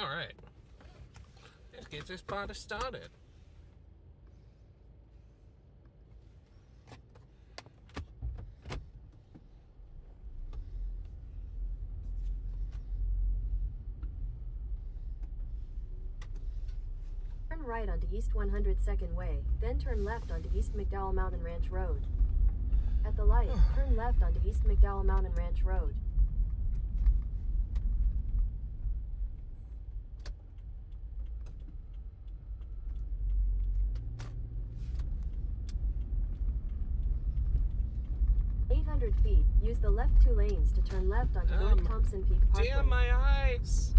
Alright. Let's get this party started. Turn right onto East 102nd Way, then turn left onto East McDowell Mountain Ranch Road. At the light, turn left onto East McDowell Mountain Ranch Road. Feet. Use the left 2 lanes to turn left onto North Thompson Peak Parkway. Damn my eyes!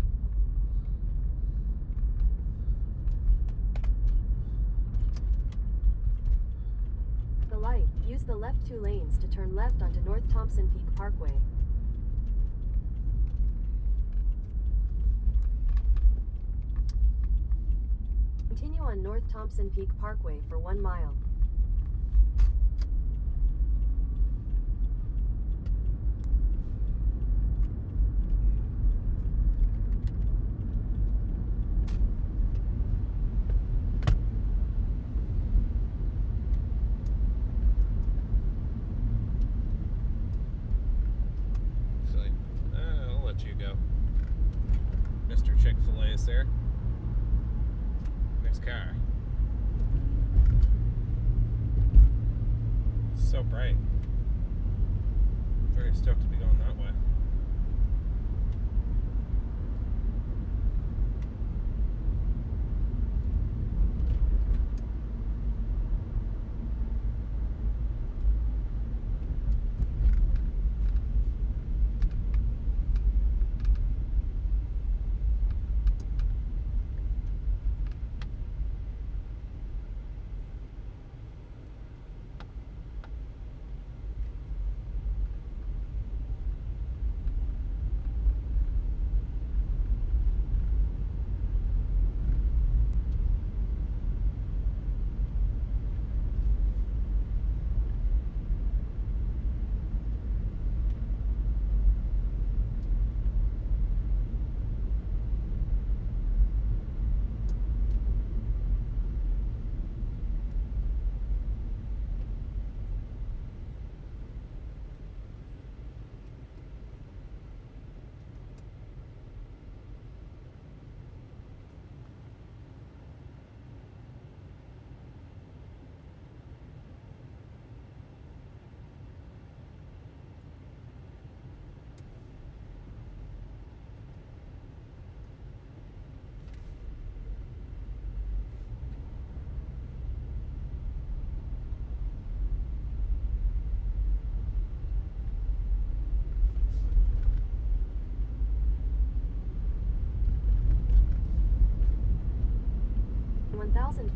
The light. Use the left 2 lanes to turn left onto North Thompson Peak Parkway. Continue on North Thompson Peak Parkway for 1 mile. There. Nice car. So bright. Very stoked to be going that way.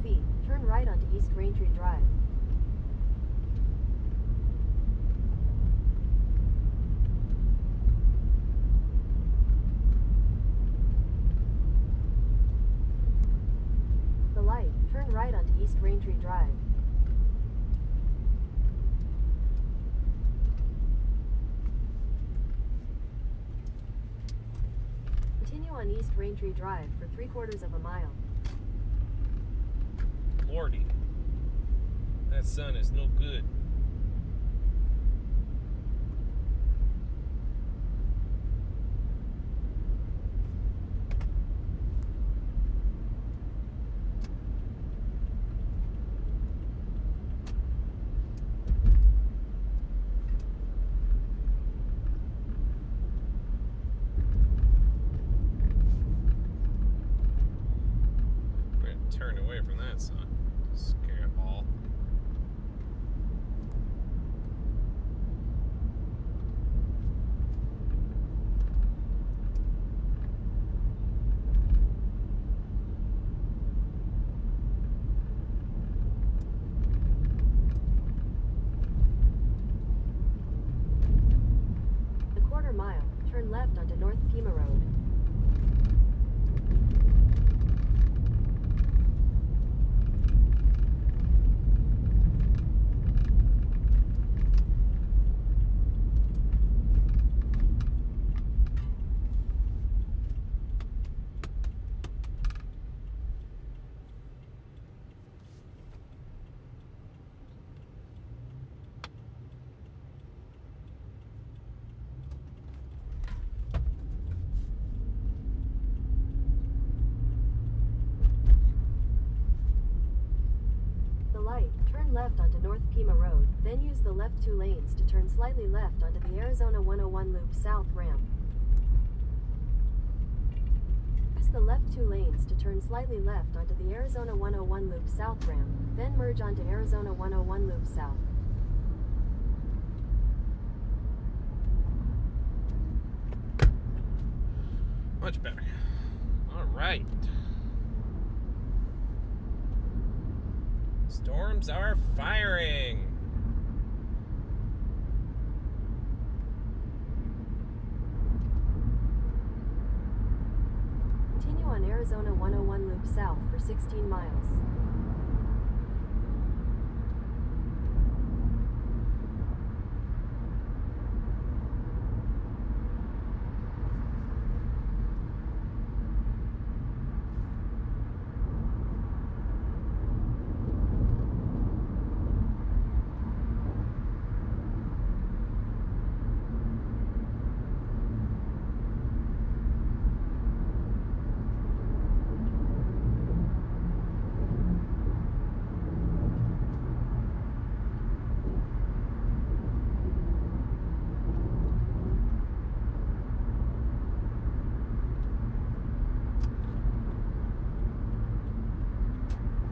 Feet, turn right onto East Raintree Drive. The light, turn right onto East Raintree Drive. Continue on East Raintree Drive for 3/4 of a mile. Lordy, that sun is no good. We're gonna turn away from that sun. Scare ball. The 1/4 mile, turn left onto North Pima Road. left onto North Pima Road, then use the left 2 lanes to turn slightly left onto the Arizona 101 Loop South ramp. Use the left 2 lanes to turn slightly left onto the Arizona 101 Loop South ramp, then merge onto Arizona 101 Loop South. Much better. All right. Storms are firing. Continue on Arizona 101 Loop South for 16 miles.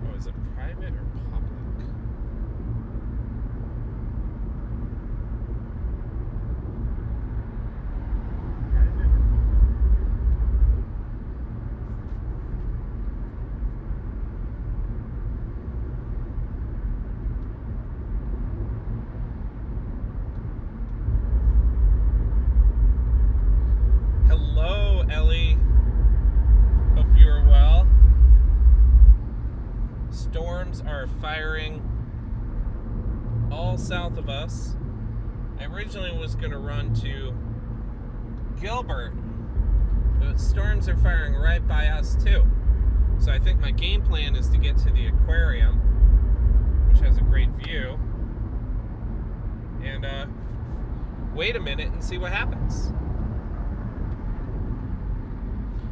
Oh, is it private or public? Hello, Ellie. Hope you are well. Storms are firing all south of us. I originally was going to run to Gilbert, but storms are firing right by us too. So I think my game plan is to get to the aquarium, which has a great view, and wait a minute and see what happens.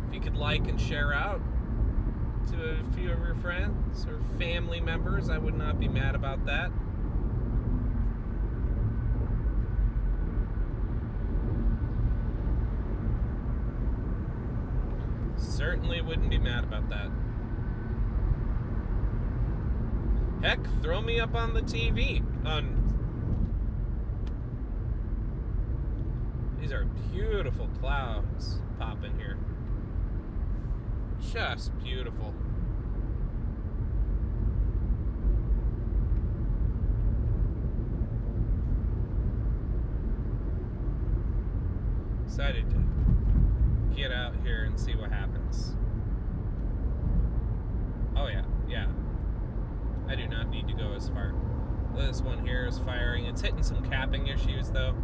If you could like and share out to a few of your friends or family members, I would not be mad about that. Certainly wouldn't be mad about that. Heck, throw me up on the TV. These are beautiful clouds popping here. Just beautiful. Excited to get out here and see what happens. Oh yeah. I do not need to go as far. This one here is firing. It's hitting some capping issues though.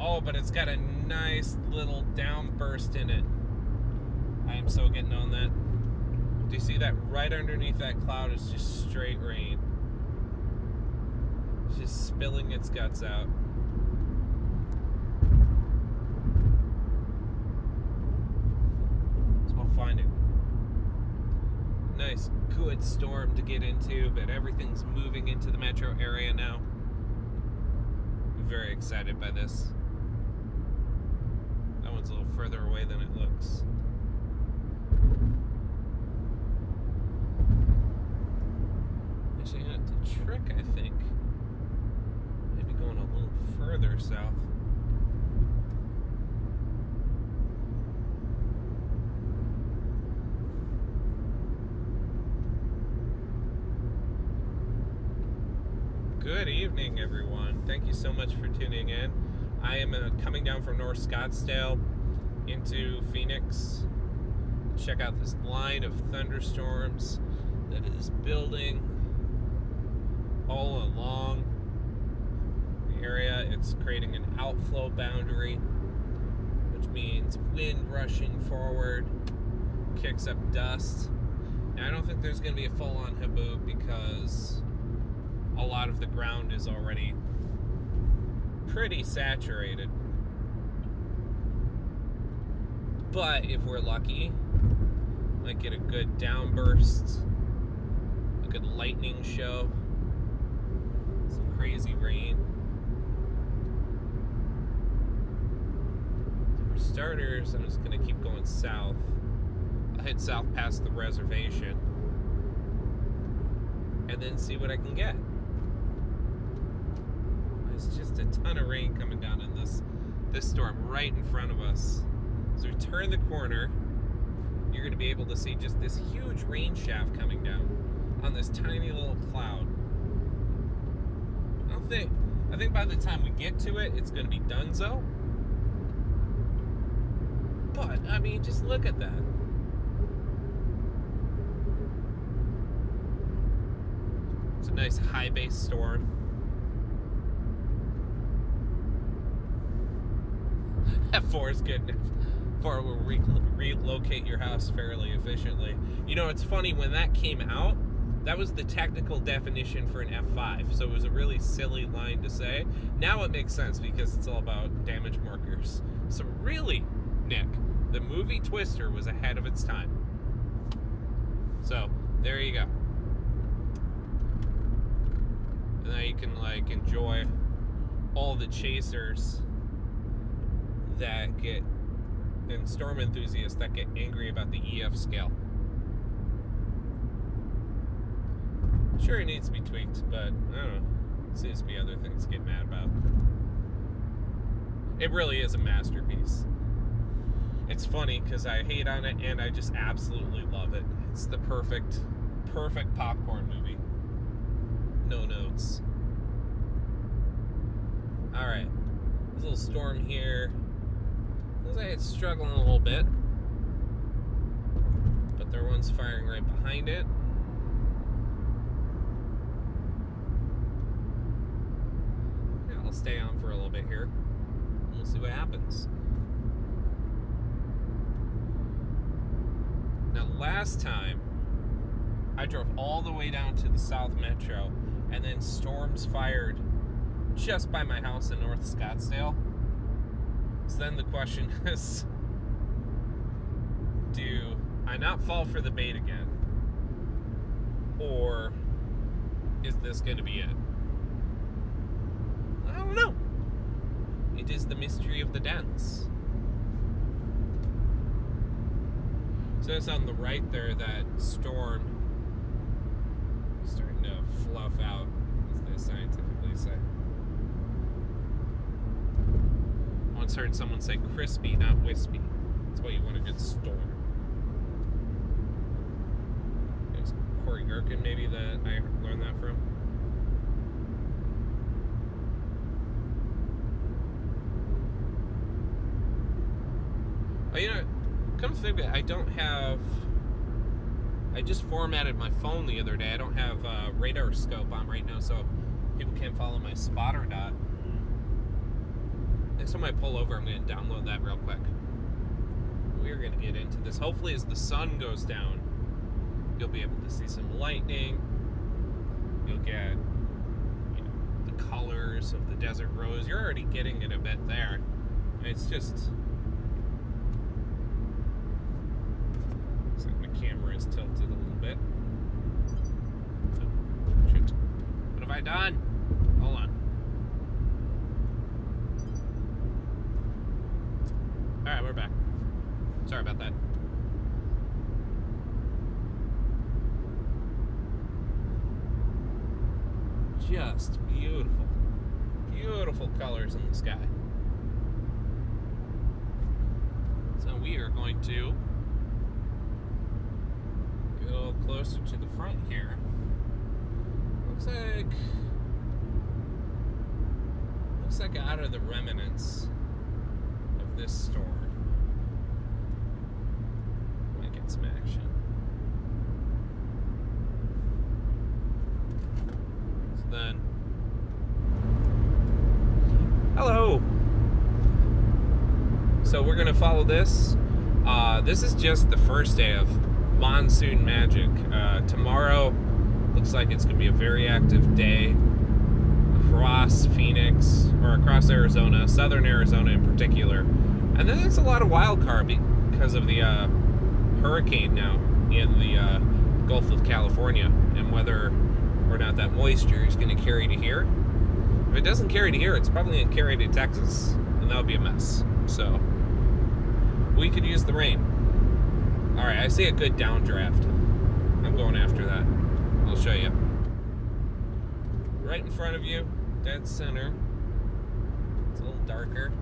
Oh, but it's got a nice little downburst in it. I am so getting on that. Do you see that? Right underneath that cloud is just straight rain. It's just spilling its guts out. So we'll find it. Nice, good storm to get into, but everything's moving into the metro area now. I'm very excited by this. That one's a little further away than it looks. Actually, it's a trick, I think. Maybe going a little further south. Good evening, everyone. Thank you so much for tuning in. I am coming down from North Scottsdale into Phoenix. Check out this line of thunderstorms that is building all along the area. It's creating an outflow boundary, which means wind rushing forward kicks up dust. Now, I don't think there's going to be a full-on haboob because a lot of the ground is already pretty saturated. But if we're lucky, might get a good downburst, a good lightning show. starters, I'm just going to keep going south. I'll head south past the reservation and then see what I can get. There's just a ton of rain coming down in this storm right in front of us. As we turn the corner, you're going to be able to see just this huge rain shaft coming down on this tiny little cloud. I think by the time we get to it, it's going to be donezo. But, I mean, just look at that. It's a nice high base storm. F4 is good. F4 will relocate your house fairly efficiently. You know, it's funny, when that came out, that was the technical definition for an F5, so it was a really silly line to say. Now it makes sense because it's all about damage markers. So really, Nick, the movie Twister was ahead of its time. So, there you go. And now you can, like, enjoy all the chasers that get, and storm enthusiasts that get angry about the EF scale. Sure, it needs to be tweaked, but I don't know. Seems to be other things to get mad about. It really is a masterpiece. It's funny because I hate on it and I just absolutely love it. It's the perfect popcorn movie. No notes. Alright. This little storm here. Looks like it's struggling a little bit. But their one's firing right behind it. I'll stay on for a little bit here. We'll see what happens. Now, last time, I drove all the way down to the South Metro, and then storms fired just by my house in North Scottsdale. So then the question is, do I not fall for the bait again? Or is this going to be it? I don't know. It is the mystery of the dance. So it's on the right there, that storm starting to fluff out, as they scientifically say. I once heard someone say crispy, not wispy. That's why you want a good storm. There's Corey Gherkin, maybe, that I learned that from. Oh, you know, come to think of it, I just formatted my phone the other day. I don't have radar scope on right now, so people can't follow my spotter dot. Next time I pull over, I'm going to download that real quick. We're going to get into this. Hopefully, as the sun goes down, you'll be able to see some lightning. You'll get, you know, the colors of the desert rose. You're already getting it a bit there. It's just... looks like my camera is tilted a little bit. Oh, shoot. What have I done? Hold on. Alright, we're back. Sorry about that. Just beautiful. Beautiful colors in the sky. So we are going to go closer to the front here. Looks like out of the remnants of this storm. Might get some action. So then, hello. So we're gonna follow this. This is just the first day of Monsoon magic. Tomorrow looks like it's going to be a very active day across Phoenix, or across Arizona, southern Arizona in particular. And then there's a lot of wild card because of the hurricane now in the Gulf of California, and whether or not that moisture is going to carry to here. If it doesn't carry to here, it's probably going to carry to Texas, and that would be a mess. So We could use the rain. Alright, I see a good downdraft. I'm going after that. I'll show you. Right in front of you, dead center. It's a little darker.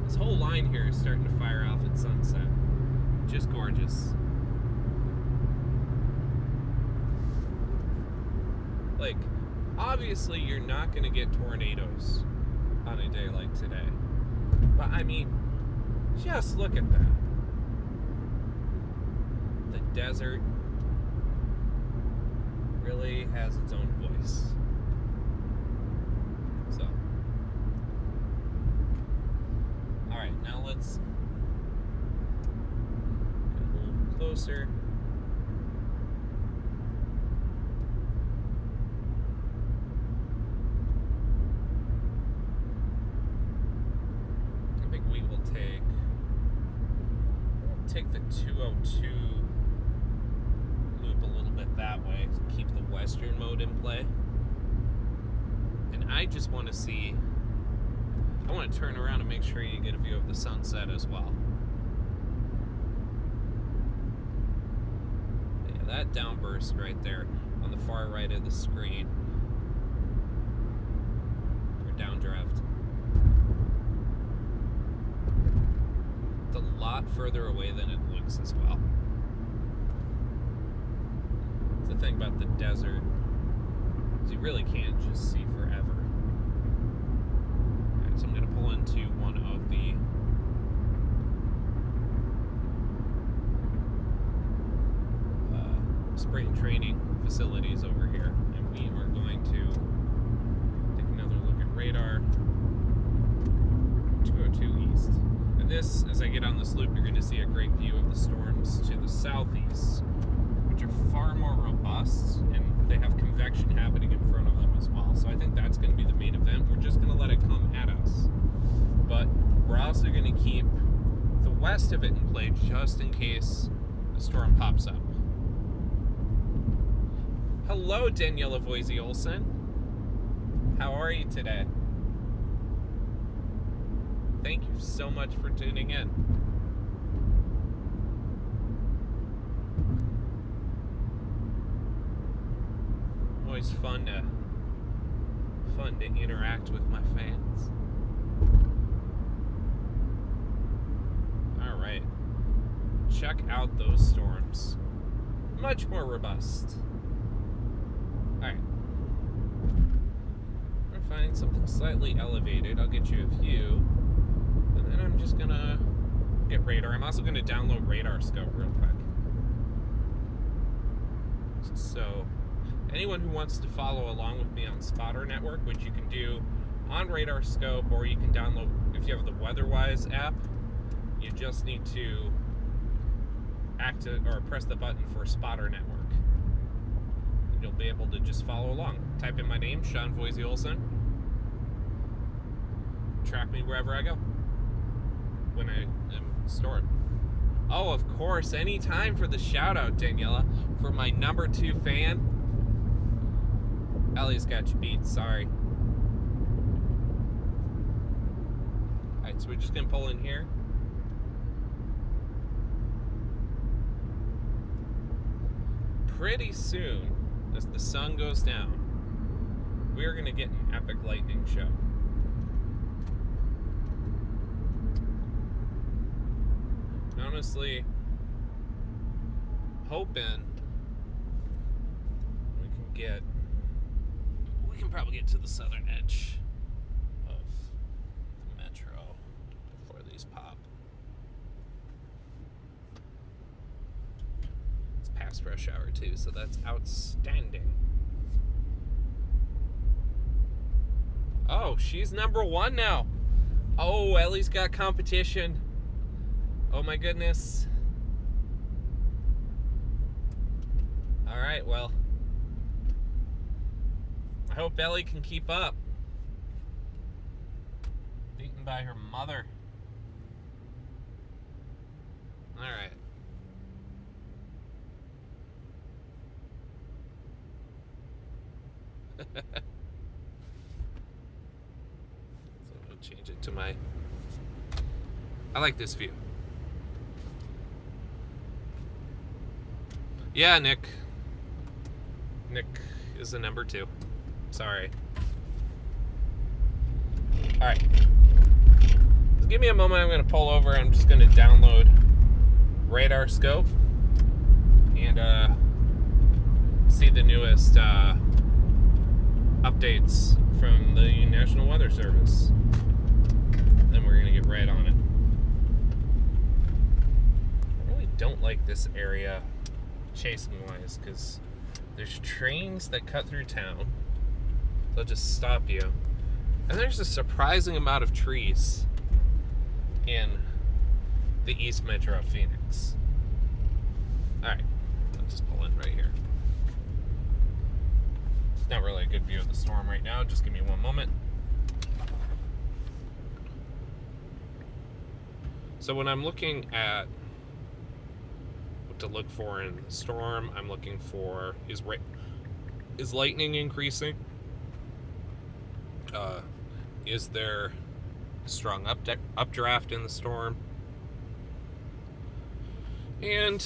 This whole line here is starting to fire off at sunset. Just gorgeous. Like, obviously you're not going to get tornadoes on a day like today. But I mean, just look at that. The desert really has its own voice. So, alright, now let's get a little closer. I think we will take the 202 loop a little bit that way to keep the western mode in play. And I just want to see, I want to turn around and make sure you get a view of the sunset as well. Yeah, that downburst right there on the far right of the screen, or downdraft. It's a lot further away than it looks as well. It's the thing about the desert is you really can't just see forever. Alright, so I'm going to pull into one of the spring training facilities over here, and we are going to take another look at radar. 202 east. And this, as I get on this loop, you're going to see a great view of the storms to the southeast, which are far more robust, and they have convection happening in front of them as well. So I think that's going to be the main event. We're just going to let it come at us. But we're also going to keep the west of it in play just in case a storm pops up. Hello, Daniela Voisey Olson. How are you today? Thank you so much for tuning in. Always fun to interact with my fans. All right, check out those storms. Much more robust. All right, we're finding something slightly elevated. I'll get you a view. And then I'm just gonna get radar. I'm also gonna download Radar Scope real quick. So, anyone who wants to follow along with me on Spotter Network, which you can do on Radar Scope, or you can download if you have the WeatherWise app, you just need to press the button for Spotter Network. And you'll be able to just follow along. Type in my name, Sean Voisey Olson. Track me wherever I go when I am stored. Oh, of course, any time for the shout out, Daniela, for my number 2 fan. Ellie's got you beat, sorry. Alright, so we're just gonna pull in here. Pretty soon, as the sun goes down, we're gonna get an epic lightning show. Honestly, hoping we can probably get to the southern edge of the metro before these pop. It's past rush hour too, so that's outstanding. Oh, she's number 1 now. Oh, Ellie's got competition. Oh my goodness. Alright, well, I hope Ellie can keep up. Beaten by her mother. Alright. So I'll change it to my I like this view. Yeah, Nick. Nick is the number 2. Sorry. Alright. Just give me a moment. I'm going to pull over. I'm just going to download radar scope and see the newest updates from the National Weather Service. Then we're going to get right on it. I really don't like this area chasing wise because there's trains that cut through town. They'll just stop you. And there's a surprising amount of trees in the East Metro of Phoenix. Alright, I'll just pull in right here. It's not really a good view of the storm right now. Just give me one moment. So when I'm looking at what to look for in the storm, I'm looking for is lightning increasing? Is there a strong updraft in the storm? And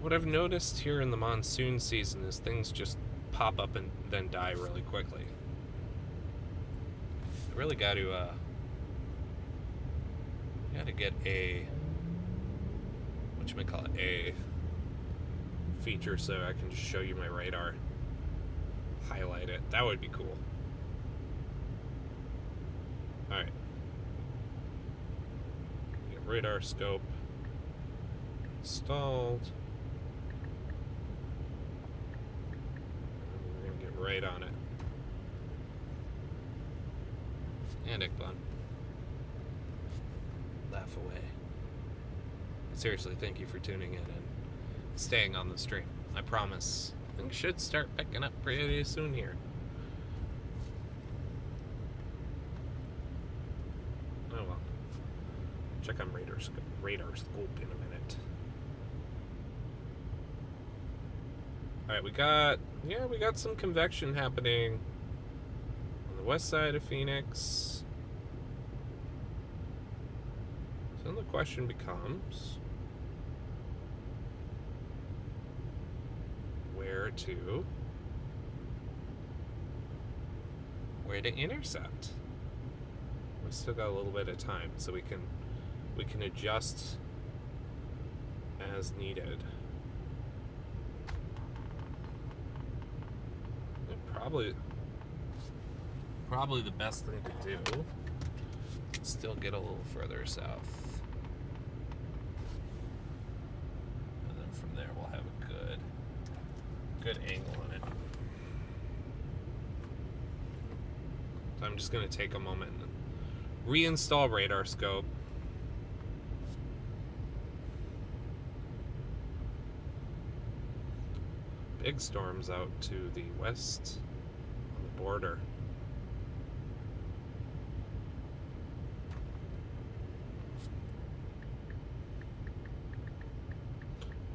what I've noticed here in the monsoon season is things just pop up and then die really quickly. I really got to get a a feature so I can just show you my radar, highlight it. That would be cool. Alright. Get radar scope installed. We're going to get right on it. And Iqbal. Laugh away. Seriously, thank you for tuning in and staying on the stream. I promise things should start picking up pretty soon here. Oh well. Check on radar scope in a minute. Alright, we got some convection happening on the west side of Phoenix. So then the question becomes where to intercept. We've still got a little bit of time, so we can adjust as needed. Probably the best thing to do is still get a little further south. And then from there we'll have a good angle on it. So I'm just going to take a moment and reinstall radar scope. Big storms out to the west on the border.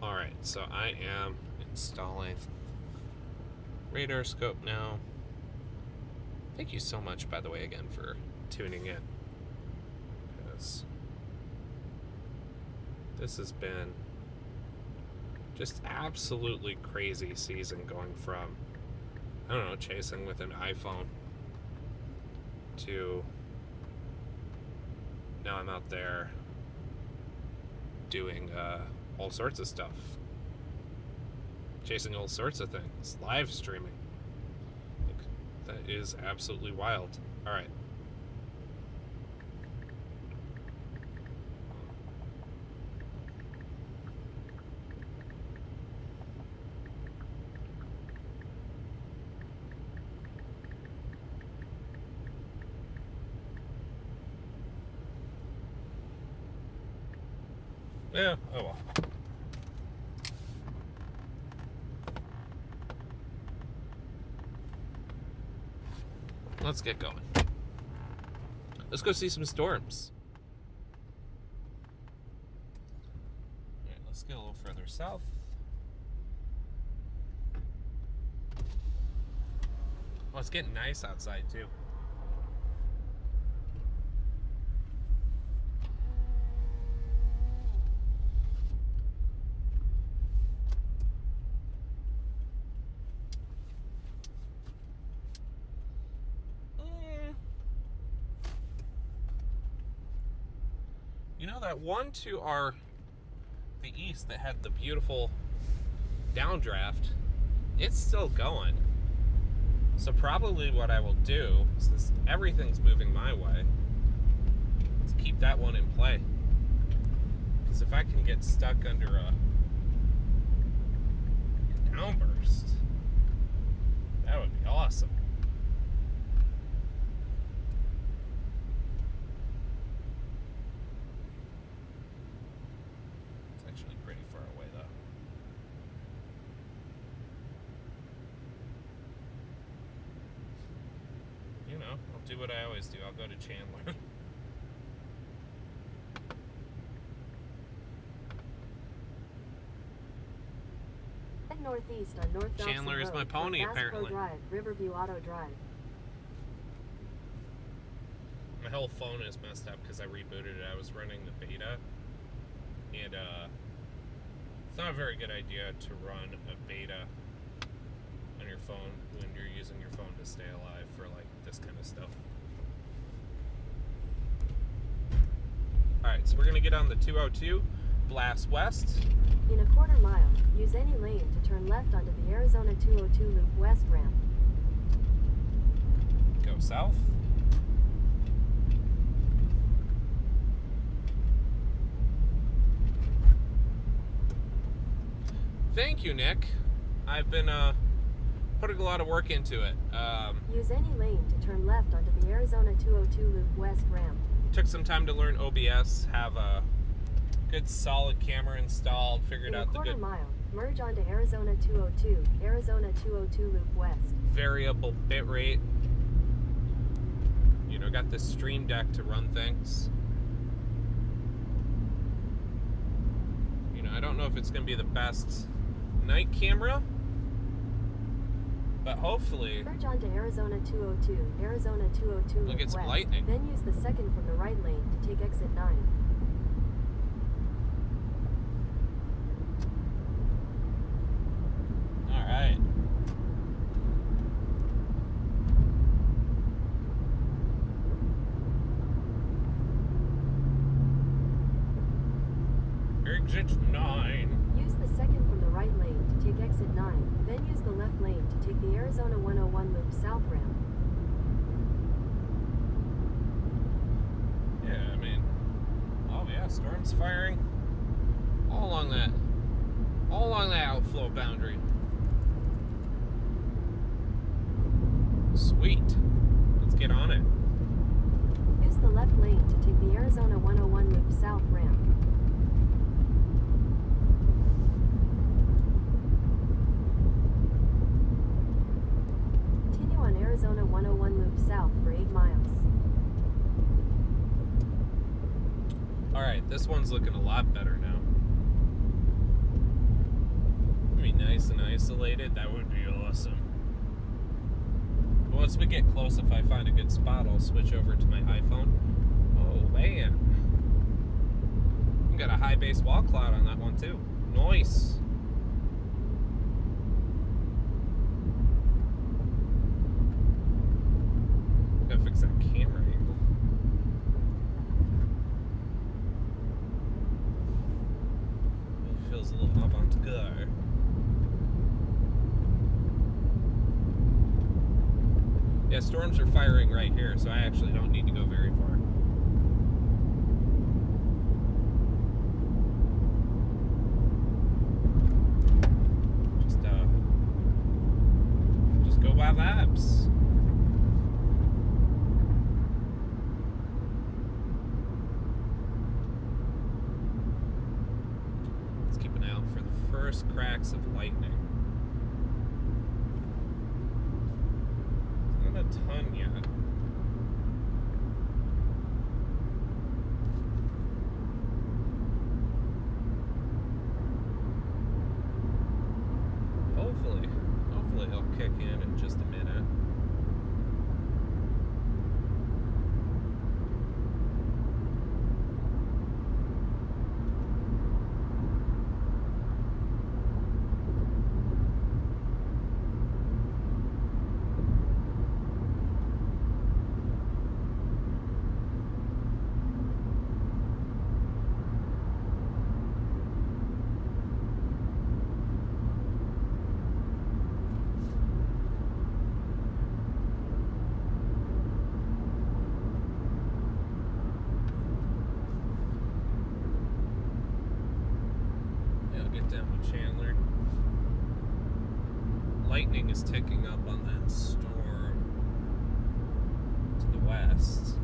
Alright, so I am installing radar scope now. Thank you so much, by the way, again, for tuning in. Because this has been just absolutely crazy season, going from, I don't know, chasing with an iPhone to now I'm out there doing all sorts of stuff, chasing all sorts of things, live streaming. Like, that is absolutely wild. All right. Yeah, oh well. Let's get going. Let's go see some storms. Alright, let's get a little further south. Well, it's getting nice outside too. You know, that one to the east that had the beautiful downdraft, it's still going. So probably what I will do, since everything's moving my way, is keep that one in play. Because if I can get stuck under a downburst, that would be awesome. It's actually pretty far away though. You know, I'll do what I always do. I'll go to Chandler. Head northeast on North Dobson Chandler is Road my pony, from Bass Pro apparently. Drive, Riverview Auto Drive. My whole phone is messed up because I rebooted it. I was running the beta, and it's not a very good idea to run a beta on your phone when you're using your phone to stay alive for like this kind of stuff. Alright, so we're gonna get on the 202, blast west. In a quarter mile, use any lane to turn left onto the Arizona 202 Loop West ramp. Go south. Thank you, Nick. I've been putting a lot of work into it. Use any lane to turn left onto the Arizona 202 Loop West ramp. Took some time to learn OBS, have a good solid camera installed, figured out the good mile, merge onto Arizona 202, Arizona 202 Loop West. variable bit rate. You know, got the Stream Deck to run things. You know, I don't know if it's going to be the best night camera, but hopefully Merge onto Arizona 202, Arizona 202 we'll Loop get some West. lightning. Then use the second from the right lane to take exit 9. All right. Exit 9. Use the second from the right lane to take exit 9. Then use the left lane to take the Arizona 101 Loop South ramp. Yeah, I mean, oh yeah, storm's firing all along that outflow boundary. Sweet. Let's get on it. Use the left lane to take the Arizona 101 Loop South ramp. Continue on Arizona 101 Loop South for 8 miles. Alright, this one's looking a lot better now. It'd be nice and isolated. That would be awesome. Once we get close, if I find a good spot, I'll switch over to my iPhone. Oh, man. We got a high base wall cloud on that one, too. Nice. Gotta fix that camera angle. It feels a little avant-garde. Yeah, storms are firing right here, so I actually don't need to go very far. Just go by vibes. Let's keep an eye out for the first cracks of lightning. Not a ton yet. Hopefully he'll kick in just a minute. down with Chandler. Lightning is ticking up on that storm to the west.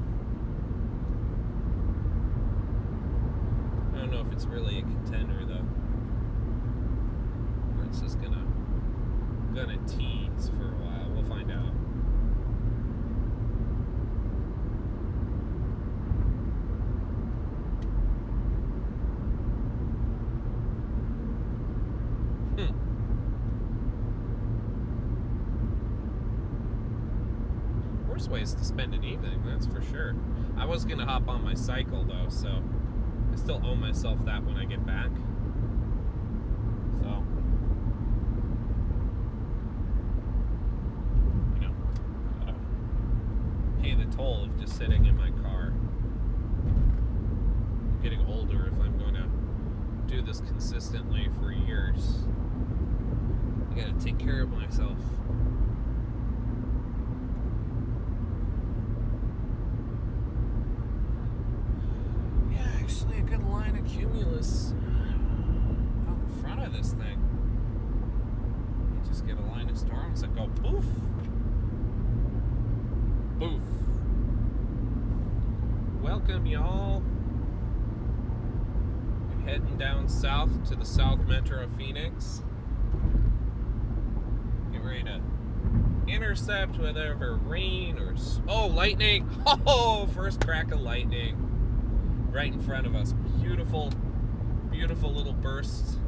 I don't know if it's really a contender though. Or it's just gonna tease for a while. We'll find out. Worst ways to spend an evening, that's for sure. I was gonna hop on my cycle though, so I still owe myself that when I get back. So, you know, pay the toll of just sitting in my car. I'm getting older if I'm going to do this consistently for years. I gotta take care of myself. Actually, a good line of cumulus out in front of this thing. You just get a line of storms that go poof, poof. Welcome, y'all. We're heading down south to the South Metro of Phoenix. Get ready to intercept whatever rain or lightning. Oh, first crack of lightning. Right in front of us. Beautiful, beautiful little burst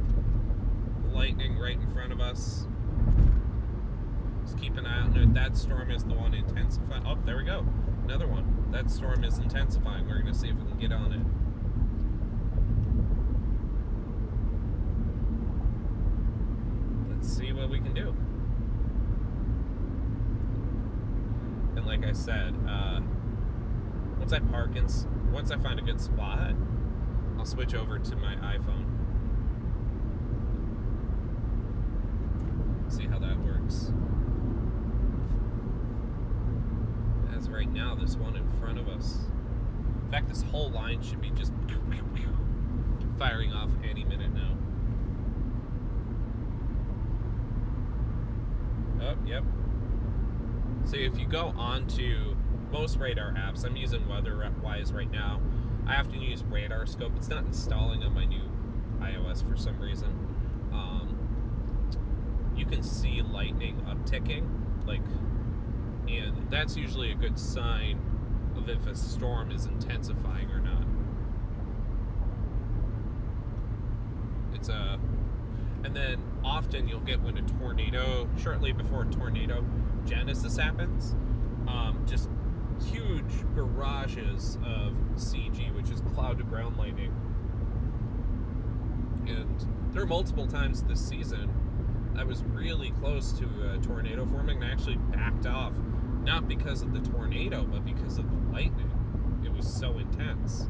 of lightning right in front of us. Just keep an eye out. No, that storm is the one intensifying. Oh, there we go. Another one. That storm is intensifying. We're going to see if we can get on it. Let's see what we can do. And like I said, once I find a good spot, I'll switch over to my iPhone. See how that works. As right now, this one in front of us. In fact, this whole line should be just firing off any minute now. Oh, yep. So if you go onto most radar apps, I'm using WeatherWise right now. I often use Radar Scope. It's not installing on my new iOS for some reason. You can see lightning upticking, and that's usually a good sign of if a storm is intensifying or not. And then often you'll get when a tornado, shortly before a tornado genesis happens, just huge barrages of CG, which is cloud to ground lightning. And there are multiple times this season I was really close to a tornado forming and I actually backed off, not because of the tornado, but because of the lightning. It was so intense.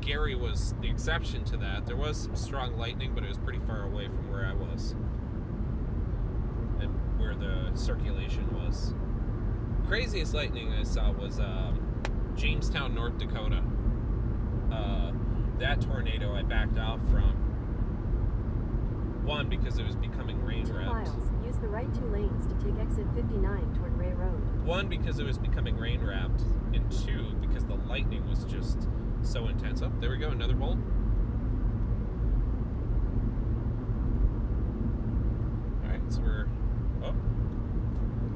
Gary was the exception to that. There was some strong lightning, but it was pretty far away from where I was and where the circulation was. Craziest lightning I saw was Jamestown, North Dakota. That tornado I backed off from. One, because it was becoming rain 2 wrapped. miles. Use the right 2 lanes to take exit 59 toward Ray Road. One, because it was becoming rain wrapped, and two, because the lightning was just so intense. Oh, there we go, another bolt. Alright, so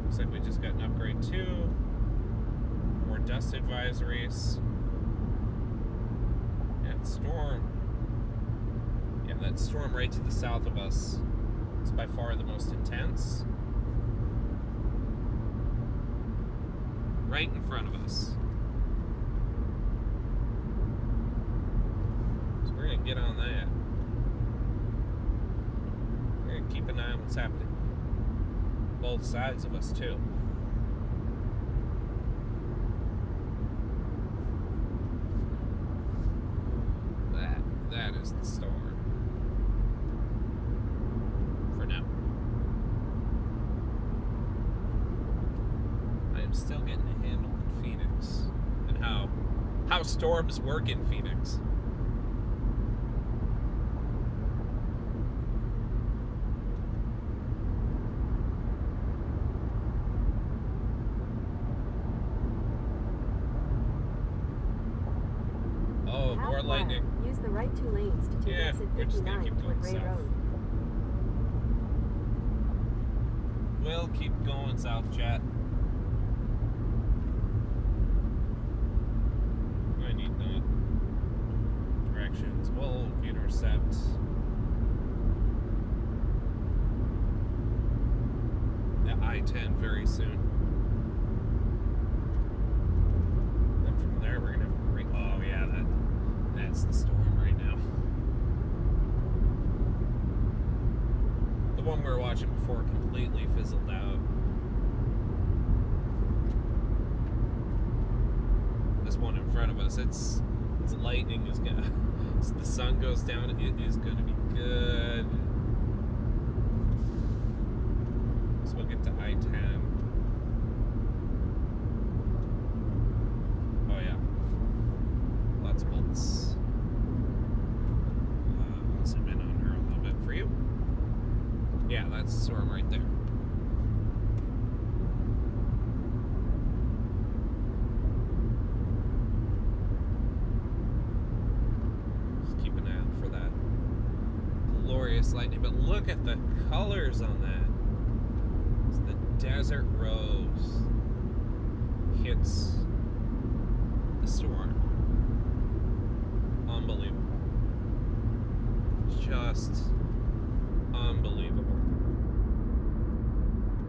looks like we just got an upgrade too. More dust advisories. And storm. Yeah, that storm right to the south of us is by far the most intense. Right in front of us. So we're going to get on that. We're going to keep an eye on what's happening. Both sides of us, too. That is the storm. For now. I am still getting a handle in Phoenix and how storms work in Phoenix. more lightning. Use the right 2 lanes to take Yeah, exit we're just gonna 59 keep toward going Ray south. Road. We'll keep going south, chat. I need that. Directions. We'll intercept. The I-10 very soon. And from there, we're gonna have a great. Oh yeah, that's the storm right now. The one we were watching before completely fizzled out. This one in front of us, it's lightning is gonna. As the sun goes down, it is gonna be good. So we'll get to I-10. Oh yeah, lots of bolts. I'll zoom in on her a little bit for you. Yeah, that's the storm right there. Just keep an eye out for that glorious lightning. But look at the colors on that. It's the desert rose hits the storm. Unbelievable. Just unbelievable.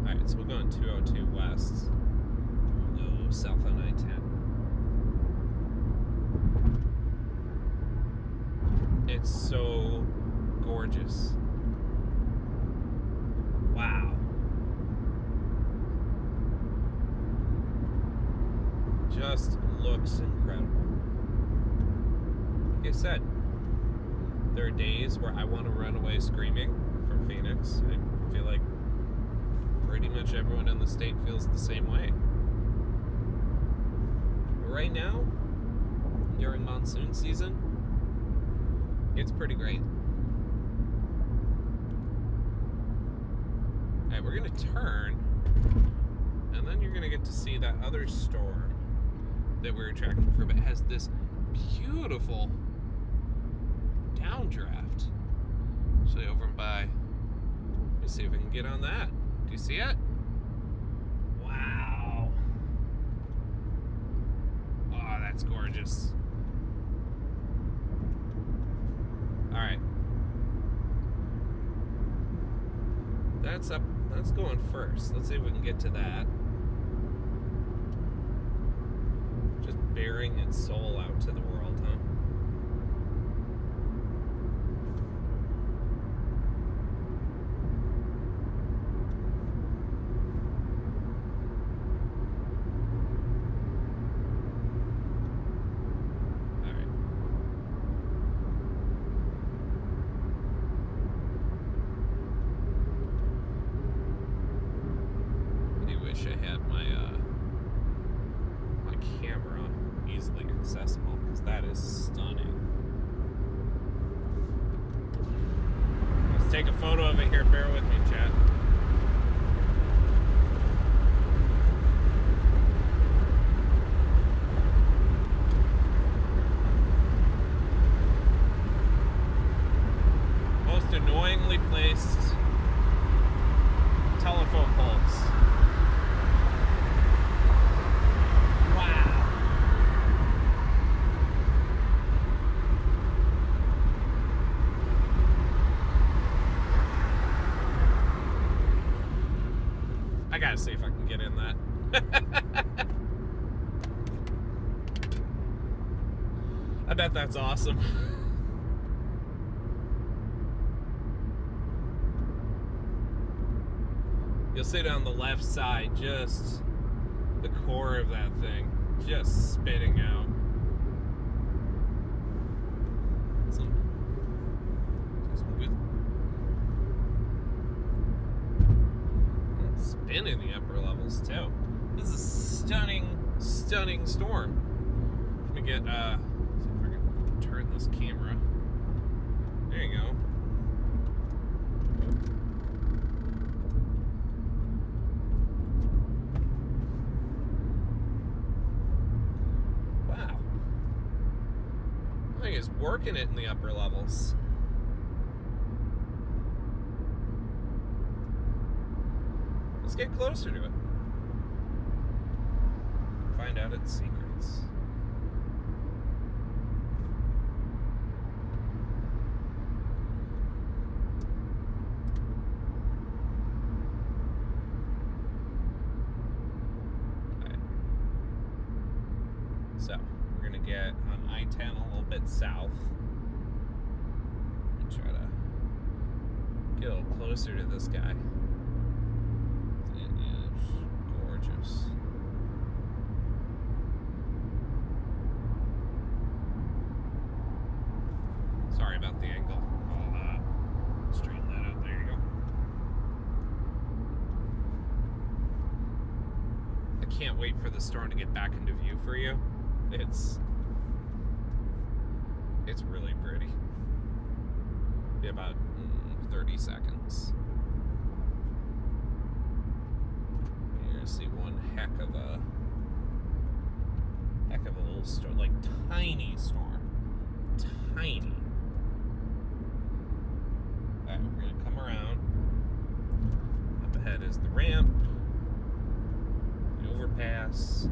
Alright, so we're going 202 west. We'll go south on I-10. It's so gorgeous. Wow. Just looks incredible. Like I said, there are days where I want to run away screaming from Phoenix. I feel like pretty much everyone in the state feels the same way. But right now, during monsoon season, it's pretty great. Alright, we're going to turn, and then you're going to get to see that other storm that we were tracking before, but it has this beautiful downdraft. Actually, over and by. Let's see if we can get on that. Do you see it? Wow. Oh, that's gorgeous. Alright. That's up. That's going first. Let's see if we can get to that. Just bearing its soul out to the world, huh? I had my my camera easily accessible, because that is stunning. Let's take a photo of it here. Bear with me, chat. Most annoyingly placed telephone poles. I gotta see if I can get in that. I bet that's awesome. You'll see it on the left side, just the core of that thing, just spitting out. Some good spin in the upper levels too. This is a stunning storm. Let me get see if I can turn this camera. There you go. Wow. I think it's working it in the upper levels. Let's get closer to it. Find out its secrets. So, we're going to get on I-10 a little bit south and try to get a little closer to this guy. It is gorgeous. Sorry about the angle. I'll straighten that out. There you go. I can't wait for the storm to get back into view for you. It's really pretty. Be about 30 seconds. You're gonna see one heck of a little storm, like tiny storm, tiny. All right, we're gonna come around. Up ahead is the ramp, the overpass.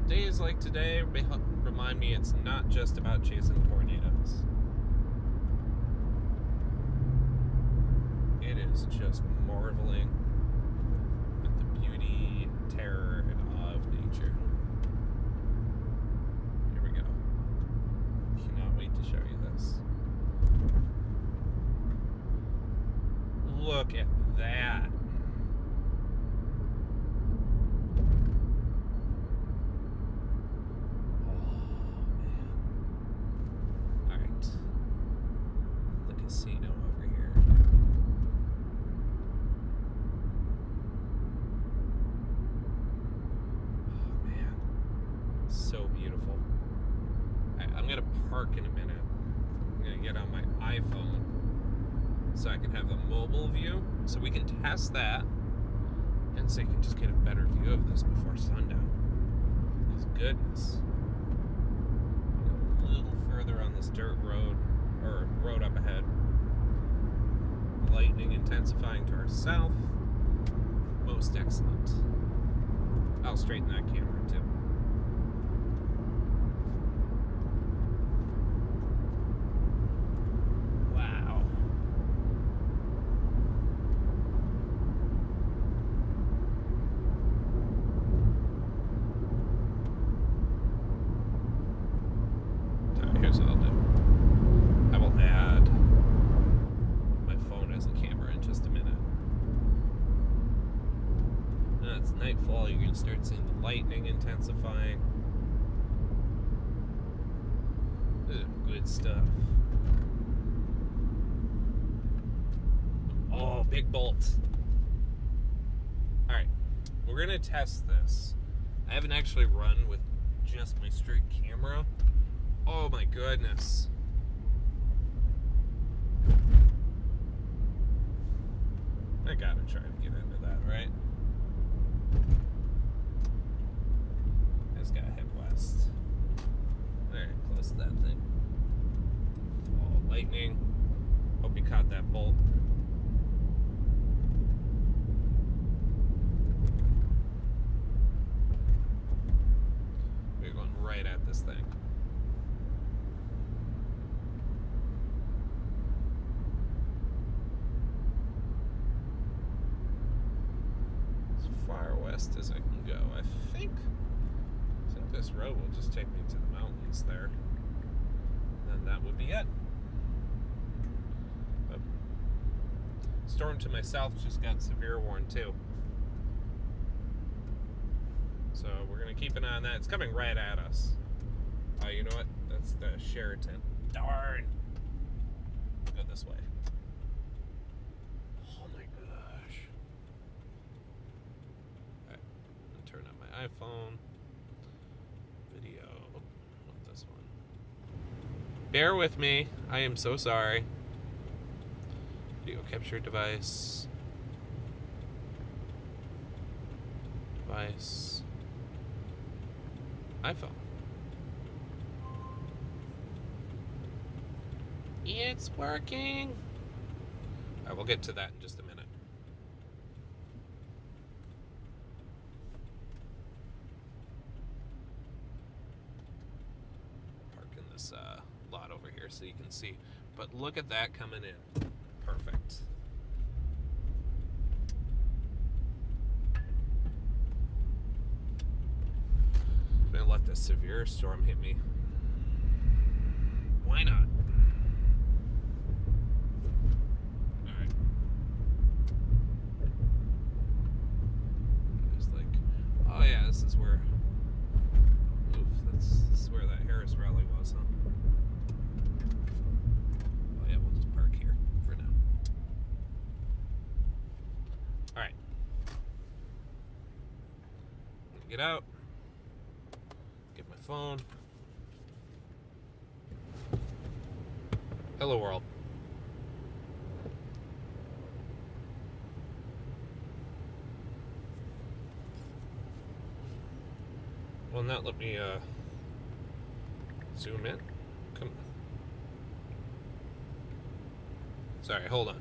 Days like today remind me it's not just about chasing tornadoes. It is just marveling at the beauty, terror, and awe of nature. Here we go. Cannot wait to show you this. Look at that. Casino over here. Oh man, so beautiful. I'm gonna park in a minute. I'm gonna get on my iPhone so I can have the mobile view, so we can test that, and so you can just get a better view of this before sundown. Because goodness, a little further on this dirt road, or road up ahead. Lightning intensifying to our south. Most excellent. I'll straighten that camera too. Wow. So here's what I'll do. I will add my phone as a camera in just a minute. Now it's nightfall, you're going to start seeing the lightning intensifying. Good stuff. Oh, big bolt. Alright, we're going to test this. I haven't actually run with just my straight camera. Oh my goodness. I gotta try to get into that, right? I just gotta head west. Alright, close to that thing. Oh, lightning. Hope you caught that bolt. We're going right at this thing. Far west as I can go. I think this road will just take me to the mountains there. And that would be it. But storm to my south just got severe warning too. So we're going to keep an eye on that. It's coming right at us. You know what? That's the Sheraton. Darn. Go this way. Oh my gosh. Alright. I'm turn on my iPhone. Video. Not this one. Bear with me. I am so sorry. Video capture device. device. iPhone. It's working. All right, we'll get to that in just a minute. Park in this lot over here so you can see. But look at that coming in. Perfect. I'm gonna let this severe storm hit me. Why not? Alright. There's like, oh yeah, this is where, this is where that Harris rally was, huh? Oh yeah, we'll just park here for now. Alright. Get out. Get my phone. Hello world. Will not let me zoom in. Come. Sorry, hold on.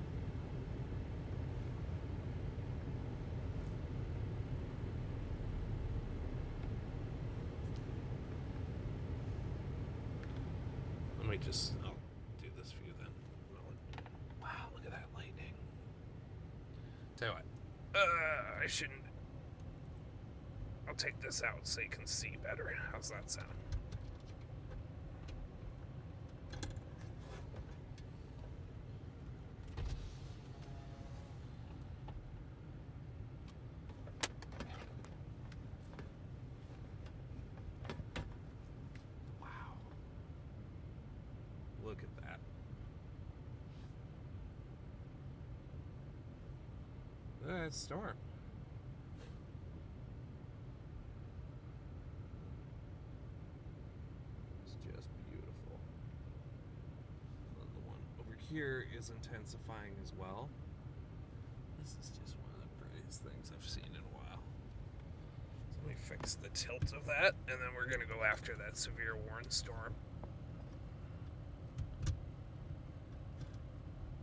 Let me just, I'll do this for you then. Wow, look at that lightning. Tell you what, I shouldn't. I'll take this out so you can see better. How's that sound? Wow. Look at that. Look at that storm. Here is intensifying as well. This is just one of the prettiest things I've seen in a while. So let me fix the tilt of that, and then we're going to go after that severe warning storm.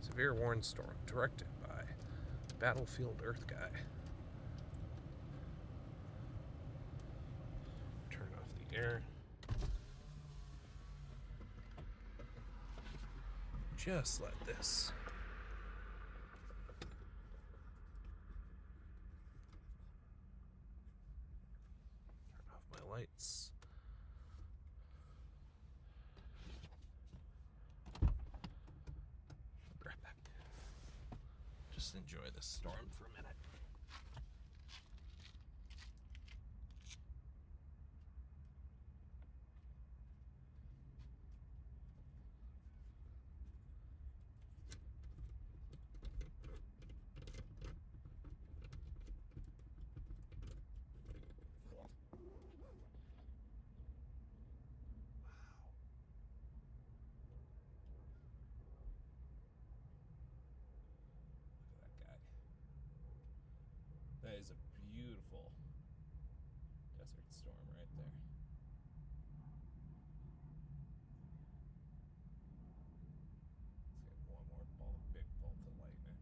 Severe warning storm, directed by Battlefield Earth Guy. Turn off the air. Just let this. Turn off my lights. Be right back. Just enjoy the storm for a minute. That is a beautiful desert storm right there. Let's get one more big bolt of lightning.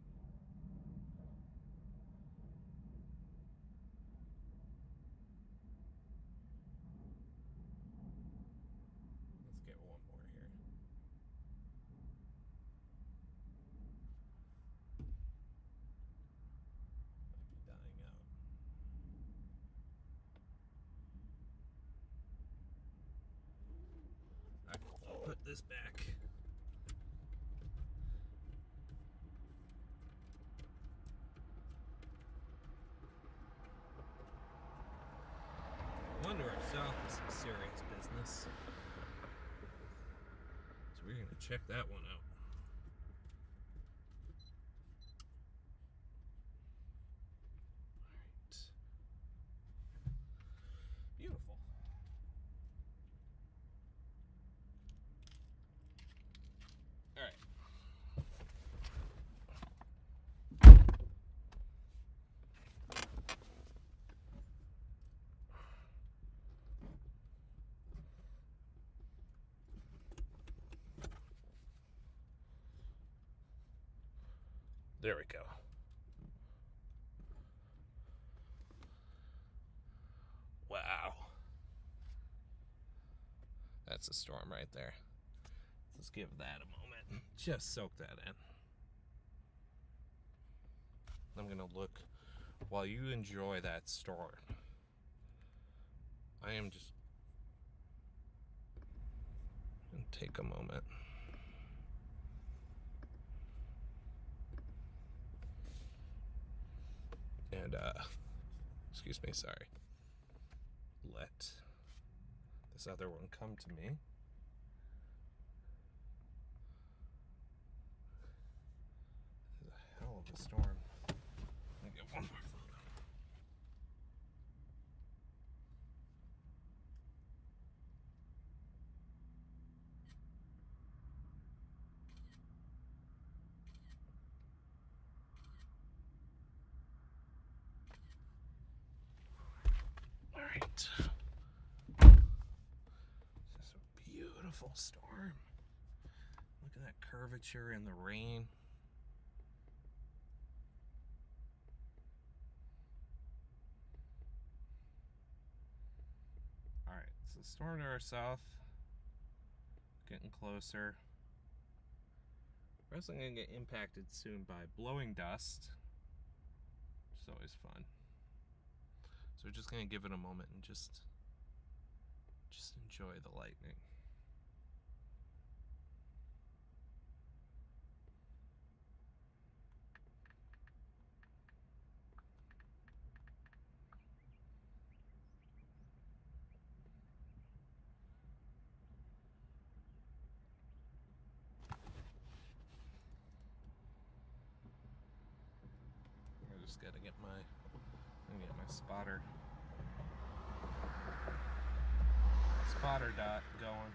Let's get one more here. Put this back. Wonder itself is some serious business. So we're gonna check that one out. Alright. Beautiful. Alright. There we go. Wow. That's a storm right there. Let's give that a moment. Just soak that in. I'm gonna look while you enjoy that storm. I am just gonna take a moment. And excuse me, sorry. Let this other one come to me. This is a hell of a storm. Let me get one more photo. All right. This is a beautiful storm. Look at that curvature in the rain. All right, so the storm to our south, getting closer. We're also gonna get impacted soon by blowing dust, which is always fun. So we're just gonna give it a moment and just enjoy the lightning. I just gotta get my spotter dot going.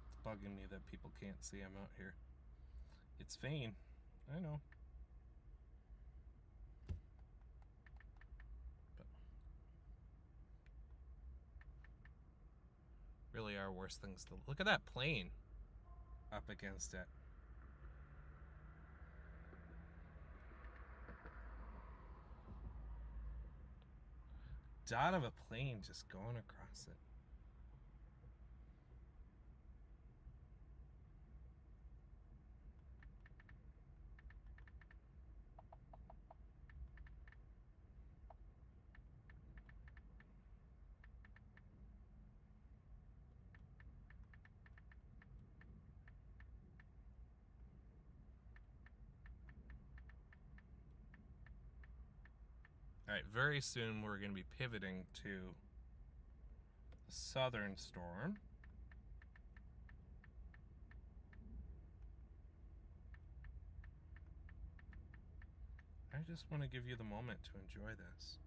It's bugging me that people can't see I'm out here. It's faint, I know. But really are worse things to look at that plane up against it. Dot of a plane just going across it. All right, very soon we're going to be pivoting to the southern storm. I just want to give you the moment to enjoy this.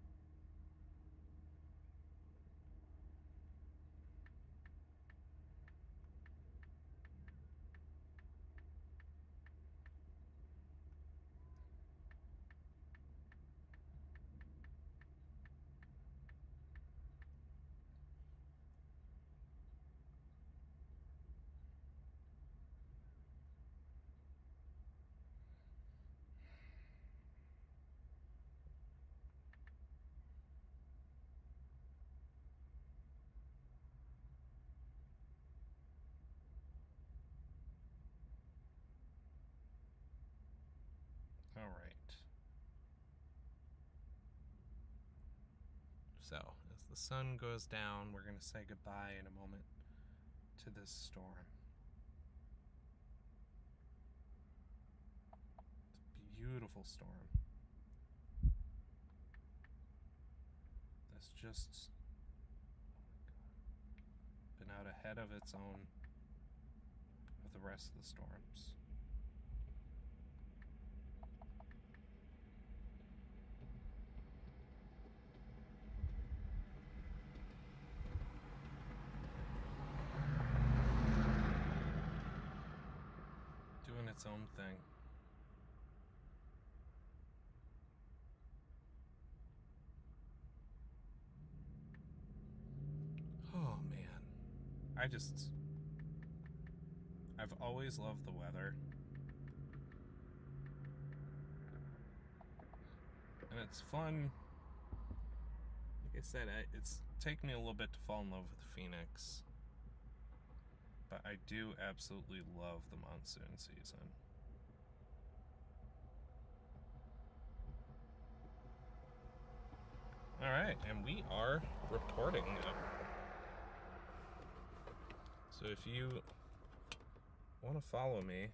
All right. So, as the sun goes down, we're going to say goodbye in a moment to this storm. It's a beautiful storm. That's just been out ahead of its own of the rest of the storms. Doing its own thing. Oh man. I've always loved the weather. And it's fun. Like I said, it's taken me a little bit to fall in love with Phoenix. But I do absolutely love the monsoon season. Alright, and we are reporting now. So if you want to follow me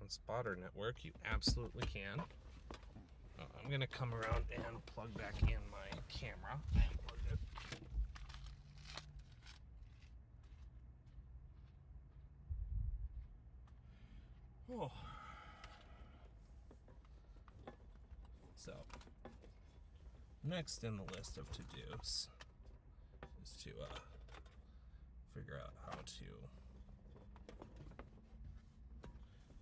on Spotter Network, you absolutely can. I'm going to come around and plug back in my camera. I unplugged it. Oh. So, next in the list of to-dos is to figure out how to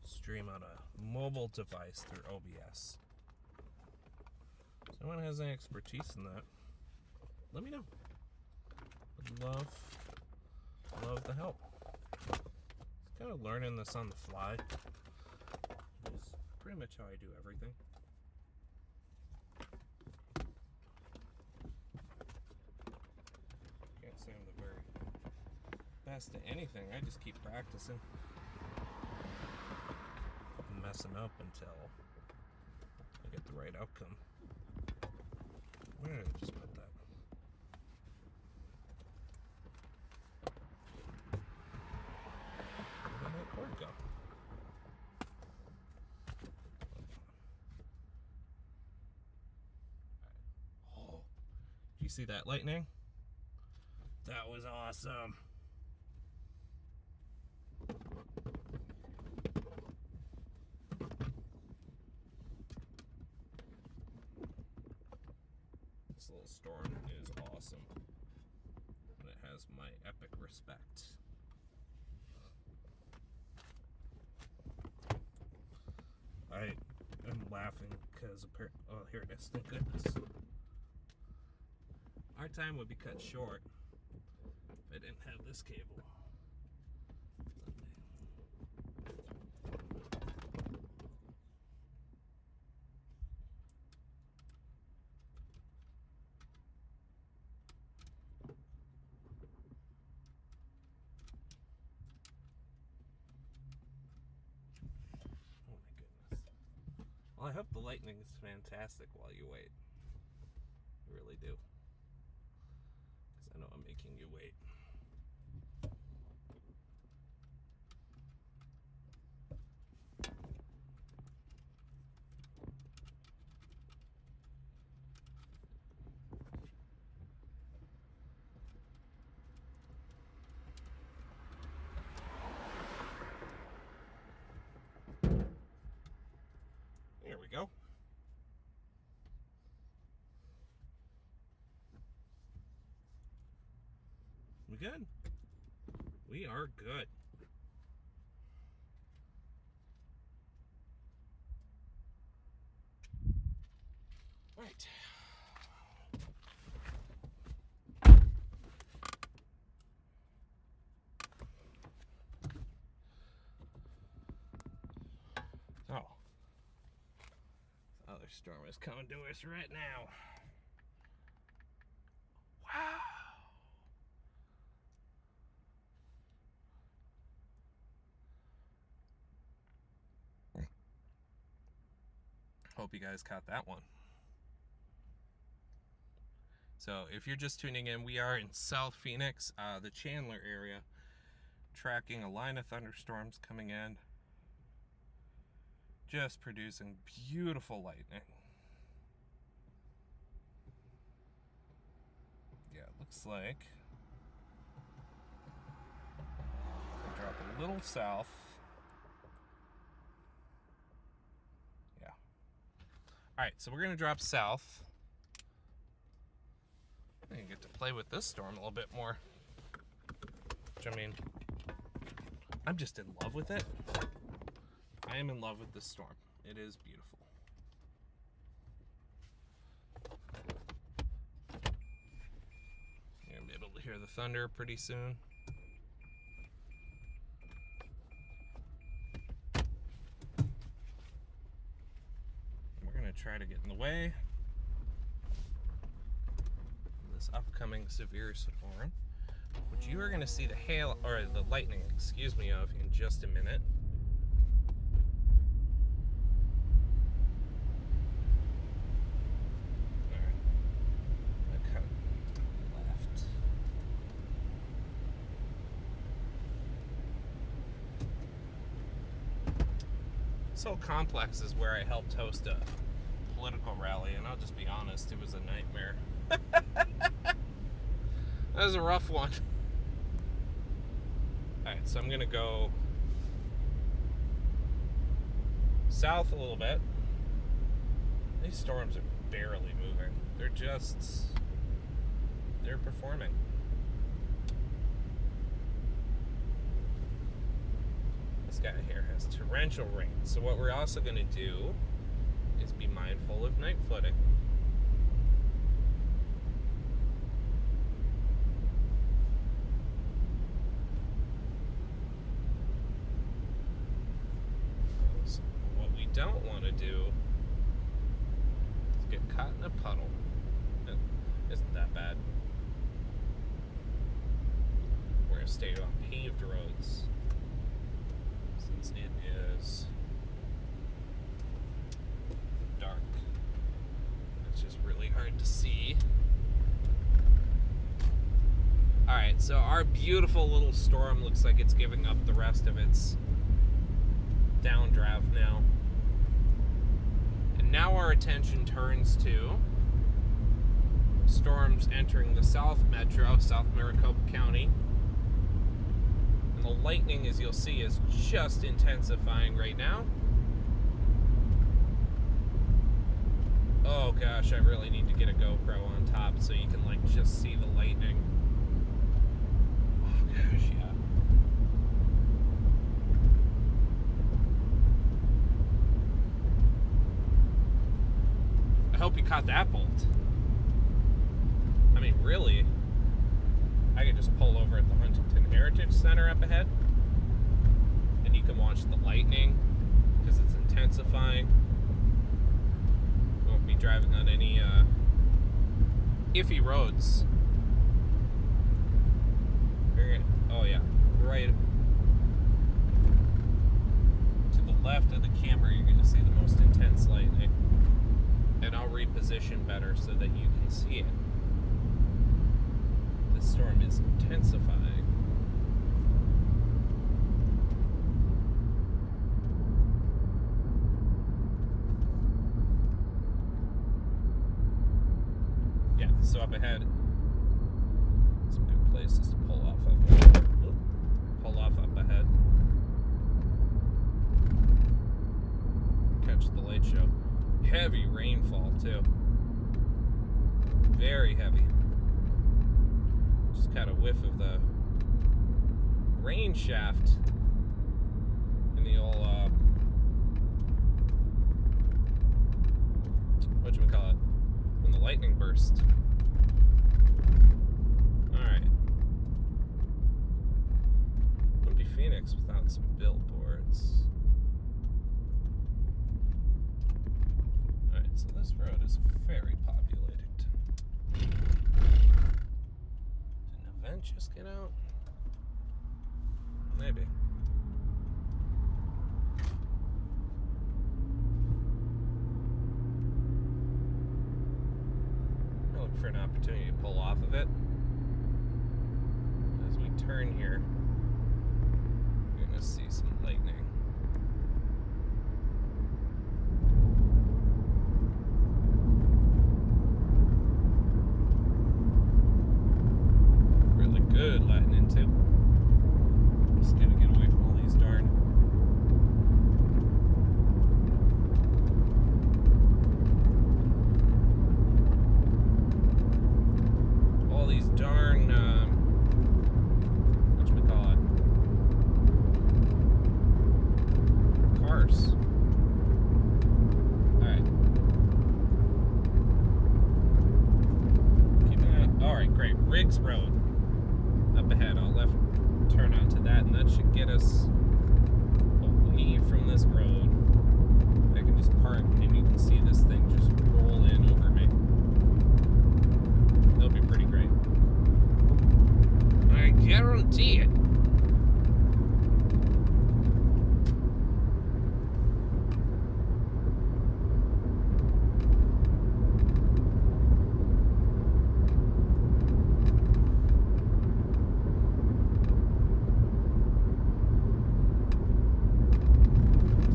stream on a mobile device through OBS. So if anyone has any expertise in that, let me know. I'd love the help. It's kind of learning this on the fly. It's pretty much how I do everything. Can't say I'm the very best at anything. I just keep practicing. I'm messing up until I get the right outcome. Where did I just put that? Where did that cord go? Oh, did you see that lightning? That was awesome. This little storm is awesome. And it has my epic respect. I am laughing because oh, here it is. Thank goodness. Our time would be cut short if I didn't have this cable. Oh my goodness. Well, I hope the lightning is fantastic while you wait. I really do. Because I know I'm making you wait. There we go. We good? We are good. Right. So, the other storm is coming to us right now. Wow. Hope you guys caught that one. So if you're just tuning in, we are in South Phoenix, the Chandler area, tracking a line of thunderstorms coming in, just producing beautiful lightning. Yeah, it looks like we'll drop a little south. Yeah. All right, so we're gonna drop south. I get to play with this storm a little bit more. Which, I mean, I'm just in love with it. I am in love with this storm. It is beautiful. You're gonna be able to hear the thunder pretty soon. We're gonna try to get in the way. this upcoming severe storm, which you are going to see the hail, or the lightning, excuse me, of in just a minute. So Complex is where I helped host a political rally, and I'll just be honest, it was a nightmare. That was a rough one. Alright, so I'm gonna go south a little bit. These storms are barely moving. They're performing. This guy here has torrential rain. So what we're also going to do is be mindful of night flooding. So what we don't want to do is get caught in a puddle. It isn't that bad. We're going to stay on paved roads. Since it is dark, it's just really hard to see. Alright, so our beautiful little storm looks like it's giving up the rest of its downdraft now. And now our attention turns to storms entering the South Metro, South Maricopa County. And the lightning, as you'll see, is just intensifying right now. Oh gosh, I really need to get a GoPro on top so you can like just see the lightning. Oh gosh, yeah. I hope you caught that bolt. I mean, really, I could just pull over at the Huntington Heritage Center up ahead, and you can watch the lightning because it's intensifying. You won't be driving on any iffy roads. Oh yeah, right to the left of the camera, you're going to see the most intense lightning, and I'll reposition better so that you can see it. The storm is intensifying. Yeah, so up ahead, some good places to pull off of. Pull off up ahead. Catch the light show. Heavy rainfall too. Very heavy. Just got a whiff of the rain shaft in the old whatchamacallit, when the lightning burst. Alright. Wouldn't be Phoenix without some billboards. Alright, so this road is very populated. Just get out? Maybe. I'll look for an opportunity to pull off of it. As we turn here, you're going to see some lightning. Good lightning too. Just gotta get away from all these darn whatchamacallit, cars. Alright. Keep an eye. Alright, great. Riggs Road. Up ahead, I'll left turn onto that, and that should get us away from this road. I can just park, and you can see this thing just roll in over me. That'll be pretty great. guarantee it.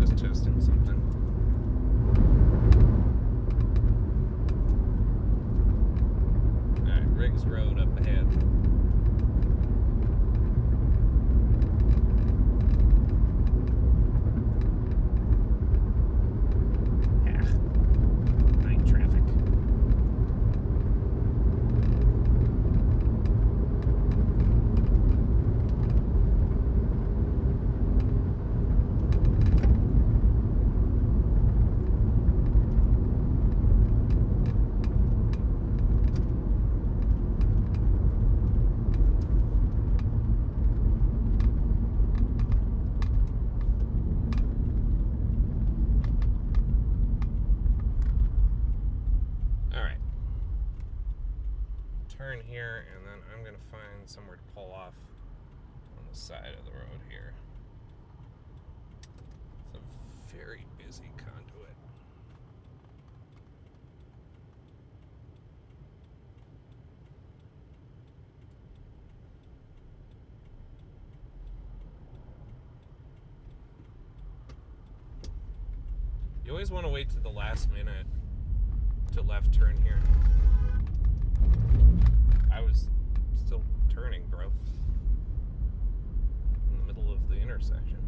Just testing something. Alright, Riggs Road up ahead. Night traffic. Alright. Turn here, and then I'm going to find somewhere to pull off on the side of the road here. It's a very busy conduit. You always want to wait to the last minute to left turn here. I was still turning, bro. In the middle of the intersection.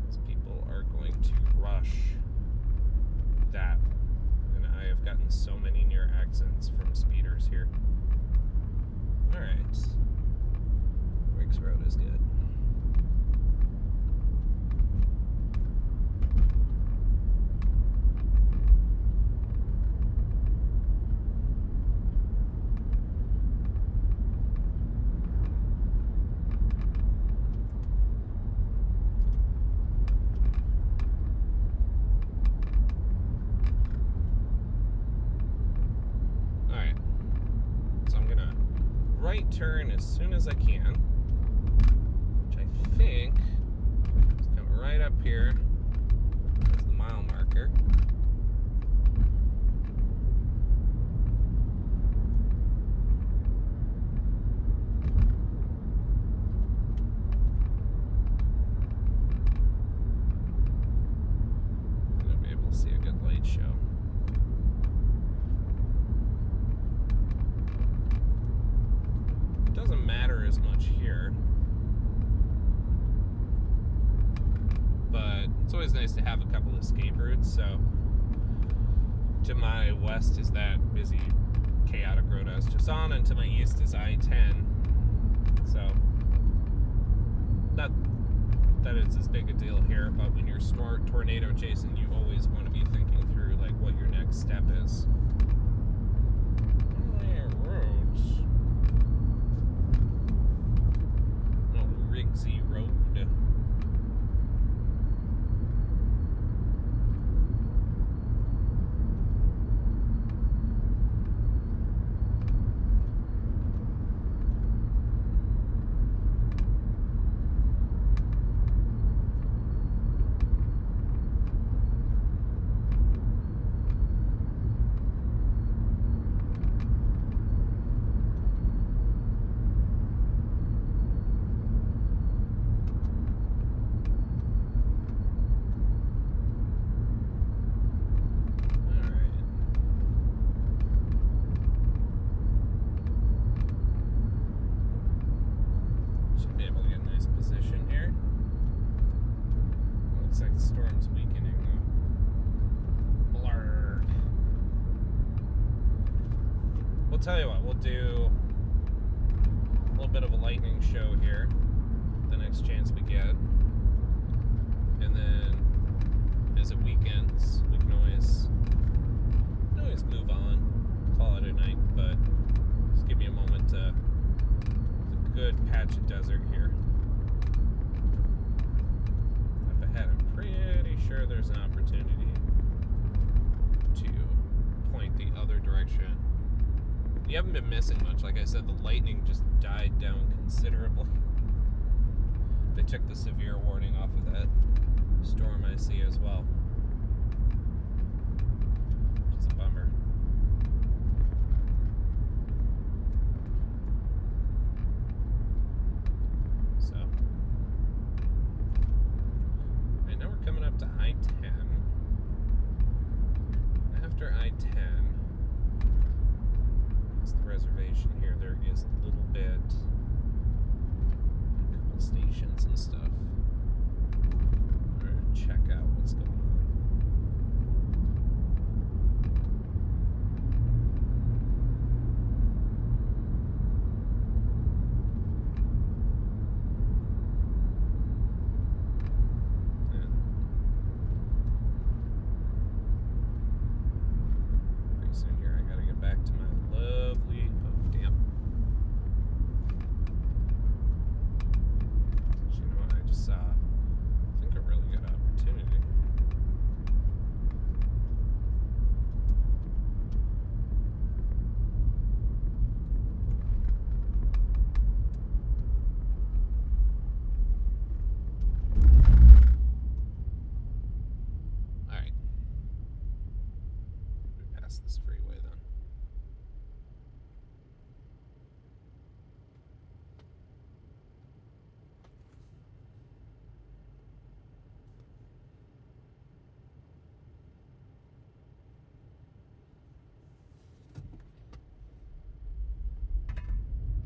These people are going to rush that. And I have gotten so many near accidents from speeders here. Alright. Riggs Road is good. Right turn as soon as I can, which I think is coming right up here. That's the mile marker. I'm gonna be able to see a good light show. Doesn't matter as much here, but it's always nice to have a couple escape routes. So to my west is that busy chaotic road I was just on, and to my east is I-10. So not that it's as big a deal here, but when you're tornado chasing, you always want to be thinking through like what your next step is. Roads. Riggsy Road. Storm's weakening though. Blurred. We'll tell you what, we'll do a little bit of a lightning show here the next chance we get. And then as it weekends, we can always move on, call it a night, but just give me a moment to, it's a good patch of desert here. I'm pretty sure there's an opportunity to point the other direction You haven't been missing much. Like I said, the lightning just died down considerably. They took the severe warning off of that storm I see as well. Which is a bummer. So, right now we're coming up to I-10. After I-10, that's the reservation here. There is a little bit, a couple stations and stuff. We're gonna check out what's going on. Back to my lovely, oh damn. You know what, I just saw, I think a really good opportunity. Alright. We passed this freeway then.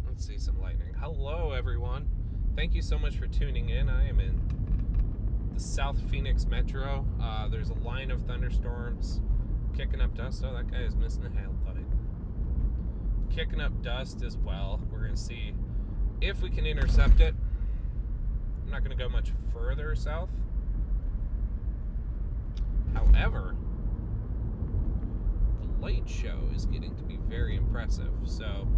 Let's see some lightning. Hello, everyone. Thank you so much for tuning in. I am in the South Phoenix Metro. There's a line of thunderstorms kicking up dust. Oh, that guy is missing a headlight. Kicking up dust as well. We're going to see if we can intercept it. I'm not going to go much further south. However, the light show is getting to be very impressive. So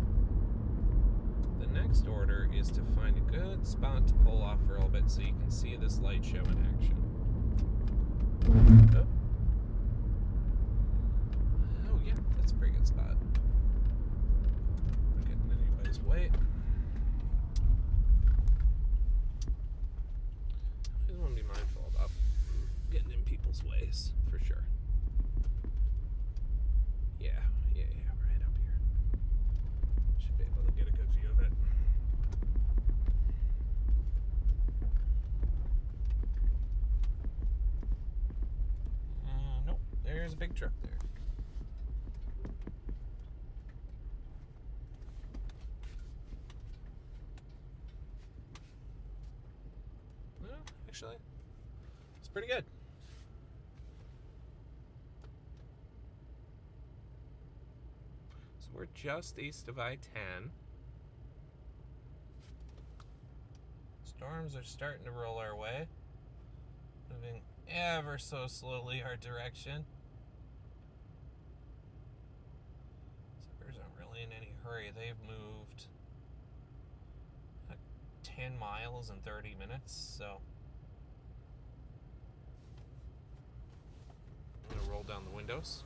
the next order is to find a good spot to pull off for a little bit so you can see this light show in action. Oh, oh yeah, that's a pretty good spot. Not getting in anybody's way. I just want to be mindful about getting in people's ways, for sure. Yeah, right up here. Should be able to get a good view of it. Nope, there's a big truck there. Well, actually, it's pretty good. So we're just east of I-10. Storms are starting to roll our way, moving ever so slowly our direction. Suckers aren't really in any hurry. They've moved 10 miles in 30 minutes, so I'm gonna roll down the windows.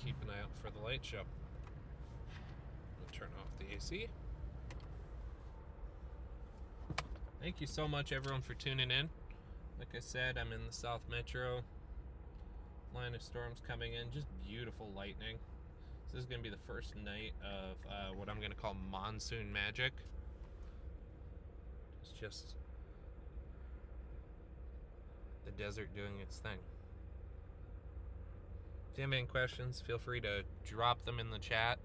Keep an eye out for the light show. We'll turn off the AC. Thank you so much, everyone, for tuning in. Like I said, I'm in the South Metro. Line of storms coming in. Just beautiful lightning. This is going to be the first night of what I'm going to call monsoon magic. It's just the desert doing its thing. If you have any questions, feel free to drop them in the chat.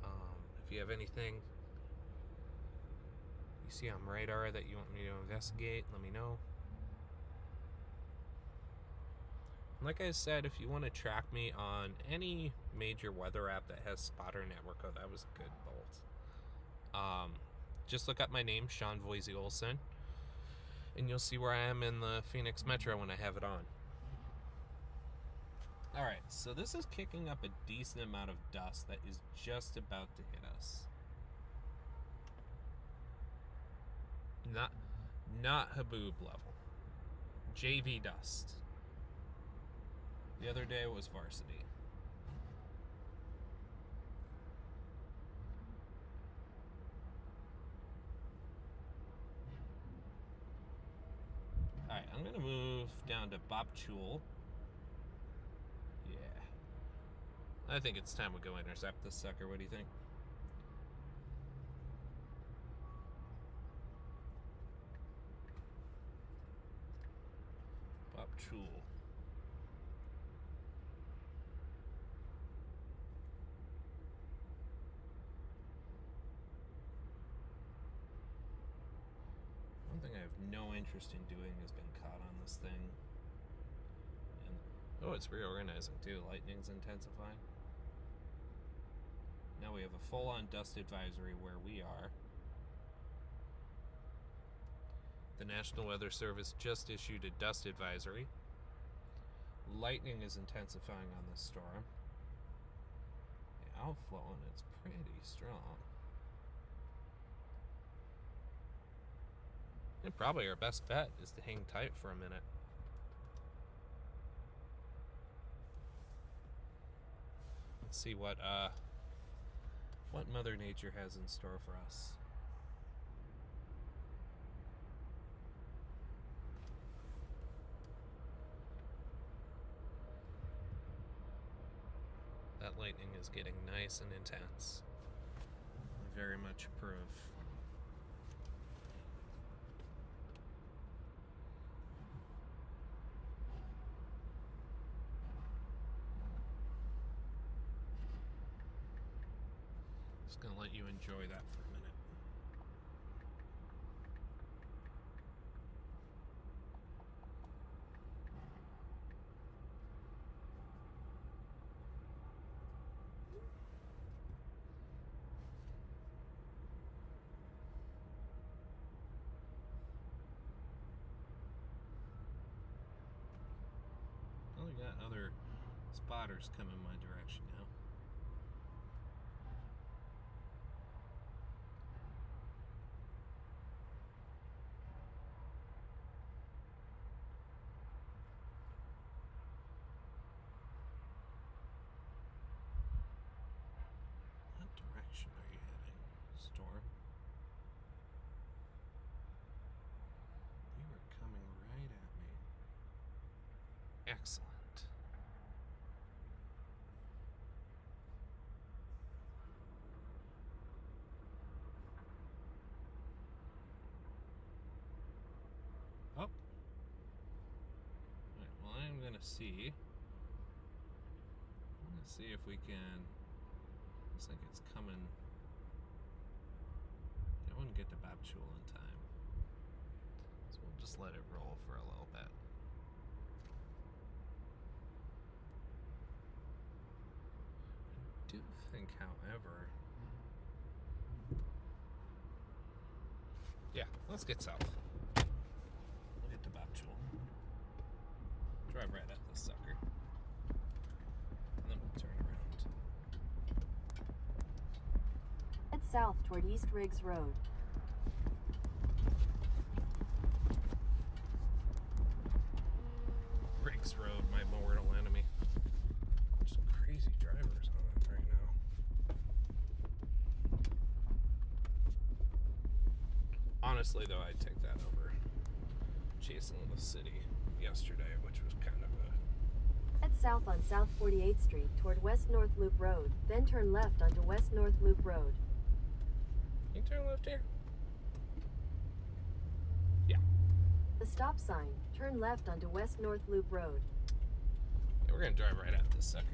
If you have anything you see on radar that you want me to investigate, let me know. Like I said, if you want to track me on any major weather app that has Spotter Network, oh, that was a good bolt. Just look up my name, Sean Voisey Olson, and you'll see where I am in the Phoenix Metro when I have it on. Alright, so this is kicking up a decent amount of dust that is just about to hit us. Not Haboob level. JV dust. The other day it was varsity. Alright, I'm going to move down to Bobchul. Yeah. I think it's time we go intercept this sucker. What do you think? Bobchul. One thing I have no interest in doing is being caught on this thing. And, oh, it's reorganizing too. Lightning's intensifying. Now we have a full-on dust advisory where we are. The National Weather Service just issued a dust advisory. Lightning is intensifying on this storm. The outflow, and it's pretty strong. And probably our best bet is to hang tight for a minute. Let's see what Mother Nature has in store for us. That lightning is getting nice and intense. I very much approve. Just gonna let you enjoy that for a minute. Well, we got other spotters coming my direction now. What direction are you heading, storm? You are coming right at me. Excellent. Oh. Alright, well, I'm gonna see. Let's see if we can. Looks like it's coming. I wouldn't get to Bobchul in time. So we'll just let it roll for a little bit. I do think, however. Yeah, let's get south. We'll get to Bobchul. Drive right at this sucker. And then we'll turn around. Head south toward East Riggs Road. Riggs Road, my mortal enemy. Just crazy drivers on it right now. Honestly, though, I'd take that over chasing the city yesterday, which was kind of a... Head south on South 48th Street toward West North Loop Road, then turn left onto West North Loop Road. Can you turn left here? Yeah. The stop sign, turn left onto West North Loop Road. Yeah, we're gonna drive right at this sucker.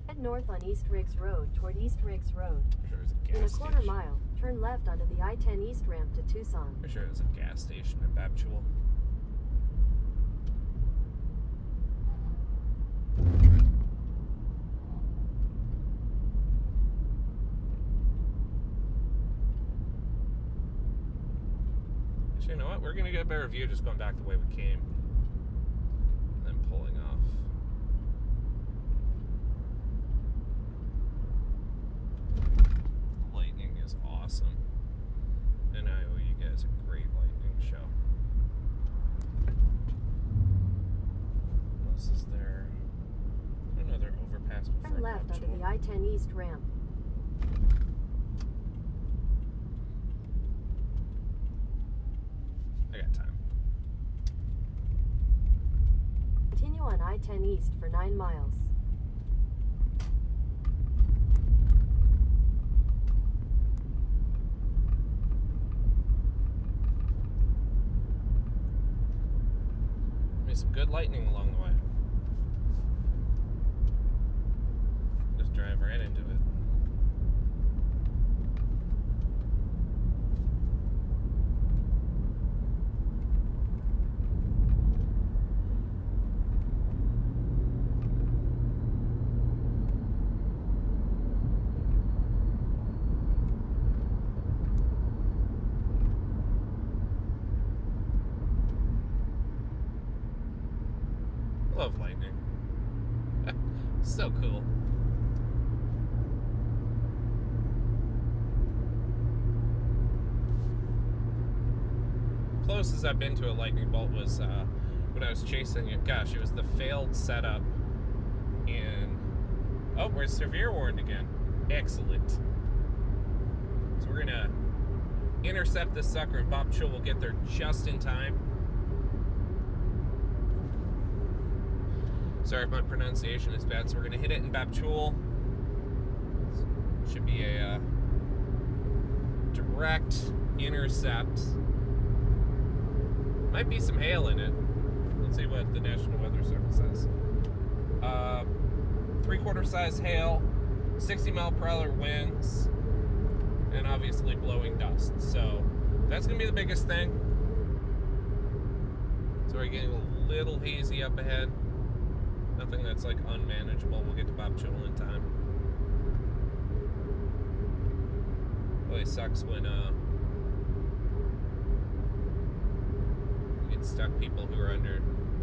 Head north on East Riggs Road toward East Riggs Road. For sure there's a gas In a station. quarter mile, turn left onto the I-10 East ramp to Tucson. For sure there's a gas station in Bobchul. Actually, you know what? We're gonna get a better view just going back the way we came. And then pulling off. I-10 East ramp. I got time. Continue on I-10 East for 9 miles. Some good lightning along the way. Just drive right into it. Love lightning. So cool. Closest I've been to a lightning bolt was when I was chasing it. Gosh, it was the failed setup in... Oh, we're severe warned again. Excellent. So we're gonna intercept this sucker, and Bob Chul will get there just in time. Sorry if my pronunciation is bad, so we're gonna hit it in Bapchul. Should be a direct intercept. Might be some hail in it. Let's see what the National Weather Service says. 3/4 size hail, 60 mile per hour winds, and obviously blowing dust. So that's gonna be the biggest thing. So we're getting a little hazy up ahead. Nothing that's like unmanageable. We'll get to Bob Chul in time. Really sucks when you get stuck. People who are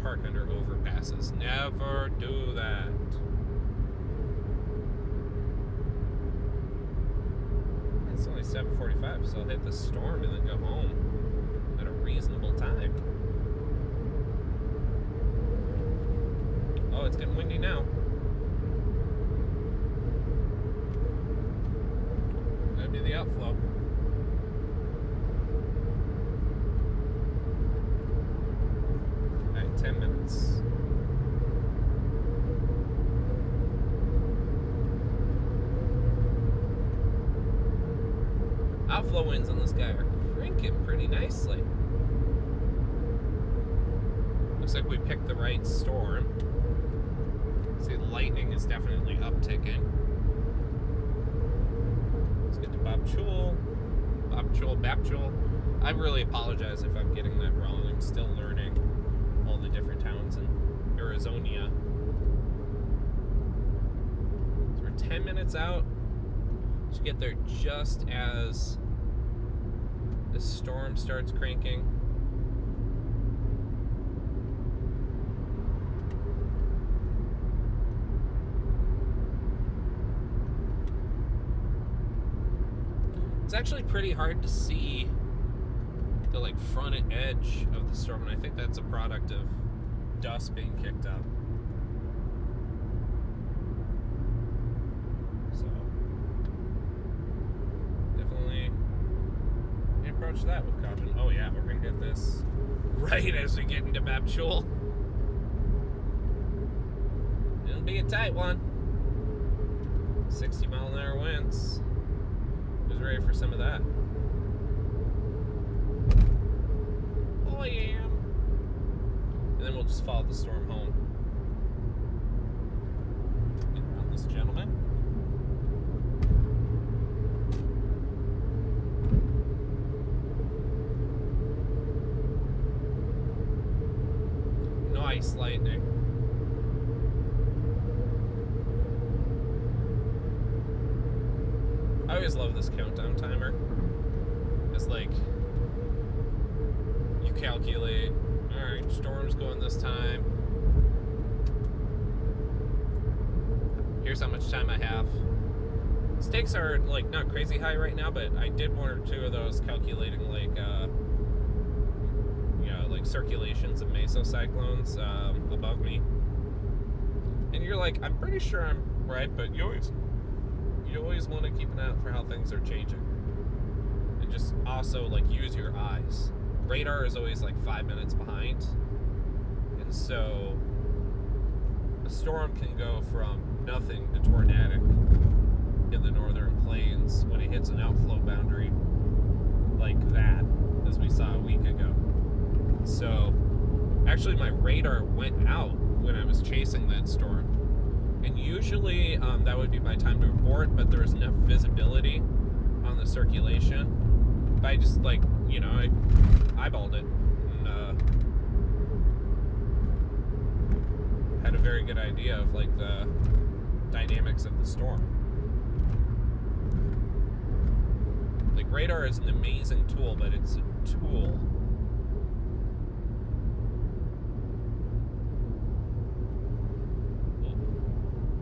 park under overpasses. Never do that. It's only 7:45, so I'll hit the storm and then go home at a reasonable time. Oh, it's getting windy now. That'd be the outflow. Alright, 10 minutes. Outflow winds on this guy are cranking pretty nicely. Looks like we picked the right storm. See, lightning is definitely upticking. Let's get to Bob Chul. Bapchul. I really apologize if I'm getting that wrong. I'm still learning all the different towns in Arizona. So we're 10 minutes out. Should get there just as the storm starts cranking. It's actually pretty hard to see the like front edge of the storm, and I think that's a product of dust being kicked up. So definitely approach that with caution. Oh yeah, we're gonna get this right as we get into Bapchul. It'll be a tight one. 60 mile an hour winds. Who's ready for some of that? Oh, I am. And then we'll just follow the storm home. Get around this gentleman. Nice lightning. I always love this countdown timer. It's like you calculate, alright, storm's going this time. Here's how much time I have. Stakes are like not crazy high right now, but I did one or two of those calculating like like circulations of mesocyclones above me. And you're like, I'm pretty sure I'm right, but you always you always want to keep an eye out for how things are changing. And just also, like, use your eyes. Radar is always, like, 5 minutes behind. And so, a storm can go from nothing to tornadic in the northern plains when it hits an outflow boundary like that, as we saw a week ago. So, actually, my radar went out when I was chasing that storm. And usually, that would be my time to abort, but there was enough visibility on the circulation. But I just, like, you know, I eyeballed it. And, had a very good idea of, like, the dynamics of the storm. Like, radar is an amazing tool, but it's a tool.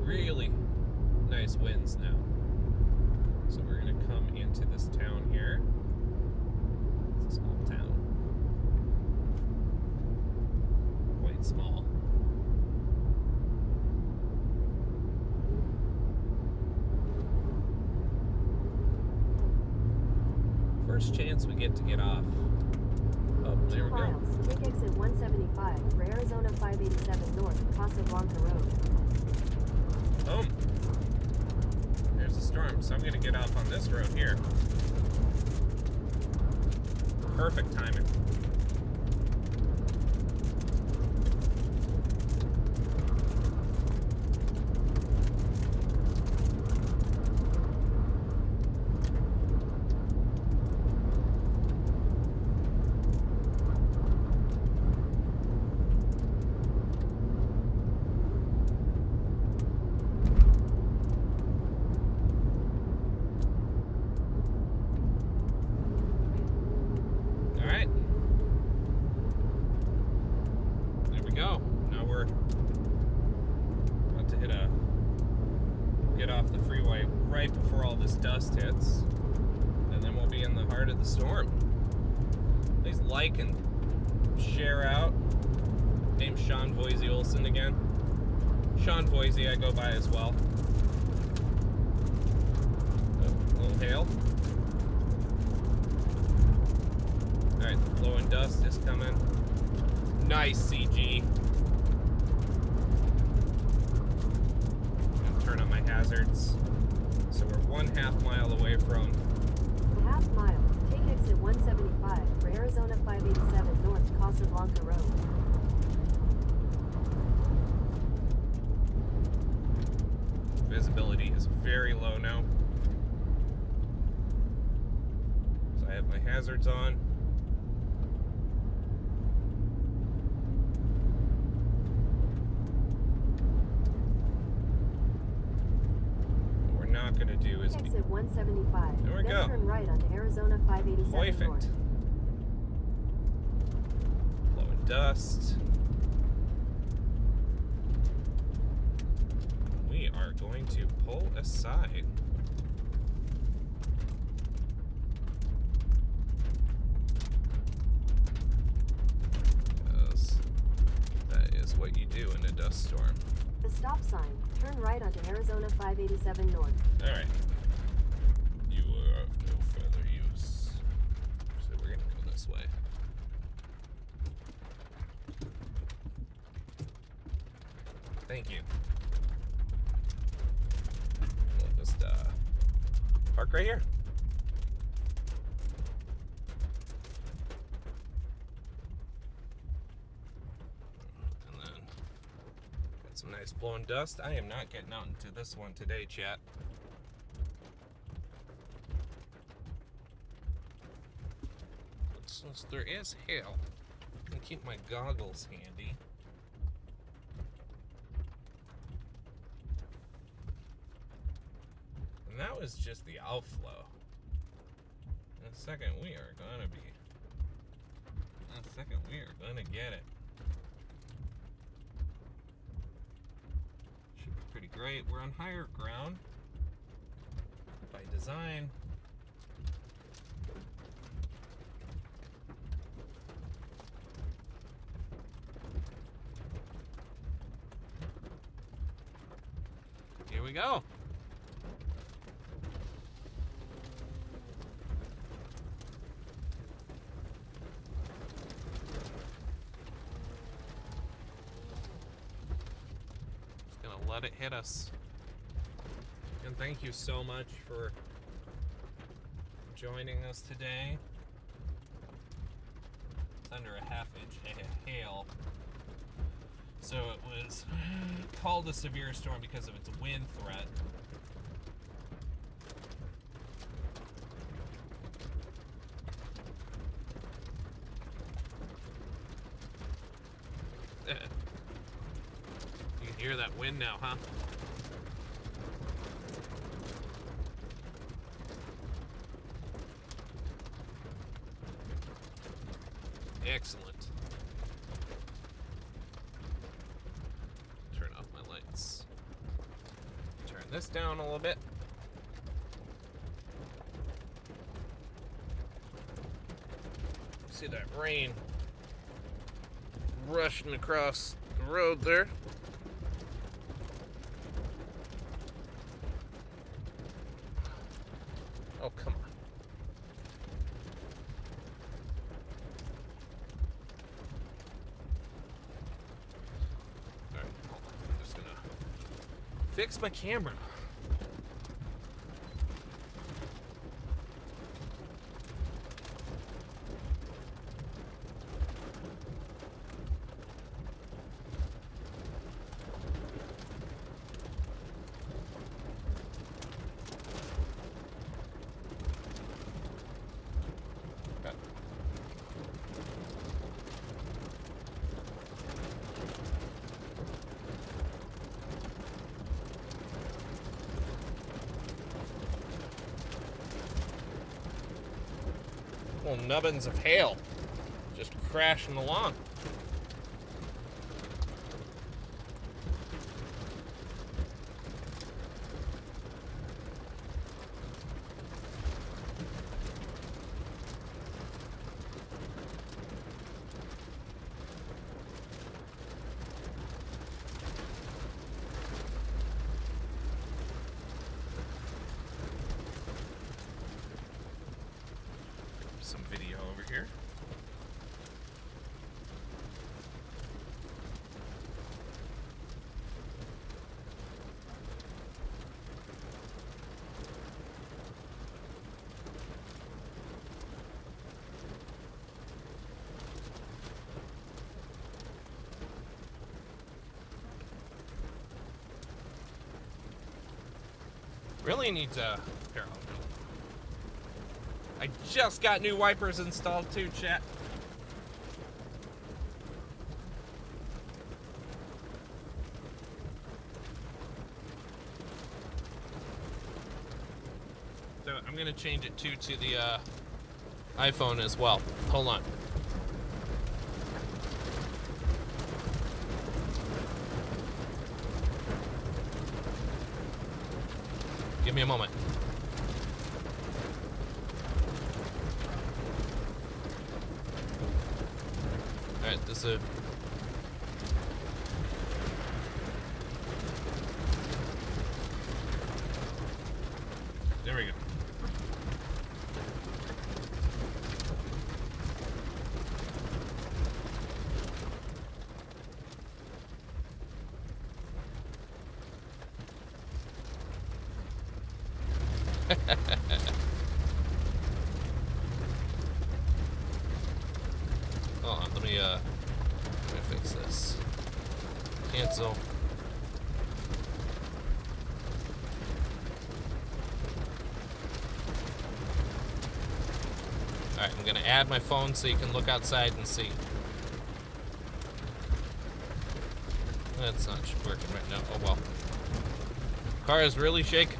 Really nice winds now. So we're going to come into this town here. It's a small town. Quite small. First chance we get to get off. Oh, there we go. 2 miles. Take exit 175 for Arizona 587 North, Casablanca Road. Boom. There's the storm, so I'm going to get off on this road here. Perfect timing. Dust hits, and then we'll be in the heart of the storm. Please like and share out. Name's Sean Voisey Olson again. Sean Voisey, I go by as well. Oh, a little hail. Alright, low and dust is coming. Nice CG. I'm gonna turn on my hazards. So we're 1/2 mile away from... A half mile. Take exit 175 for Arizona 587 North, Casablanca Road. Visibility is very low now. So I have my hazards on. Going to do is exit 175. There we go. Turn right onto Arizona 587 Perfect. North. Blowing dust. We are going to pull aside. Because that is what you do in a dust storm. The stop sign. Turn right onto Arizona 587 North. Alright. You are of no further use. So we're gonna go this way. Thank you. We'll just park right here. Some nice blowing dust. I am not getting out into this one today, chat. But since there is hail, I'm gonna keep my goggles handy. And that was just the outflow. In a second, we are gonna get it. Pretty great. We're on higher ground by design. Here we go. let it hit us. And thank you so much for joining us today. It's under a half-inch hail. So it was called a severe storm because of its wind threat. You can hear that wind now, huh? Excellent. Turn off my lights. Turn this down a little bit. See that rain rushing across the road there. Oh, come on. Alright, hold on. I'm just gonna fix my camera. Little nubbins of hail just crashing along. Some video over here. Really need to. Here, I just got new wipers installed too, chat. So I'm gonna change it to the iPhone as well. Hold on. Give me a moment. Alright, this is there we go. Hold on, let me fix this. Cancel. Alright, I'm gonna add my phone so you can look outside and see. That's not working right now. Oh well. Car is really shaking.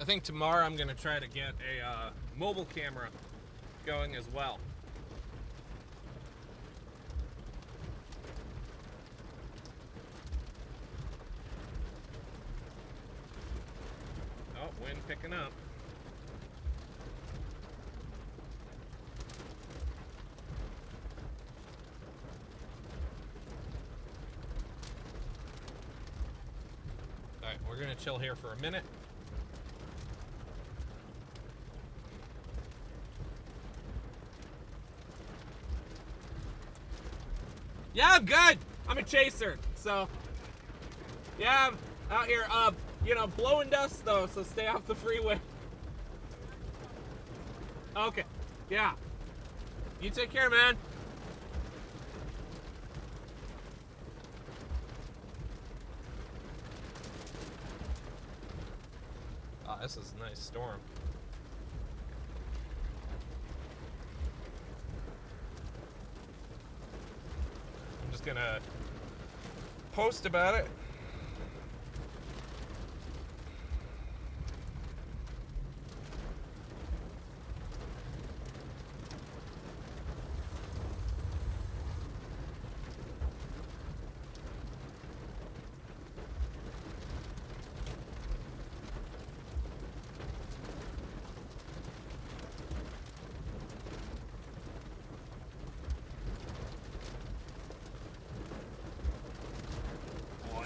think tomorrow I'm going to try to get a mobile camera going as well. Oh, wind picking up. Alright, we're going to chill here for a minute. Yeah, I'm good. I'm a chaser, so yeah, I'm out here, blowing dust though, so stay off the freeway. Okay, yeah. You take care, man. Oh, this is a nice storm. I'm just gonna post about it.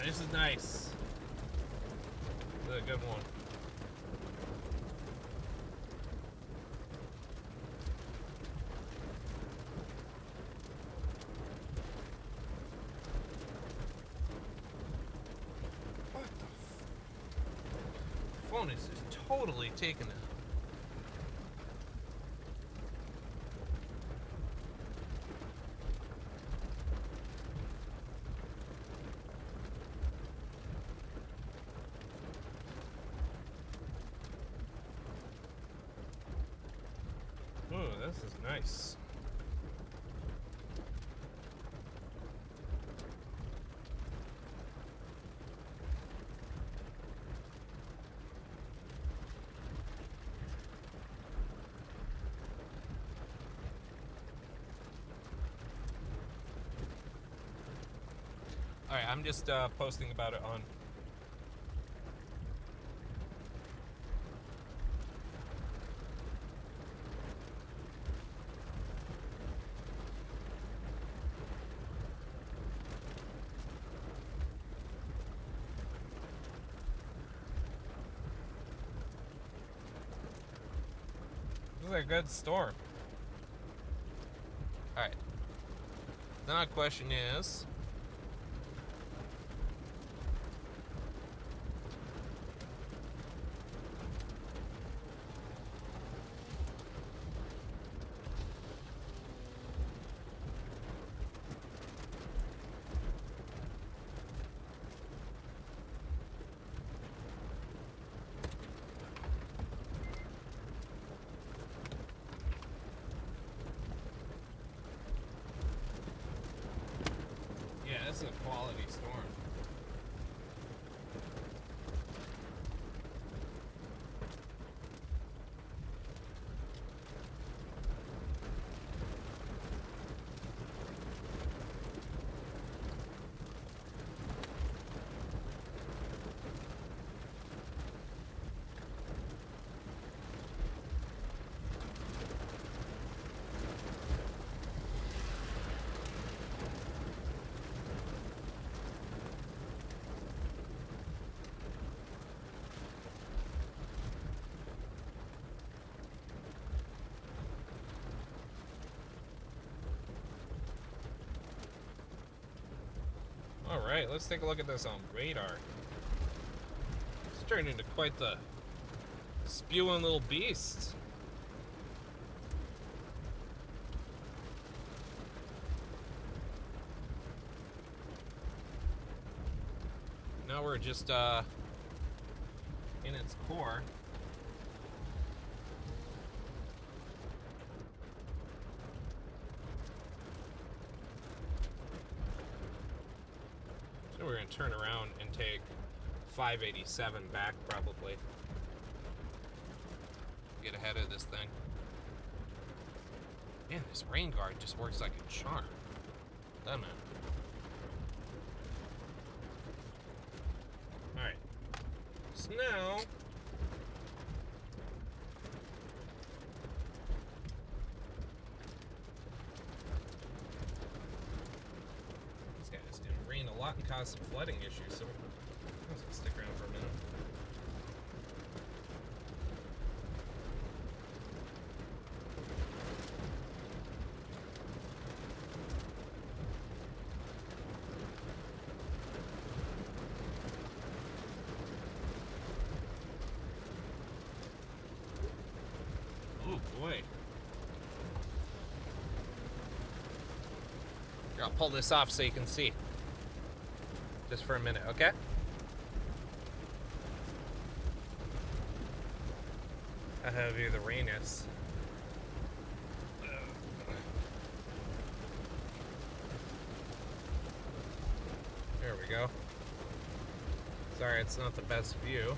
This is nice. This is a good one. What the phone is just totally taking it. Oh, this is nice. All right, I'm just posting about it on. This is a good storm. All right. Now the question is, yeah, this is a quality storm. All right, let's take a look at this on radar. It's turned into quite the spewing little beast. Now we're just in its core. So we're going to turn around and take 587 back probably. get ahead of this thing. Man, this rain guard just works like a charm, doesn't it? Alright. So now... These guys it's gonna rain a lot and cause some flooding issues, so I'm just gonna stick around for a minute. Boy. Here, I'll pull this off so you can see. Just for a minute, okay? How heavy the rain is. There we go. Sorry, it's not the best view.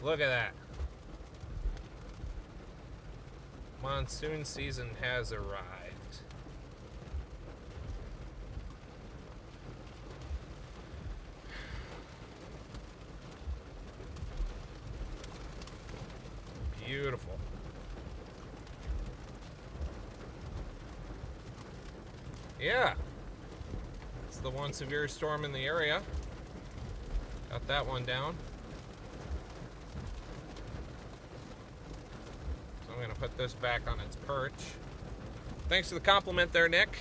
Look at that. Monsoon season has arrived. Beautiful. Yeah. It's the one severe storm in the area. Got that one down. I'm going to put this back on its perch. Thanks for the compliment there, Nick.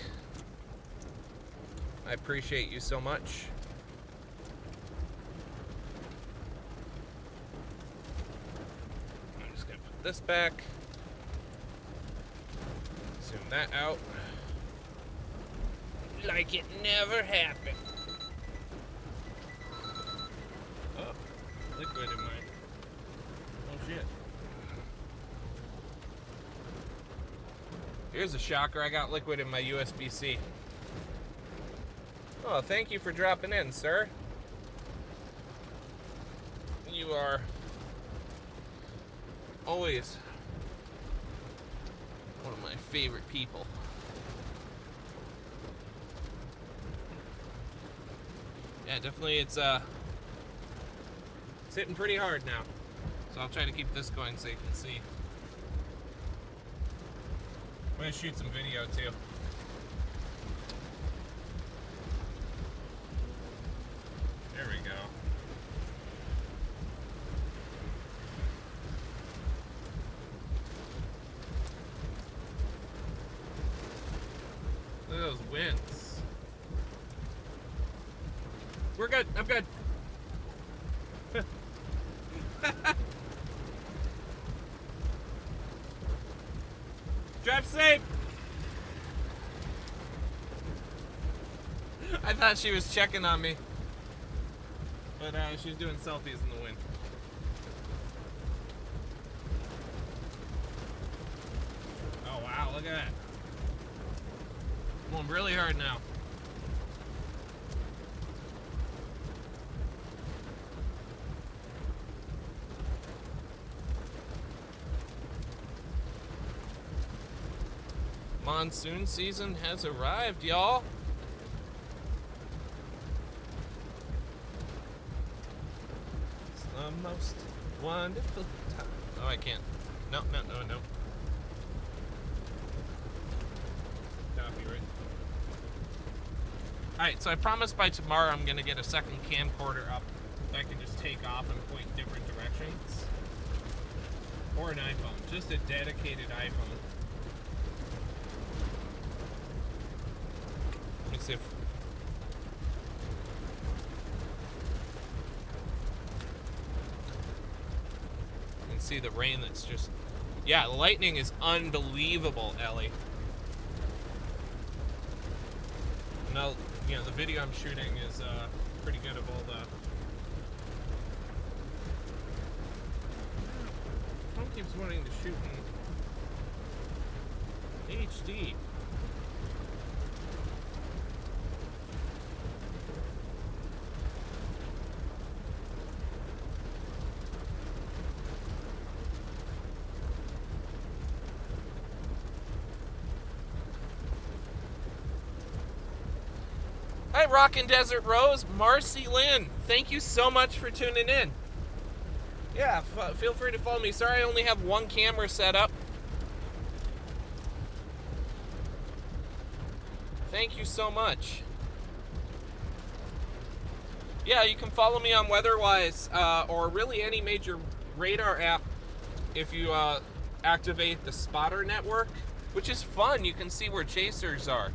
I appreciate you so much. I'm just going to put this back. Zoom that out. Like it never happened. Oh, liquid in mine. Oh, shit. Here's a shocker, I got liquid in my USB-C. Oh, thank you for dropping in, sir. You are always one of my favorite people. Yeah, definitely it's hitting pretty hard now. So I'll try to keep this going so you can see. I'm gonna shoot some video too. There we go. Look at those winds. We're good. I'm good. Drive safe! I thought she was checking on me. But she's doing selfies in the wind. Oh wow, look at that. Going really hard now. Monsoon season has arrived, y'all. It's the most wonderful time. Oh, I can't. No. Copyright. Alright, so I promised by tomorrow I'm going to get a second camcorder up that I can just take off and point different directions. Or an iPhone. Just a dedicated iPhone. Let me see if... You can see the rain that's just... Yeah, the lightning is unbelievable, Ellie. Now, you know, the video I'm shooting is pretty good of all the... Phone keeps wanting to shoot in HD. Hi, Rockin' Desert Rose, Marcy Lynn. Thank you so much for tuning in. Yeah, feel free to follow me. Sorry I only have one camera set up. Thank you so much. Yeah, you can follow me on WeatherWise or really any major radar app if you activate the spotter network, which is fun. You can see where chasers are.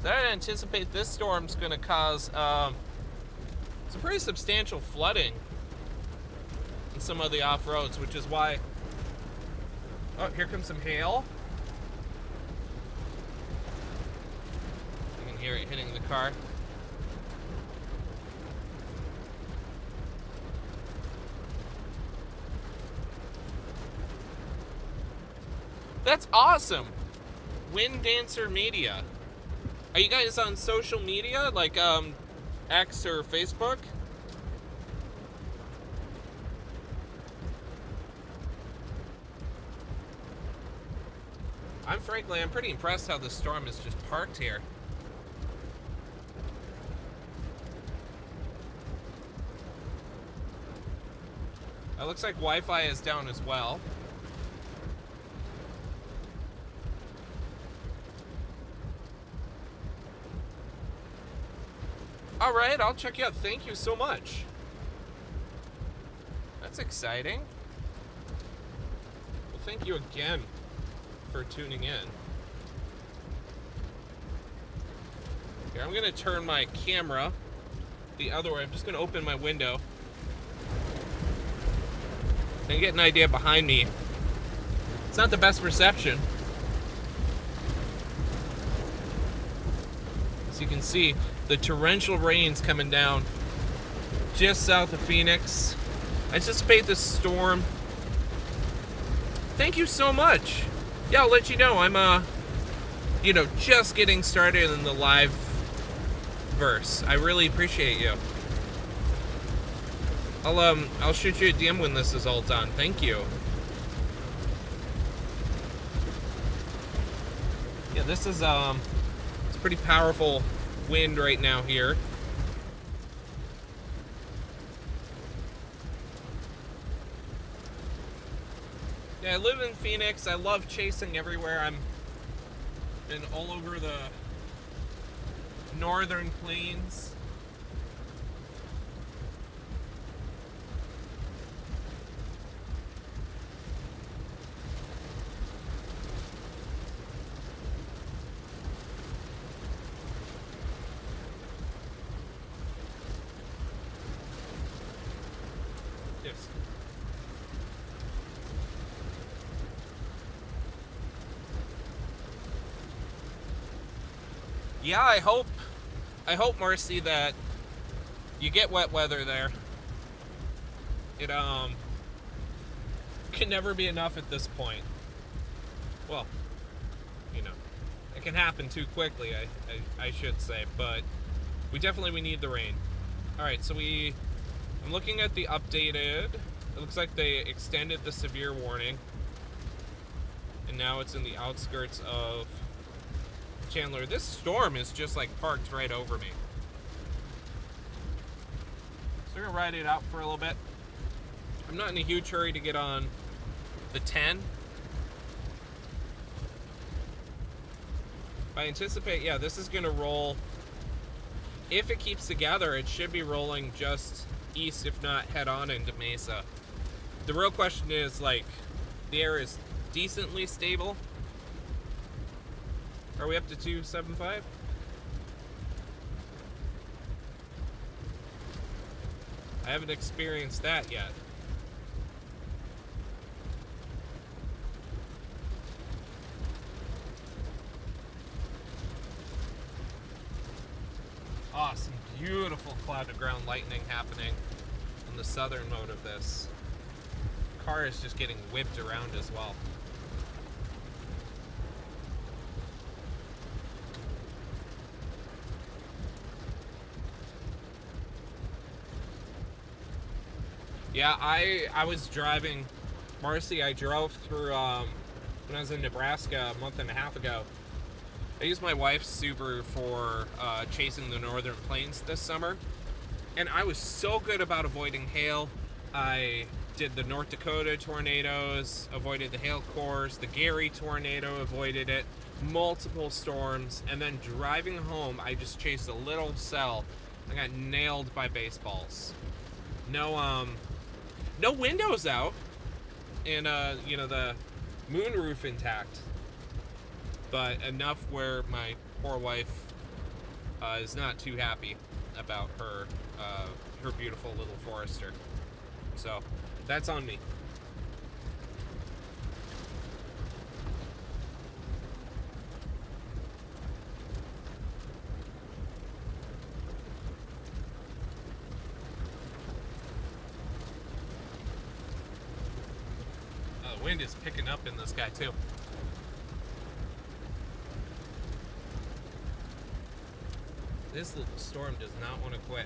I anticipate this storm's going to cause some pretty substantial flooding in some of the off-roads, which is why... Oh, here comes some hail. You can hear it hitting the car. That's awesome! Wind Dancer Media. Are you guys on social media, like X or Facebook? Frankly, I'm pretty impressed how the storm is just parked here. It looks like Wi-Fi is down as well. All right, I'll check you out. Thank you so much. That's exciting. Well, thank you again for tuning in. Here, I'm going to turn my camera the other way. I'm just going to open my window and get an idea behind me. It's not the best reception. As you can see, the torrential rain's coming down just south of Phoenix. I anticipate this storm. Thank you so much. Yeah, I'll let you know. I'm just getting started in the live verse. I really appreciate you. I'll shoot you a DM when this is all done. Thank you. Yeah, this is it's pretty powerful wind right now here. Yeah, I live in Phoenix. I love chasing everywhere. I'm been all over the northern plains. Yes. Yeah, I hope, Marcy, that you get wet weather there. It can never be enough at this point. Well, it can happen too quickly, I should say, but we need the rain. All right, so I'm looking at the updated. It looks like they extended the severe warning, and now it's in the outskirts of Chandler. This storm is just like parked right over me. So we're gonna ride it out for a little bit. I'm not in a huge hurry to get on the 10. I anticipate, yeah, this is gonna roll. If it keeps together, it should be rolling just east, if not head on into Mesa. The real question is, like, the air is decently stable. Are we up to 275? I haven't experienced that yet. Awesome. beautiful cloud to ground lightning happening on the southern mode of this. Car is just getting whipped around as well. Yeah, I was driving, Marcy, I drove through, when I was in Nebraska a month and a half ago. I used my wife's Subaru for chasing the northern plains this summer. And I was so good about avoiding hail. I did the North Dakota tornadoes, avoided the hail cores, the Gary tornado, avoided it, multiple storms, and then driving home, I just chased a little cell. I got nailed by baseballs. No windows out, and the moonroof intact, but enough where my poor wife is not too happy about her beautiful little Forester. So that's on me. The wind is picking up in this guy too. This little storm does not want to quit.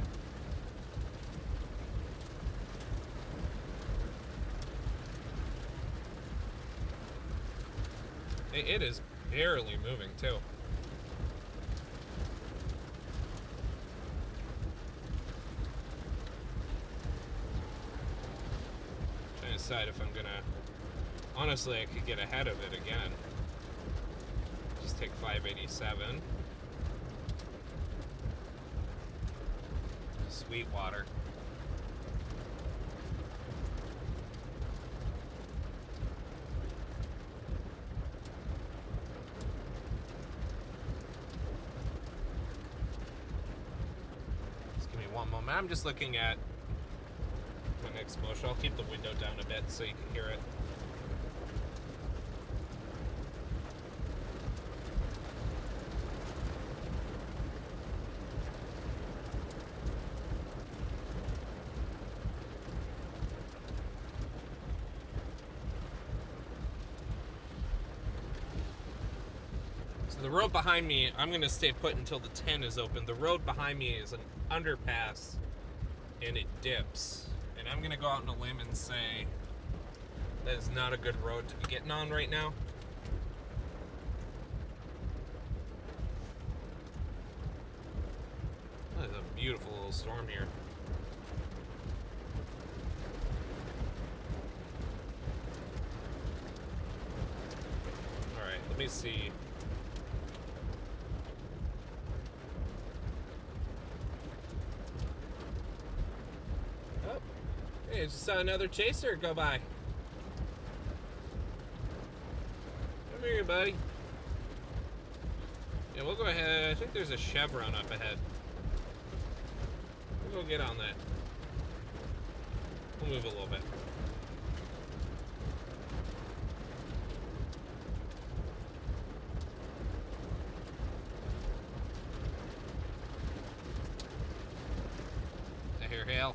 It is barely moving too. Trying to decide if I'm gonna. Honestly, I could get ahead of it again. Just take 587. Sweetwater. Just give me one moment. I'm just looking at my next motion. I'll keep the window down a bit so you can hear it. The road behind me, I'm going to stay put until the 10 is open. The road behind me is an underpass, and it dips. And I'm going to go out on a limb and say that is not a good road to be getting on right now. That is a beautiful little storm here. Alright, let me see. I just saw another chaser go by. Come here, buddy. Yeah, we'll go ahead. I think there's a Chevron up ahead. We'll go get on that. We'll move a little bit. I hear hail.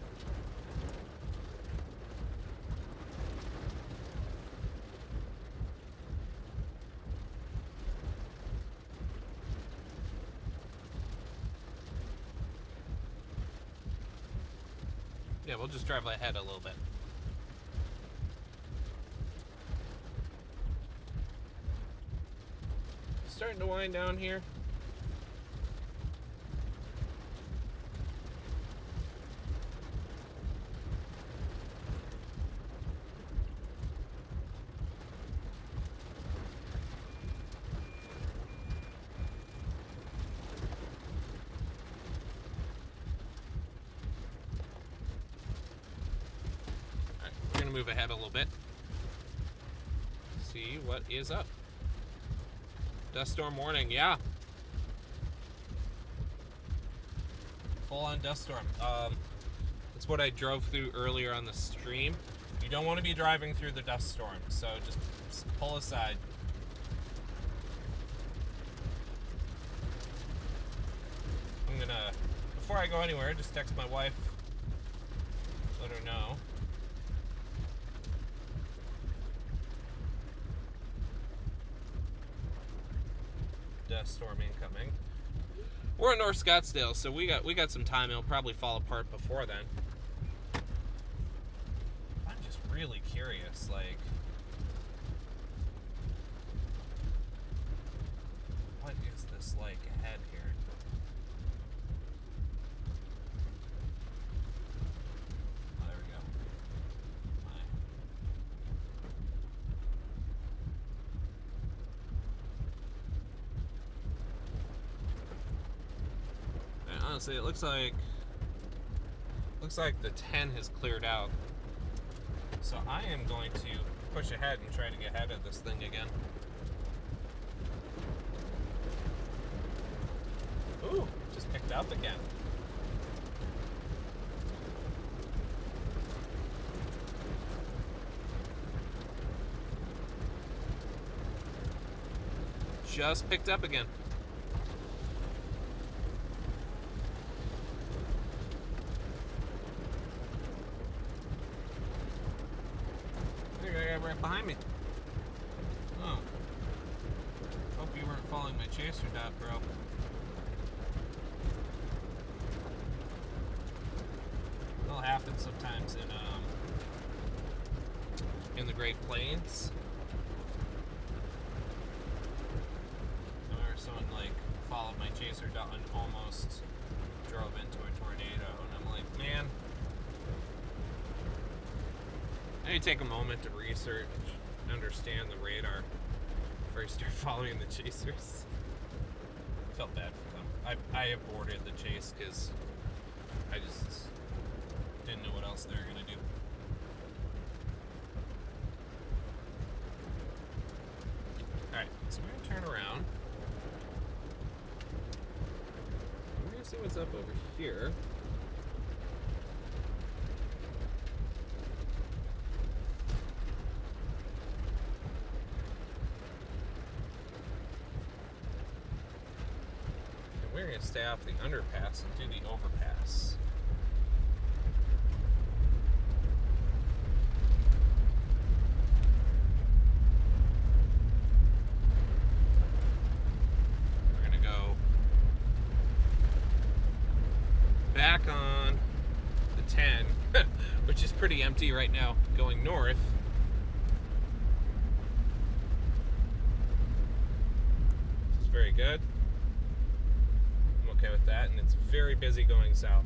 Yeah, we'll just drive ahead a little bit. Starting to wind down here. Move ahead a little bit. See what is up. Dust storm warning, yeah. Full on dust storm. That's what I drove through earlier on the stream. You don't want to be driving through the dust storm, so just pull aside. I'm gonna before I go anywhere, just text my wife, let her know. Dust storm incoming. We're in North Scottsdale, so we got some time. It'll probably fall apart before then. I'm just really curious, like, what is this like ahead here? Oh, there we go. And honestly, it looks like the 10 has cleared out. So I am going to push ahead and try to get ahead of this thing again. Ooh, just picked up again. Just picked up again. Right behind me. Oh. Hope you weren't following my chaser dot, bro. It'll happen sometimes in the Great Plains. I remember someone like followed my chaser dot and almost drove into a tornado, and I'm like, man, I need to take a moment to research and understand the radar before I start following the chasers. Felt bad for them. I aborted the chase because I just didn't know what else they were going to do. Alright, so we're going to turn around. We're going to see what's up over here. We're going to stay off the underpass and do the overpass. We're going to go back on the 10, which is pretty empty right now, going north. This is very good. With that, and it's very busy going south.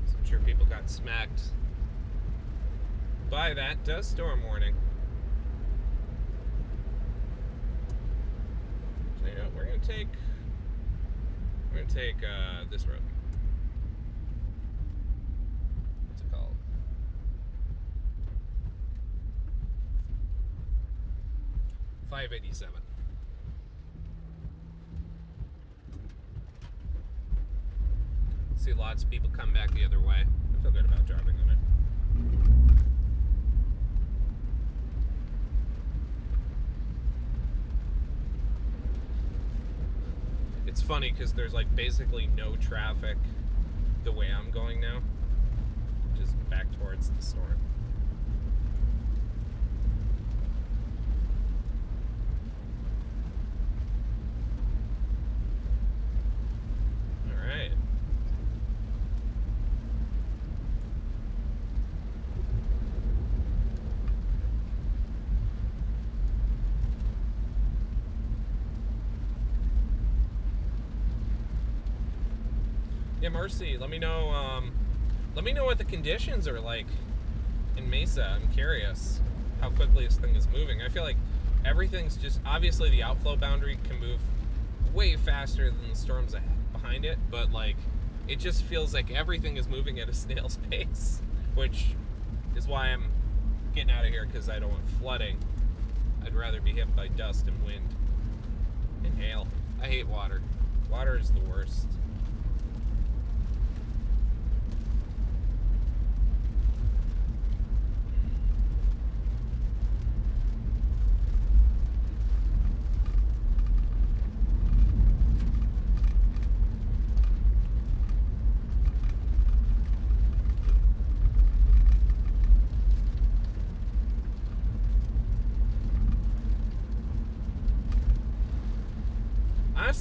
So I'm sure people got smacked by that dust storm warning. So you know, we're gonna take this road. What's it called? .587. See lots of people come back the other way. I feel good about driving on it. It's funny because there's like basically no traffic the way I'm going now, just back towards the storm. All right. Yeah, Marcy, let me know what the conditions are like in Mesa. I'm curious how quickly this thing is moving. I feel like everything's just, obviously the outflow boundary can move way faster than the storms behind it, but like it just feels like everything is moving at a snail's pace, which is why I'm getting out of here, because I don't want flooding. I'd rather be hit by dust and wind and hail. I hate water. Water is the worst.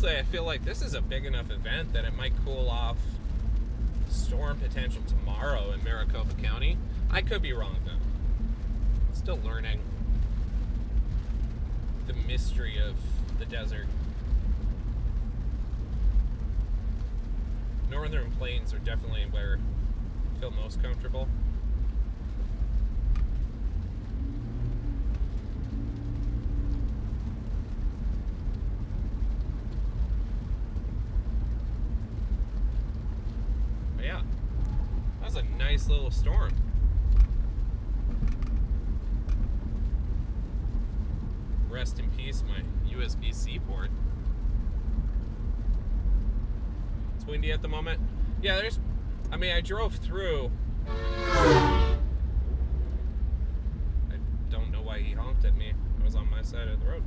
honestly, I feel like this is a big enough event that it might cool off storm potential tomorrow in Maricopa County. I could be wrong, though. Still learning the mystery of the desert. Northern plains are definitely where I feel most comfortable. But yeah, that was a nice little storm. Rest in peace, my USB-C port. It's windy at the moment. Yeah, I drove through. I don't know why he honked at me. I was on my side of the road.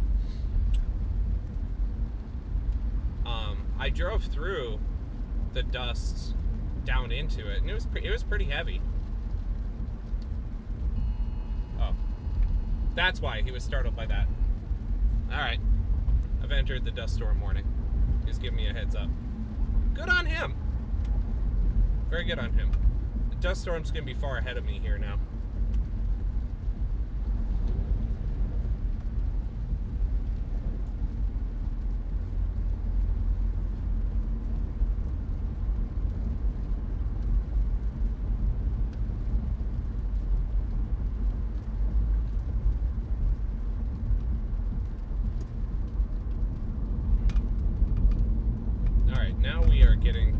I drove through the dust down into it, and it was pretty heavy. Oh, that's why he was startled by that. All right, I've entered the dust storm warning. He's giving me a heads up. Good on him. Very good on him. The dust storm's gonna be far ahead of me here now. Now we are getting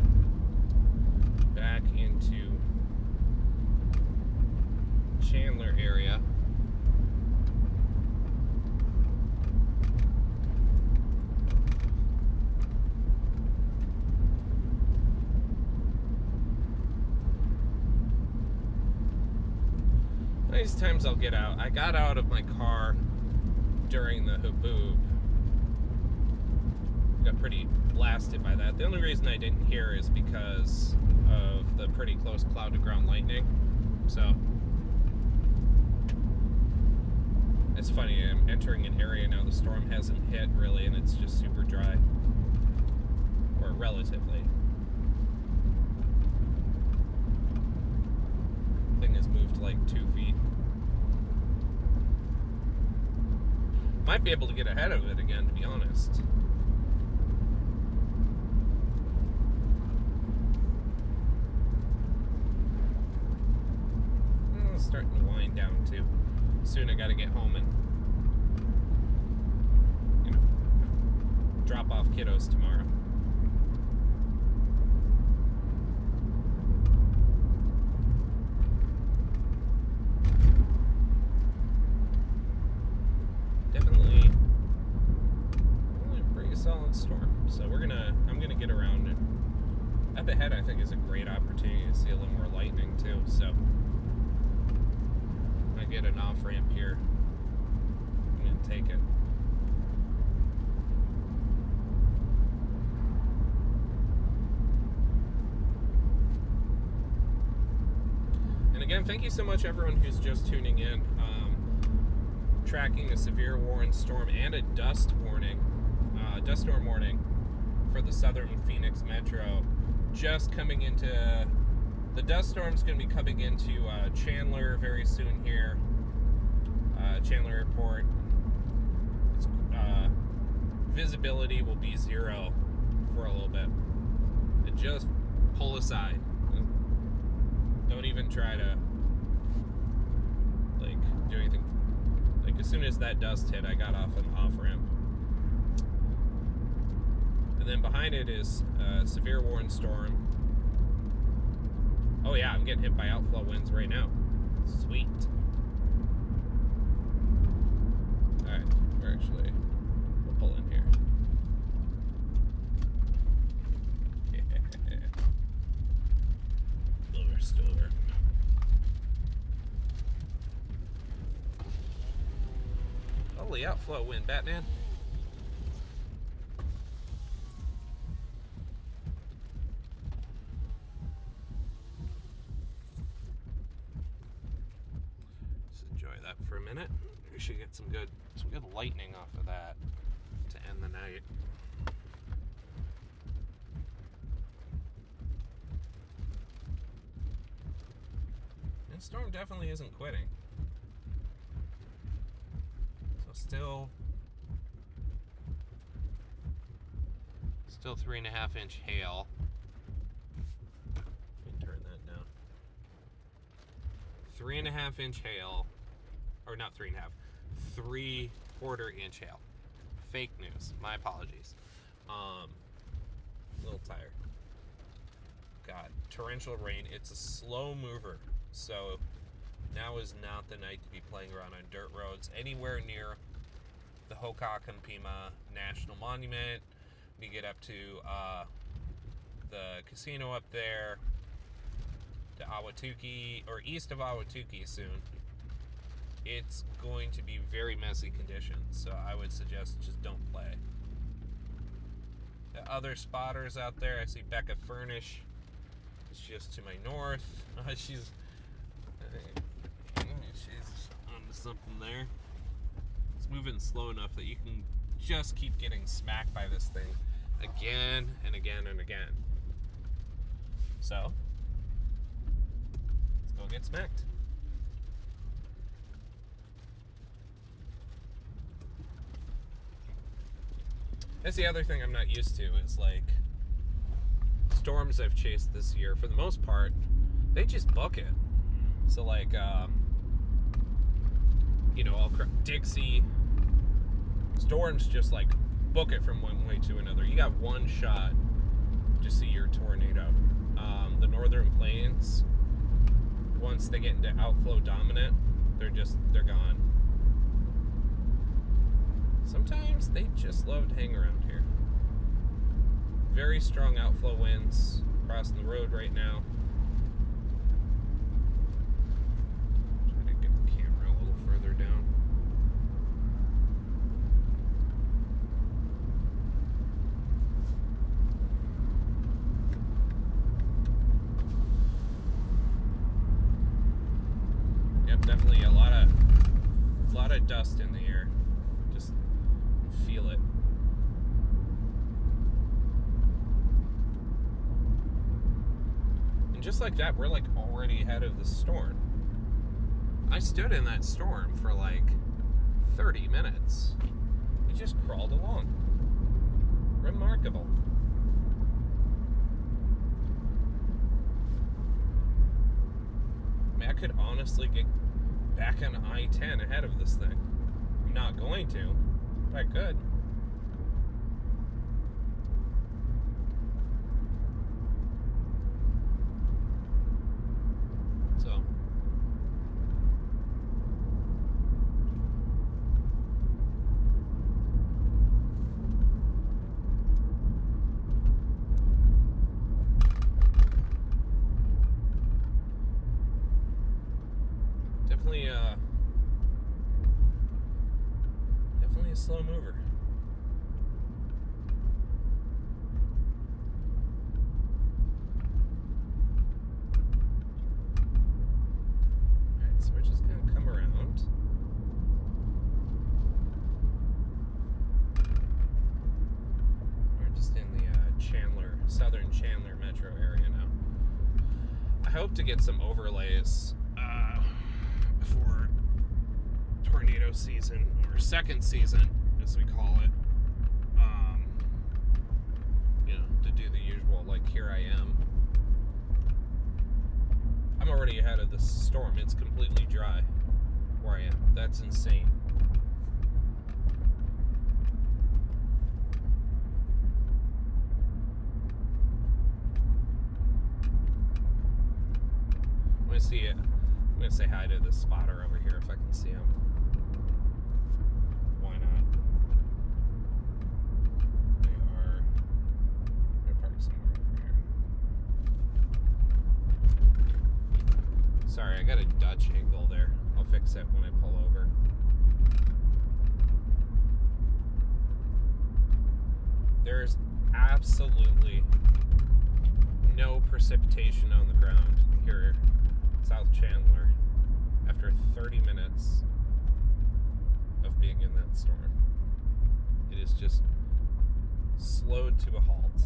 back into Chandler area. These times I'll get out. I got out of my car during the haboob. Got pretty blasted by that. The only reason I didn't hear is because of the pretty close cloud to ground lightning. So it's funny, I'm entering an area now the storm hasn't hit really, and it's just super dry. Or relatively. Thing has moved like 2 feet. Might be able to get ahead of it again, to be honest. Starting to wind down too. Soon I gotta get home and drop off kiddos tomorrow. Definitely a pretty solid storm. So I'm gonna get around, and up ahead I think is a great opportunity to see a little more lightning too. So get an off ramp here. I'm going to take it. And again, thank you so much everyone who's just tuning in. Tracking a severe warning storm and a dust storm warning for the southern Phoenix metro. Just coming into the dust storm's going to be coming into Chandler very soon here. Chandler Airport. It's, visibility will be 0 for a little bit. And just pull aside. Don't even try to do anything. As soon as that dust hit, I got off an off ramp. And then behind it is a severe warning storm. Oh yeah, I'm getting hit by outflow winds right now. Sweet. Alright, we'll pull in here. Lower storm. Holy outflow wind, Batman. For a minute. We should get some good lightning off of that to end the night. And storm definitely isn't quitting. So still 3.5 inch hail. Let me turn that down. 3.5 inch hail, or not 3.5, 3/4 inch hail. Fake news. My apologies. A little tired. God, torrential rain. It's a slow mover, so now is not the night to be playing around on dirt roads anywhere near the Ho'okakanpima National Monument. We get up to the casino up there, to Ahwatukee, or east of Ahwatukee soon. It's going to be very messy conditions, so I would suggest just don't play. The other spotters out there, I see Becca Furnish. It's just to my north. She's onto something there. It's moving slow enough that you can just keep getting smacked by this thing again and again and again. So, let's go get smacked. That's the other thing I'm not used to is like storms I've chased this year, for the most part, they just book it. So like, Dixie, storms just like book it from one way to another. You got one shot to see your tornado. The northern plains, once they get into outflow dominant, they're gone. Sometimes they just love to hang around here. Very strong outflow winds crossing the road right now. Try to get the camera a little further down. Yep, definitely a lot of dust in the air. Just feel it. And just like that, we're like already ahead of the storm. I stood in that storm for like 30 minutes. It just crawled along. Remarkable. I mean, I could honestly get back on I-10 ahead of this thing. I'm not going to, but I could. So, definitely a slow mover. Alright, so we're just gonna come around. We're just in the southern Chandler metro area now. I hope to get some overlays for tornado season, or second season as we call it, to do the usual, like, here I am. I'm already ahead of the storm. It's completely dry where I am. That's insane. I'm gonna say hi to the spotter over here if I can see him. Why not? They're parked somewhere over here. Sorry, I got a Dutch angle there. I'll fix it when I pull over. There's absolutely no precipitation on the ground here in South Chandler after 30 minutes of being in that storm. It is just slowed to a halt.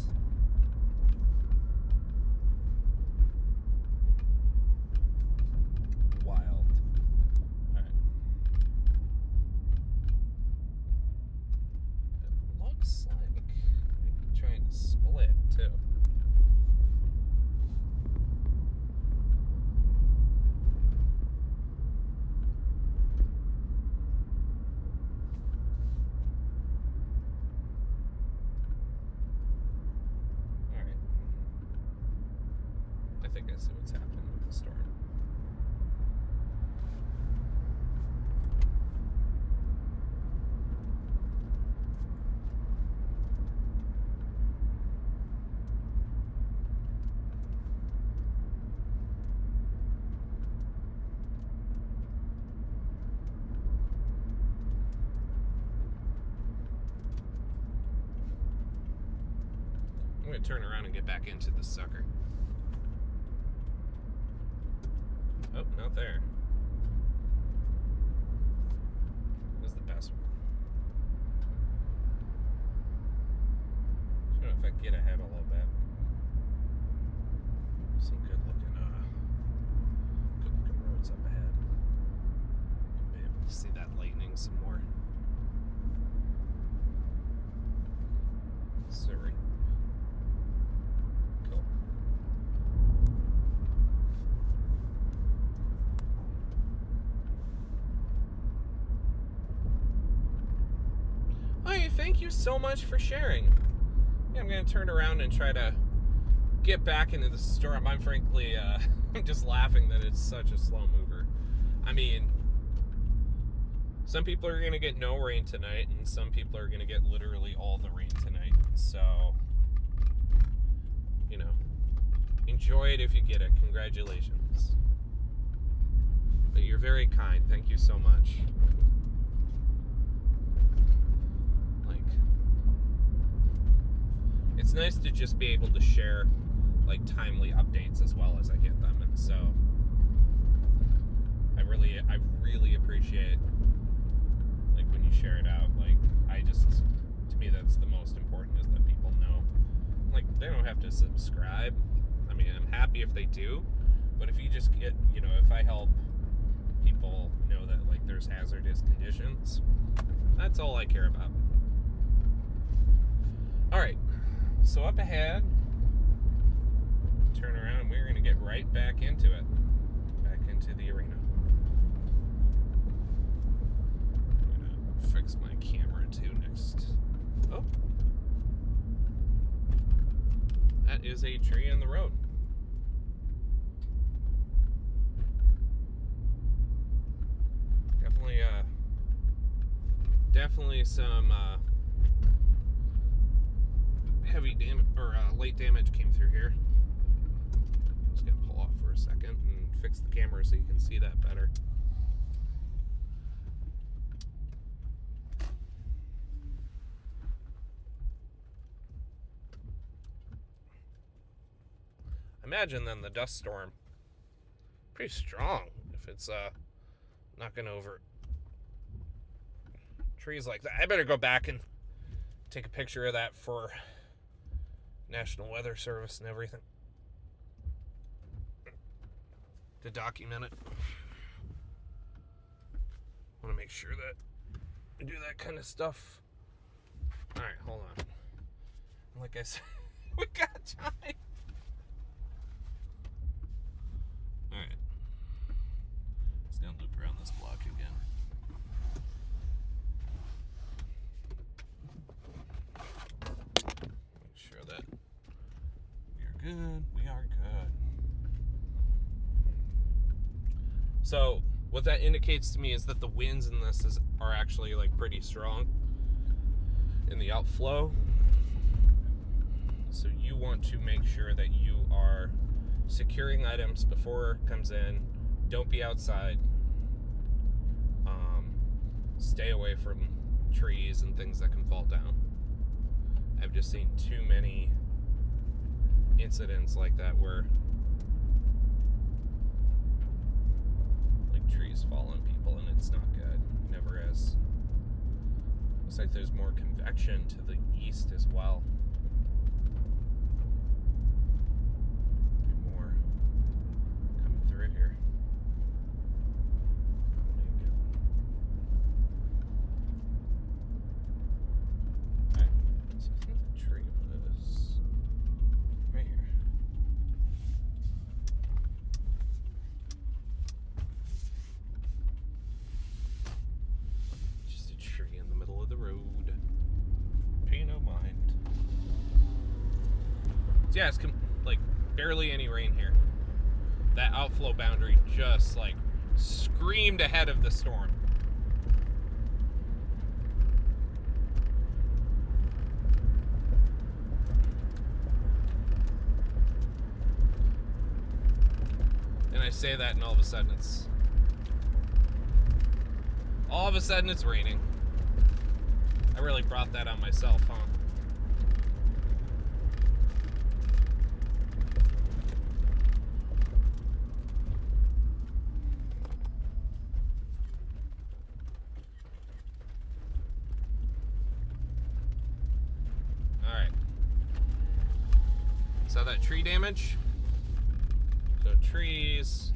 think I see what's happening with the storm. I'm going to turn around and get back into the sucker. Oh, not there. That's the best one. I don't know if I can get ahead a little bit. Some good looking roads up ahead. You'll be able to see that lightning some more. Sorry. Cool. Hi, thank you so much for sharing. Yeah, I'm going to turn around and try to get back into the storm. I'm frankly, I'm just laughing that it's such a slow mover. I mean, some people are going to get no rain tonight, and some people are going to get literally all the rain tonight. So, you know, enjoy it if you get it. Congratulations. But you're very kind. Thank you so much. It's nice to just be able to share like timely updates as well as I get them, and so I really appreciate like when you share it out. Like to me that's the most important, is that people know. Like, they don't have to subscribe. I mean, I'm happy if they do, but if you just get, you know, if I help people know that like there's hazardous conditions, that's all I care about. All right. So up ahead, turn around, and we're going to get right back into it. Back into the arena. I'm going to fix my camera too next. Oh. That is a tree in the road. Definitely some heavy damage, or light damage came through here. I'm just gonna pull off for a second and fix the camera so you can see that better. Imagine then the dust storm, pretty strong if it's knocking over trees like that. I better go back and take a picture of that for National Weather Service and everything to document it. I want to make sure that I do that kind of stuff. All right, hold on. Like I said, we got time. All right, just gonna loop around this block again. Good, we are good. So what that indicates to me is that the winds in this are actually like pretty strong in the outflow. So you want to make sure that you are securing items before it comes in. Don't be outside. Stay away from trees and things that can fall down. I've just seen too many incidents like that where like trees fall on people, and it's not good. It never is. Looks like there's more convection to the east as well. Maybe more coming through here. Alright, so I think the tree was right here. Just a tree in the middle of the road. Pay no mind. So yeah, it's like barely any rain here. that outflow boundary just like screamed ahead of the storm. And I say that, and all of a sudden it's raining. I really brought that on myself, huh? Alright. Saw that tree damage? So trees.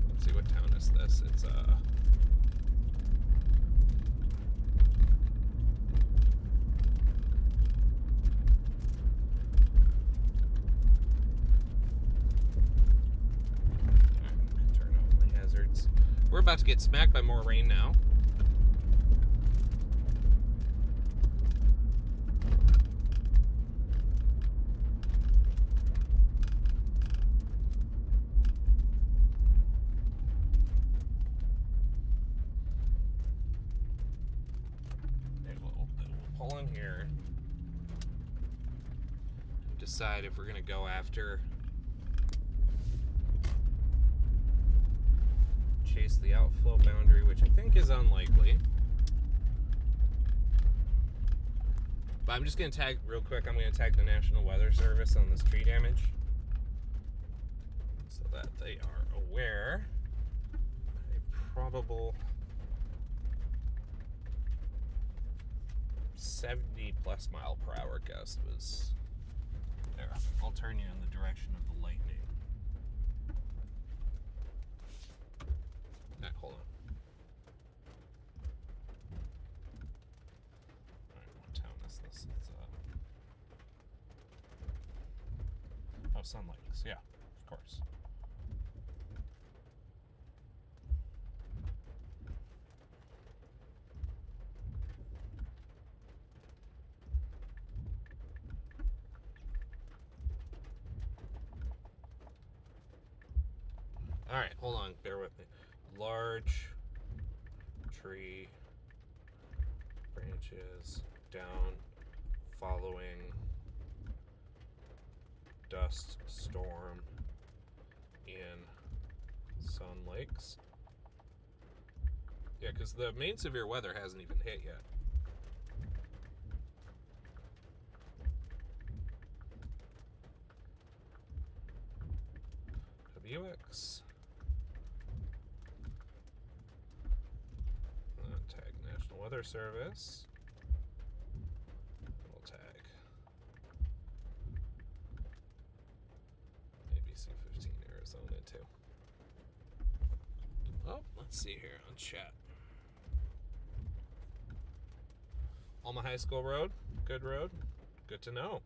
Let's see, what town is this? It's turn off my hazards. We're about to get smacked by more rain now. Pull in here and decide if we're going to go after chase the outflow boundary, which I think is unlikely. But I'm just going to tag real quick. I'm going to tag the National Weather Service on this tree damage so that they are aware. A probable 70 plus mile per hour gust was there. I'll turn you in the direction of the lightning. Hold on. Alright, what town is this? It's Sun Lakes. Yeah, of course. Alright, hold on, bear with me. Large tree branches down following dust storm in Sun Lakes. Yeah, because the main severe weather hasn't even hit yet. WX. Tag National Weather Service. We'll tag ABC 15 Arizona too. Oh, let's see here on chat. Alma High School Road, good road, good to know.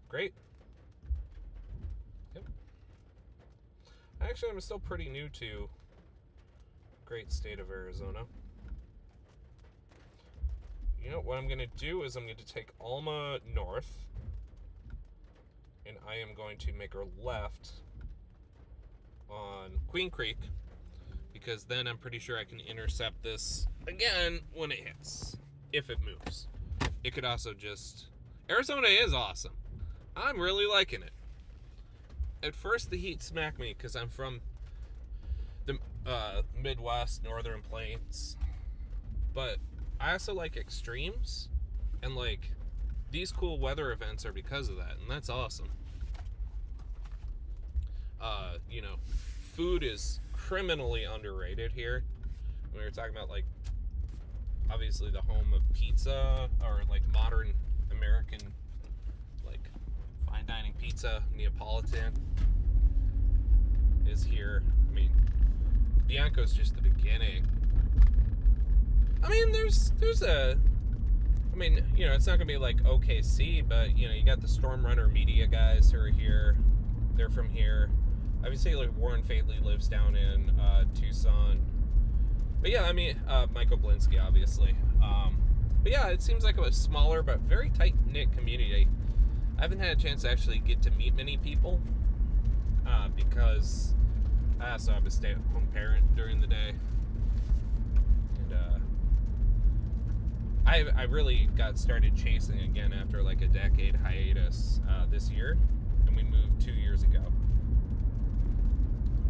Great. Yep. Actually, I'm still pretty new to great state of Arizona. You know, what I'm going to do is I'm going to take Alma north, and I am going to make a left on Queen Creek, because then I'm pretty sure I can intercept this again when it hits, if it moves. It could also just... Arizona is awesome. I'm really liking it. At first, the heat smacked me because I'm from the Midwest, Northern Plains. But I also like extremes, and like these cool weather events are because of that, and that's awesome. You know, food is criminally underrated here. We were talking about, like, obviously the home of pizza, or like modern American, like, fine dining pizza. Neapolitan is here. I mean, Bianco's just the beginning. I mean, there's a, I mean, you know, it's not gonna be like OKC, but you know, you got the Storm Runner Media guys who are here. They're from here. obviously, like Warren Fatley lives down in Tucson. But yeah, I mean, Michael Blinsky, obviously. But yeah, it seems like a smaller but very tight-knit community. I haven't had a chance to actually get to meet many people because I also have a stay-at-home parent during the day. And I really got started chasing again after like a decade hiatus this year. And we moved 2 years ago.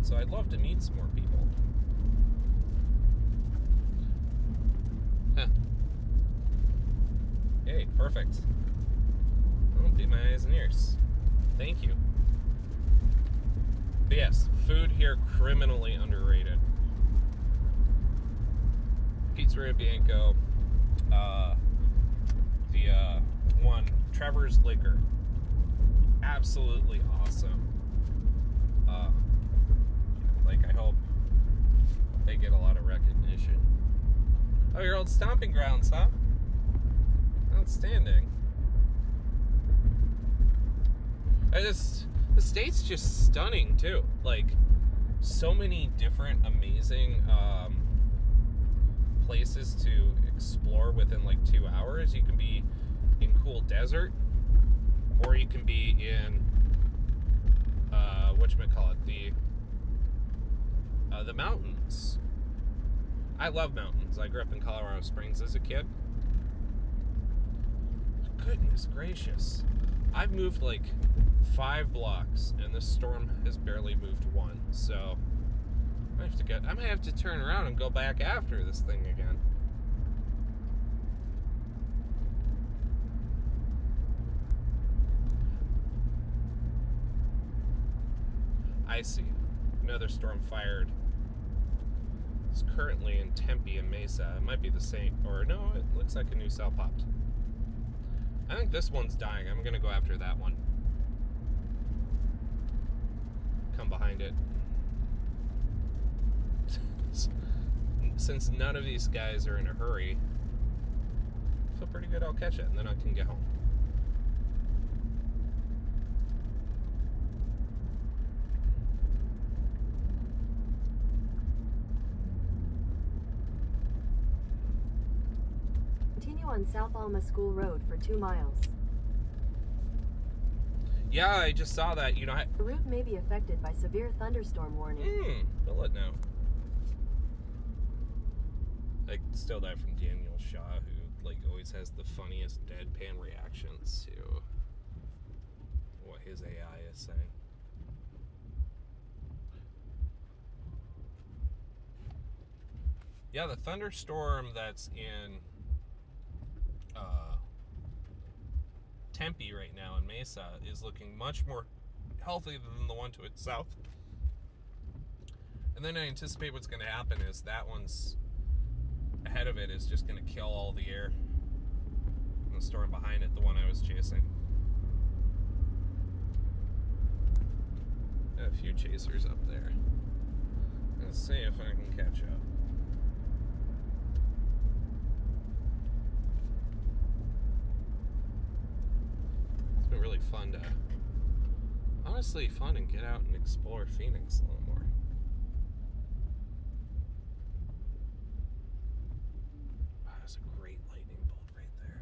So I'd love to meet some more people. Huh. Hey, perfect. I'll be my eyes and ears. Thank you. But yes, food here criminally underrated. Pizzeria Bianco. The one, Trevor's Liquor. Absolutely awesome. Like, I hope they get a lot of recognition. Oh, your old stomping grounds, huh? Outstanding. The state's just stunning, too. Like, so many different amazing places to explore within, like, 2 hours. You can be in cool desert, or you can be in, whatchamacallit, the mountains. I love mountains. I grew up in Colorado Springs as a kid. Goodness gracious. I've moved like 5 blocks, and this storm has barely moved 1. So I might have to turn around and go back after this thing again. I see. Another storm fired. It's currently in Tempe and Mesa. It might be the same, or no, it looks like a new cell popped. I think this one's dying. I'm gonna go after that one. Come behind it. Since none of these guys are in a hurry, I feel pretty good I'll catch it, and then I can get home. Continue on South Alma School Road for 2 miles. Yeah, I just saw that. You know, The route may be affected by severe thunderstorm warning. They'll let know. I stole that from Daniel Shaw, who like always has the funniest deadpan reactions to what his AI is saying. Yeah, the thunderstorm that's in Tempe right now in Mesa is looking much more healthy than the one to its south. And then I anticipate what's going to happen is that one's ahead of it is just going to kill all the air. And the storm behind it, the one I was chasing. Got a few chasers up there. Let's see if I can catch up. It's been really fun to, honestly fun and get out and explore Phoenix a little more. Wow, that's a great lightning bolt right there.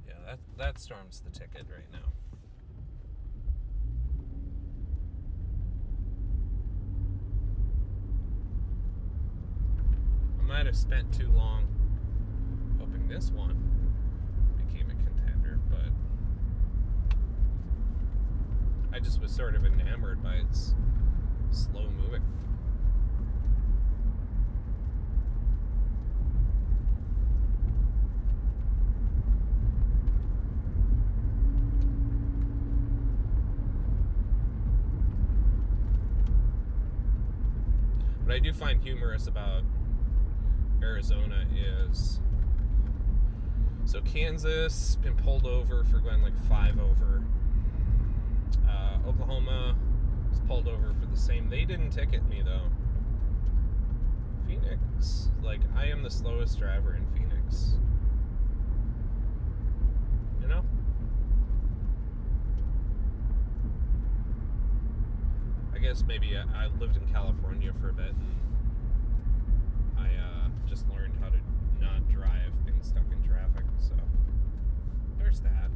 Yeah, that storm's the ticket right now. I might have spent too long hoping this one became a contender, but I just was sort of enamored by its slow moving. What I do find humorous about Arizona is, so Kansas been pulled over for going like 5 over. Oklahoma was pulled over for the same. They didn't ticket me though. Phoenix, like I am the slowest driver in Phoenix. guess maybe I lived in California for a bit, and I just learned how to not drive being stuck in traffic, so there's that.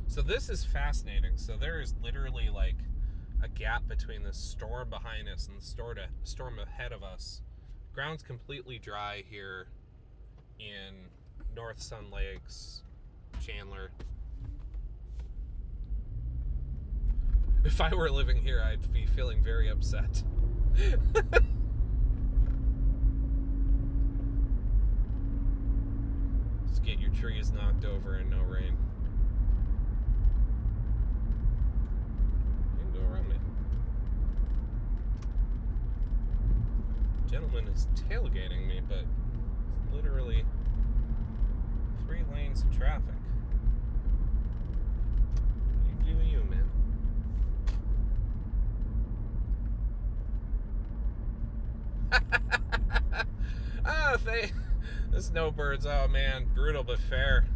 So this is fascinating. So there is literally like a gap between the storm behind us and the storm ahead of us. Ground's completely dry here in North Sun Lakes, Chandler. If I were living here, I'd be feeling very upset. Just get your trees knocked over and no rain. You can go around me. Gentleman is tailgating me, but it's literally 3 lanes of traffic. You do you, man. The snowbirds, oh man, brutal but fair.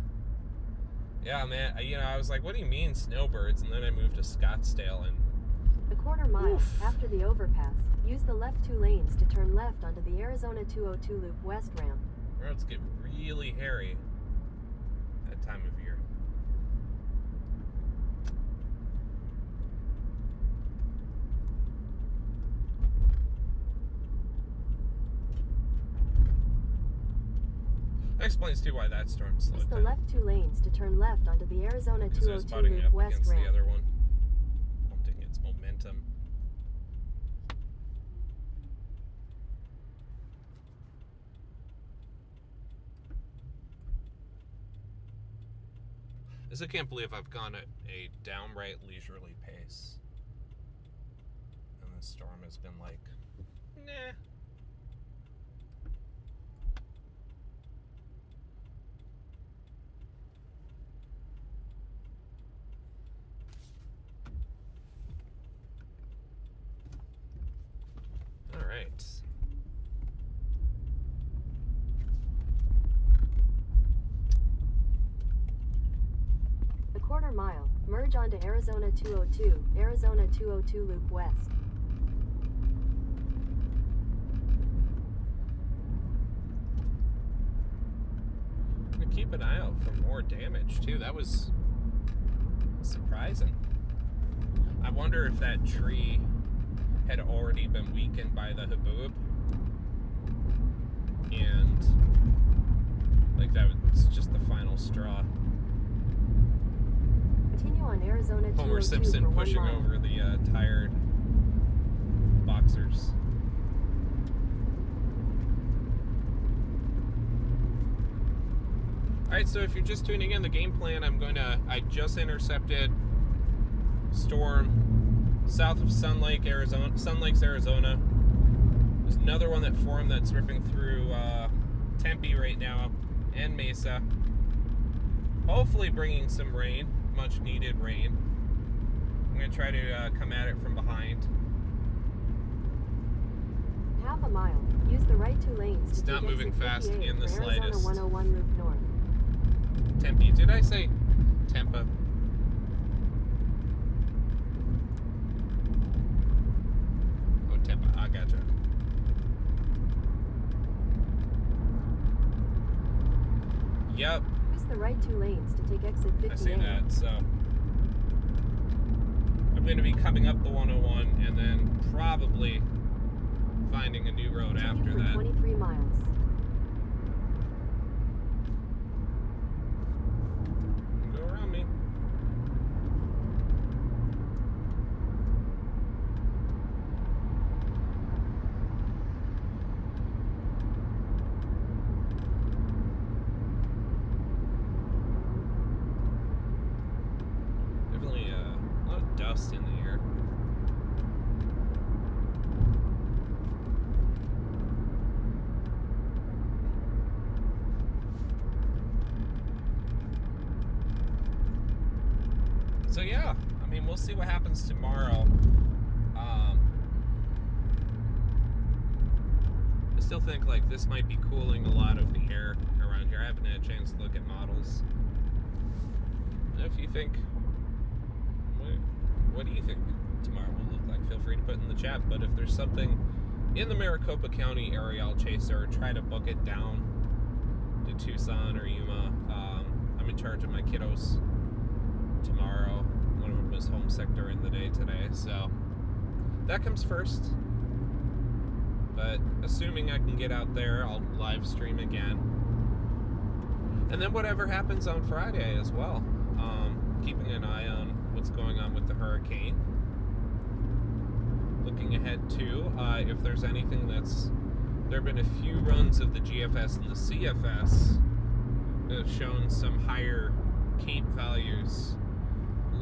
Yeah, man, I was like, what do you mean snowbirds? And then I moved to Scottsdale and... A quarter mile after the overpass, use the left 2 lanes to turn left onto the Arizona 202 Loop West ramp. Roads get really hairy that time of year. That explains too why that storm slowed Use the down. left 2 lanes to turn left onto the Arizona Because it was 202 butting Loop up West against ramp. the other one, prompting its momentum. I can't believe I've gone at a downright leisurely pace. And the storm has been like, nah. All right. A quarter mile, merge onto Arizona 202, Arizona 202 Loop West. I'm gonna keep an eye out for more damage too. That was surprising. I wonder if that tree had already been weakened by the haboob, and like that was just the final straw. Continue on Arizona 202 Homer Simpson for 1 pushing mile. over the tired boxers. Alright, so if you're just tuning in, the game plan, I just intercepted storm south of Sun Lakes, Arizona. There's another one that formed that's ripping through Tempe right now, and Mesa. Hopefully bringing some rain, much needed rain. I'm going to try to come at it from behind. Half a mile, use the right 2 lanes It's to not take moving exit fast 58 in the for Arizona slightest. 101 Loop North. Tempe, did I say Tempa? Oh, Tempa, I gotcha. Yep, Use the right 2 lanes to take exit 58. I see that, so I'm going to be coming up the 101 and then probably finding a new road Continue after for that. 23 miles. Go around me. Definitely a lot of dust in the air. So yeah, I mean, we'll see what happens tomorrow. As still think like this might be cooling a lot of the air around here. I haven't had a chance to look at models. If you think, what do you think tomorrow will look like? Feel free to put in the chat. But if there's something in the Maricopa County area, I'll chase or try to book it down to Tucson or Yuma. I'm in charge of my kiddos tomorrow. One of them is homesick during the day today, so that comes first. But assuming I can get out there, I'll live stream again. And then whatever happens on Friday as well. Keeping an eye on what's going on with the hurricane. Looking ahead too, if there's anything there have been a few runs of the GFS and the CFS that have shown some higher Cape values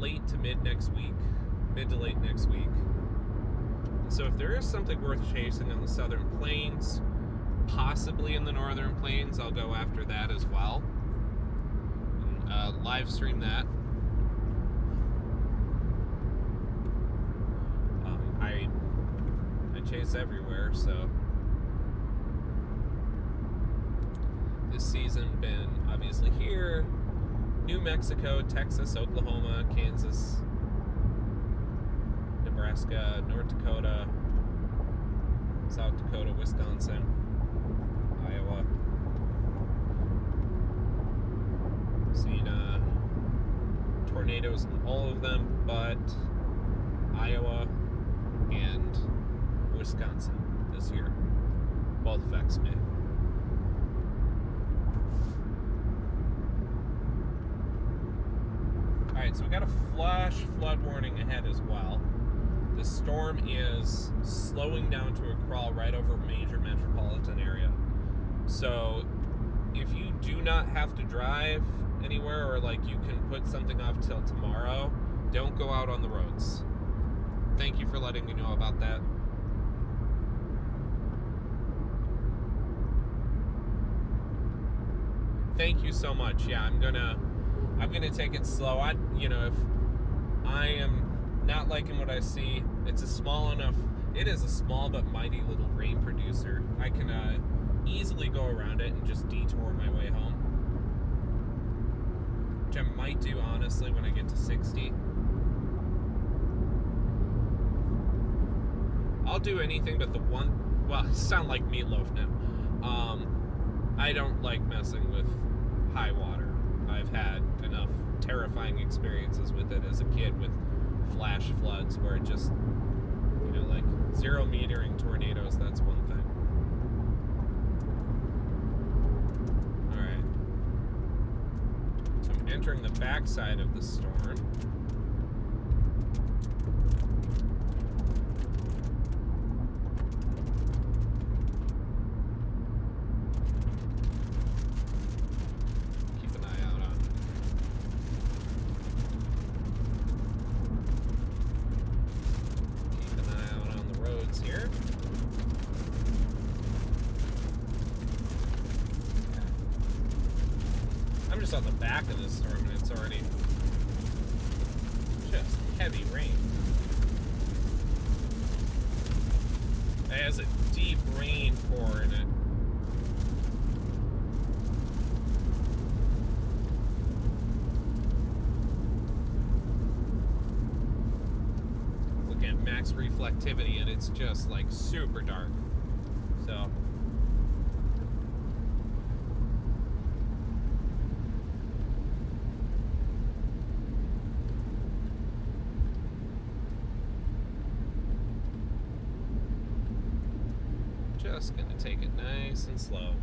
mid to late next week. So if there is something worth chasing on the southern plains, possibly in the northern plains, I'll go after that as well. Live stream that. I chase everywhere, so this season been obviously here, New Mexico, Texas, Oklahoma, Kansas, Nebraska, North Dakota, South Dakota, Wisconsin, Iowa. Seen tornadoes in all of them, but Iowa and Wisconsin this year. Both affects me. Alright, so we got a flash flood warning ahead as well. The storm is slowing down to a crawl right over a major metropolitan area. So if you do not have to drive anywhere, or like you can put something off till tomorrow, don't go out on the roads. Thank you for letting me know about that. Thank you so much. Yeah, I'm gonna take it slow. If I am not liking what I see, it is a small but mighty little rain producer. I can easily go around it and just detour my way home, which I might do honestly when I get to 60. I'll do anything but I sound like Meatloaf now. I don't like messing with high water. I've had enough terrifying experiences with it as a kid with flash floods where it just, like 0 metering tornadoes, that's one thing. Alright. So I'm entering the backside of the storm. On the back of this storm, and it's already just heavy rain. It has a deep rain pour in it. Looking at max reflectivity, and it's just like super dark. So just gonna take it nice and slow.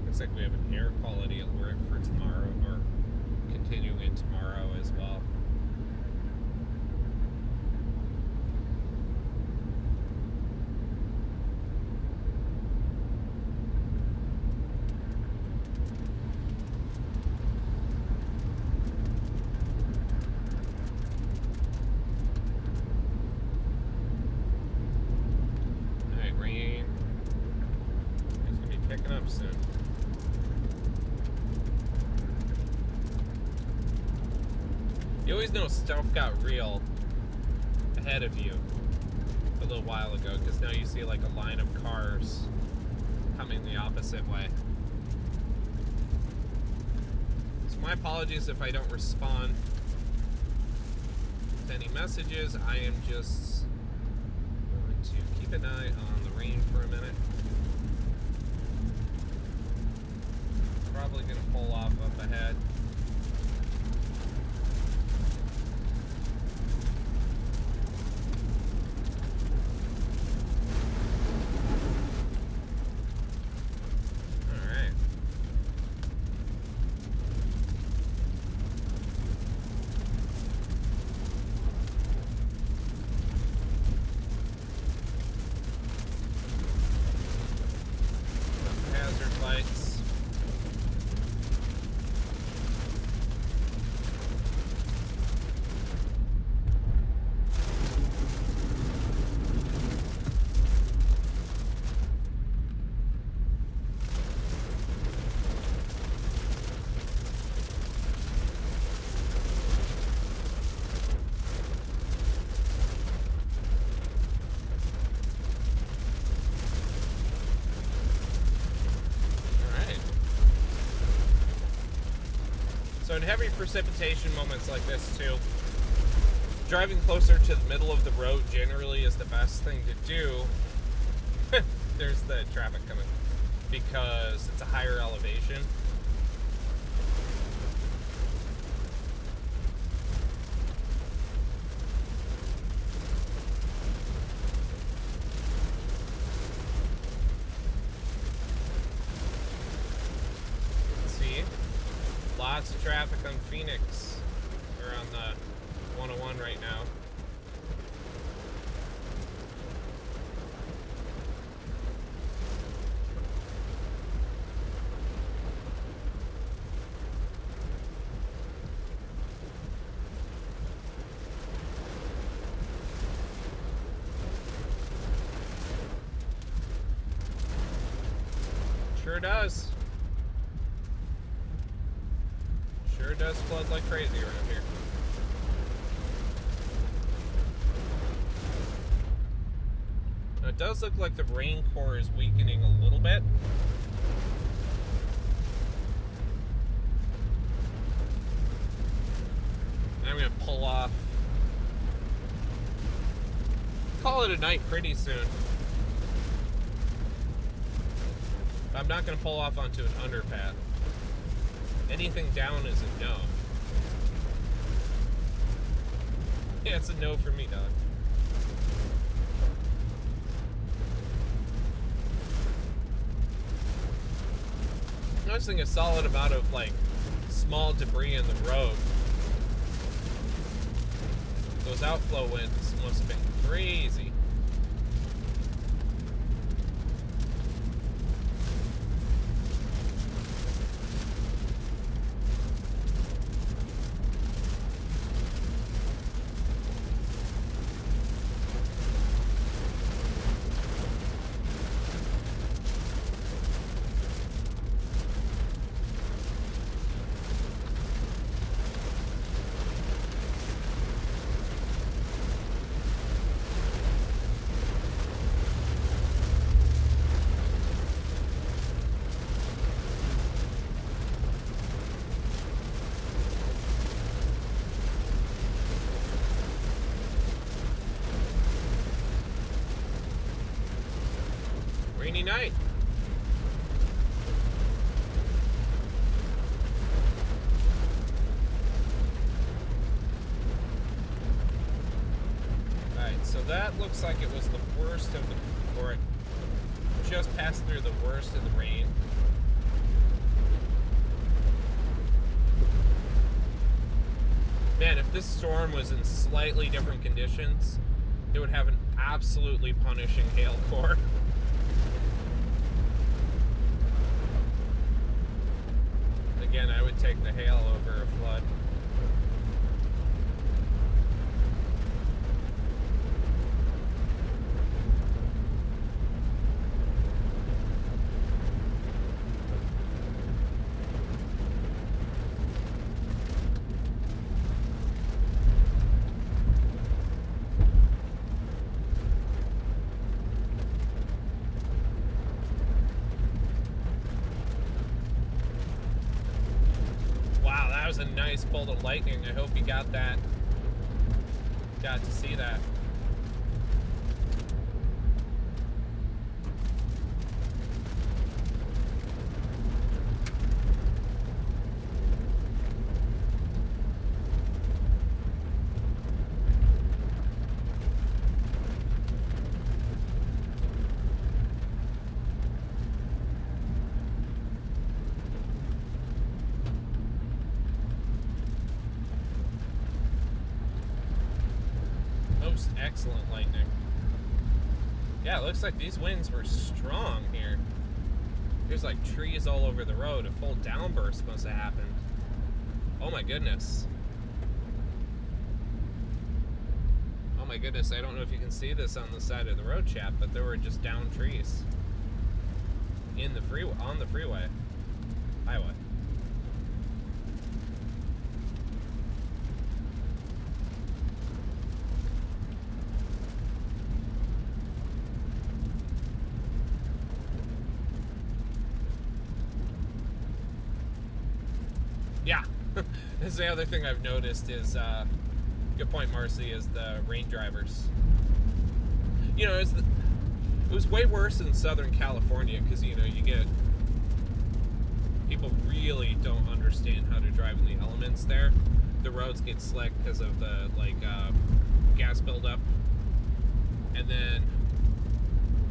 Looks like we have an air quality alert for tomorrow, or continuing tomorrow as well. coming up soon. You always know stuff got real ahead of you a little while ago, because now you see like a line of cars coming the opposite way. So my apologies if I don't respond to any messages. I am just going to keep an eye on the rain for a minute. Probably going to pull off up ahead. So in heavy precipitation moments like this too, driving closer to the middle of the road generally is the best thing to do. There's the traffic coming, because it's a higher elevation. Lots of traffic on Phoenix, or on the 101 right now. Sure does. Sure does flood like crazy around here. Now it does look like the rain core is weakening a little bit. And I'm going to pull off. Call it a night pretty soon. I'm not going to pull off onto an underpass. Anything down is a no. Yeah, it's a no for me, dog. I'm noticing a solid amount of, like, small debris in the road. Those outflow winds must have been crazy. Rainy night. Alright, so that looks like it was the worst of the, or it just passed through the worst of the rain. Man, if this storm was in slightly different conditions, it would have an absolutely punishing hail core. Again, I would take the hail over a flood. a nice bolt of lightning. I hope you got that. Got to see that. Excellent lightning. Yeah, it looks like these winds were strong here. There's like trees all over the road. A full downburst must have happened. Oh my goodness. Oh my goodness, I don't know if you can see this on the side of the road, chat, but there were just down trees in the on the freeway. Highway. Yeah, this is the other thing I've noticed is, good point, Marcy, is the rain drivers. You know, it was way worse in Southern California because, you know, you get, people really don't understand how to drive in the elements there. The roads get slick because of the, like, gas buildup. And then,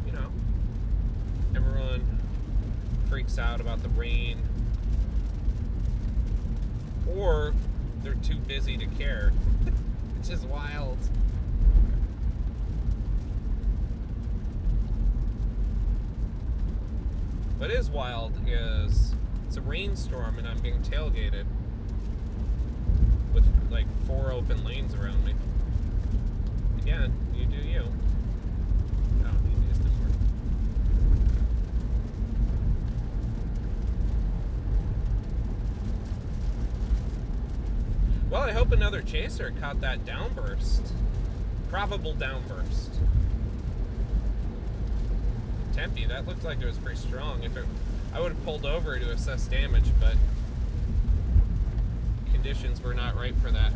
you know, everyone freaks out about the rain. Or they're too busy to care. Which is wild. What is wild is it's a rainstorm and I'm being tailgated with like 4 open lanes around me. Again, you do you. I don't need these anymore. Well, I hope another chaser caught that downburst. Probable downburst. Tempe, that looked like it was pretty strong. I would have pulled over to assess damage, but conditions were not right for that.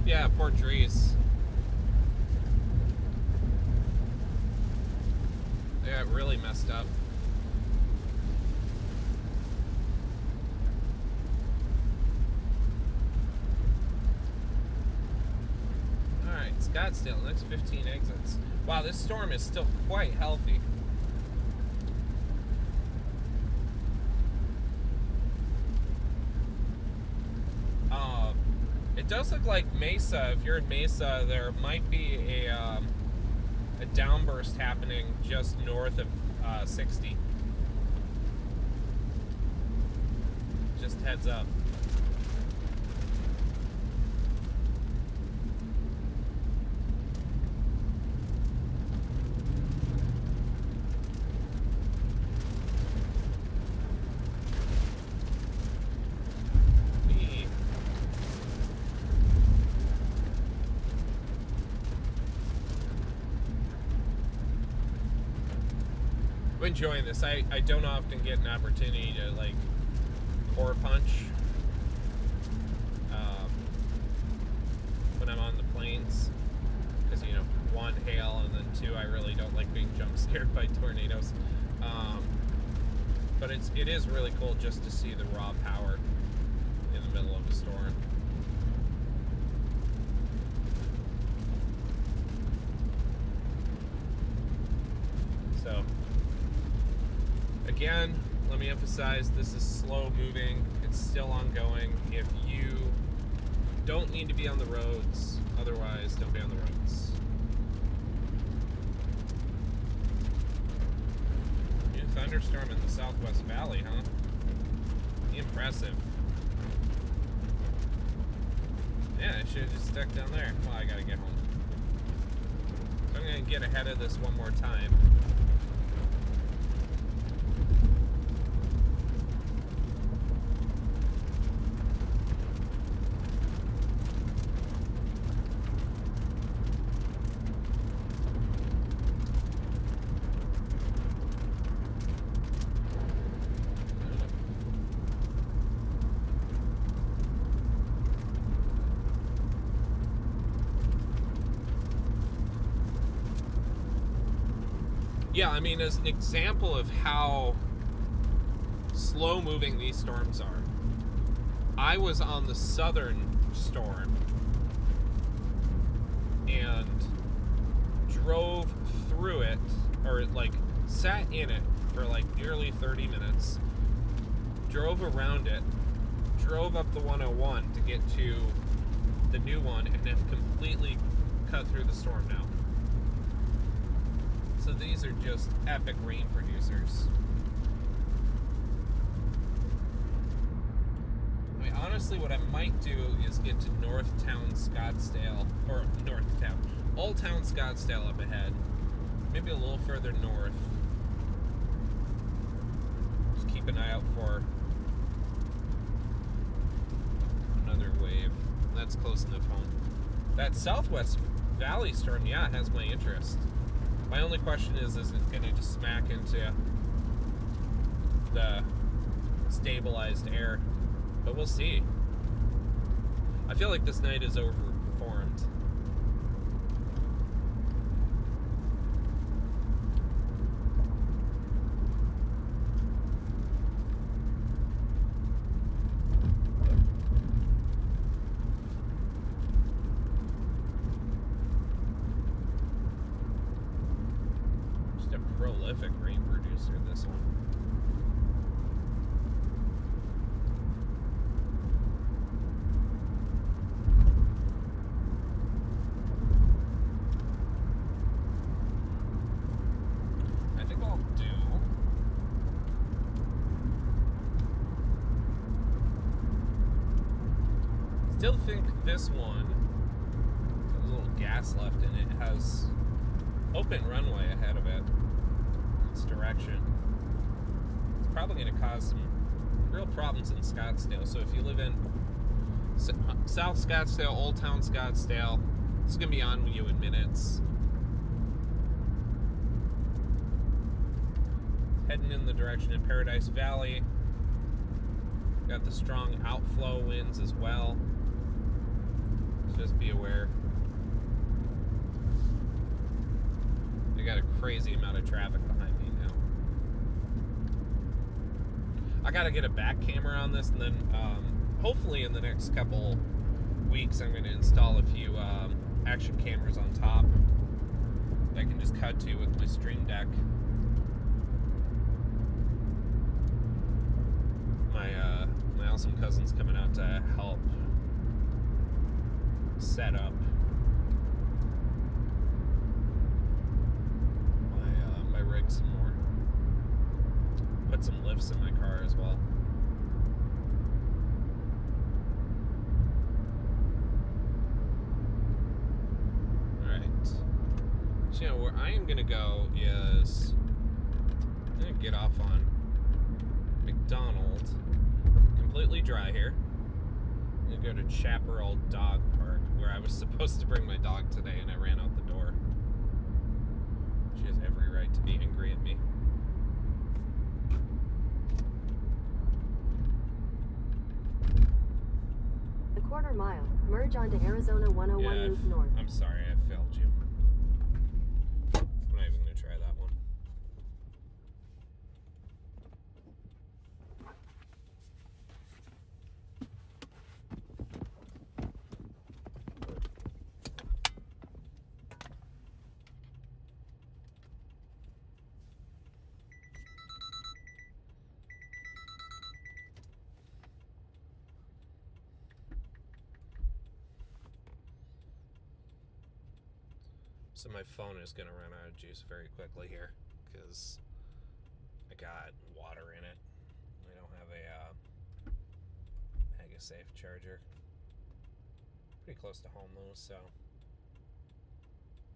Yeah, poor trees. They got really messed up. Alright, Scottsdale, next 15 exits. Wow, this storm is still quite healthy. It does look like Mesa. If you're in Mesa, there might be a downburst happening just north of 60. Just heads up. Enjoying this. I don't often get an opportunity to like core punch when I'm on the plains because, you know, 1, hail, and then 2, I really don't like being jump scared by tornadoes, but it is really cool just to see the raw power in the middle of a storm. So again, let me emphasize, this is slow moving. It's still ongoing. If you don't need to be on the roads, otherwise don't be on the roads. New thunderstorm in the Southwest Valley, huh? Impressive. Yeah, I should have just stuck down there. Well, I gotta get home. So I'm gonna get ahead of this one more time. Yeah, I mean, as an example of how slow moving these storms are, I was on the southern storm and drove through it, or like sat in it for like nearly 30 minutes, drove around it, drove up the 101 to get to the new one, and have completely cut through the storm now. So these are just epic rain producers. I mean, honestly, what I might do is get to Northtown Scottsdale, or Northtown, Old Town Scottsdale up ahead, maybe a little further north. Just keep an eye out for another wave. That's close enough home. That Southwest Valley storm, yeah, has my interest. My only question is it going to just smack into the stabilized air? But we'll see. I feel like this night is overperformed. Just a prolific rain producer, this one. Still think this one has a little gas left in it. It has open runway ahead of it. Its direction. It's probably going to cause some real problems in Scottsdale. So if you live in South Scottsdale, Old Town Scottsdale, it's going to be on you in minutes. Heading in the direction of Paradise Valley. Got the strong outflow winds as well. Just be aware. I got a crazy amount of traffic behind me now. I gotta get a back camera on this, and then hopefully in the next couple weeks I'm going to install a few action cameras on top that I can just cut to with my Stream Deck. My awesome cousin's coming out to help set up my rig some more. Put some lifts in my car as well. Alright. So, you know, where I am going to go is I'm going to get off on McDonald. Completely dry here. I'm going to go to Chaparral Dog Park, where I was supposed to bring my dog today and I ran out the door. She has every right to be angry at me. A quarter mile. Merge onto Arizona 101 loop north. I'm sorry, I failed you. I'm not even going to try that one. So my phone is going to run out of juice very quickly here because I got water in it. I don't have a MagSafe charger. Pretty close to home though, so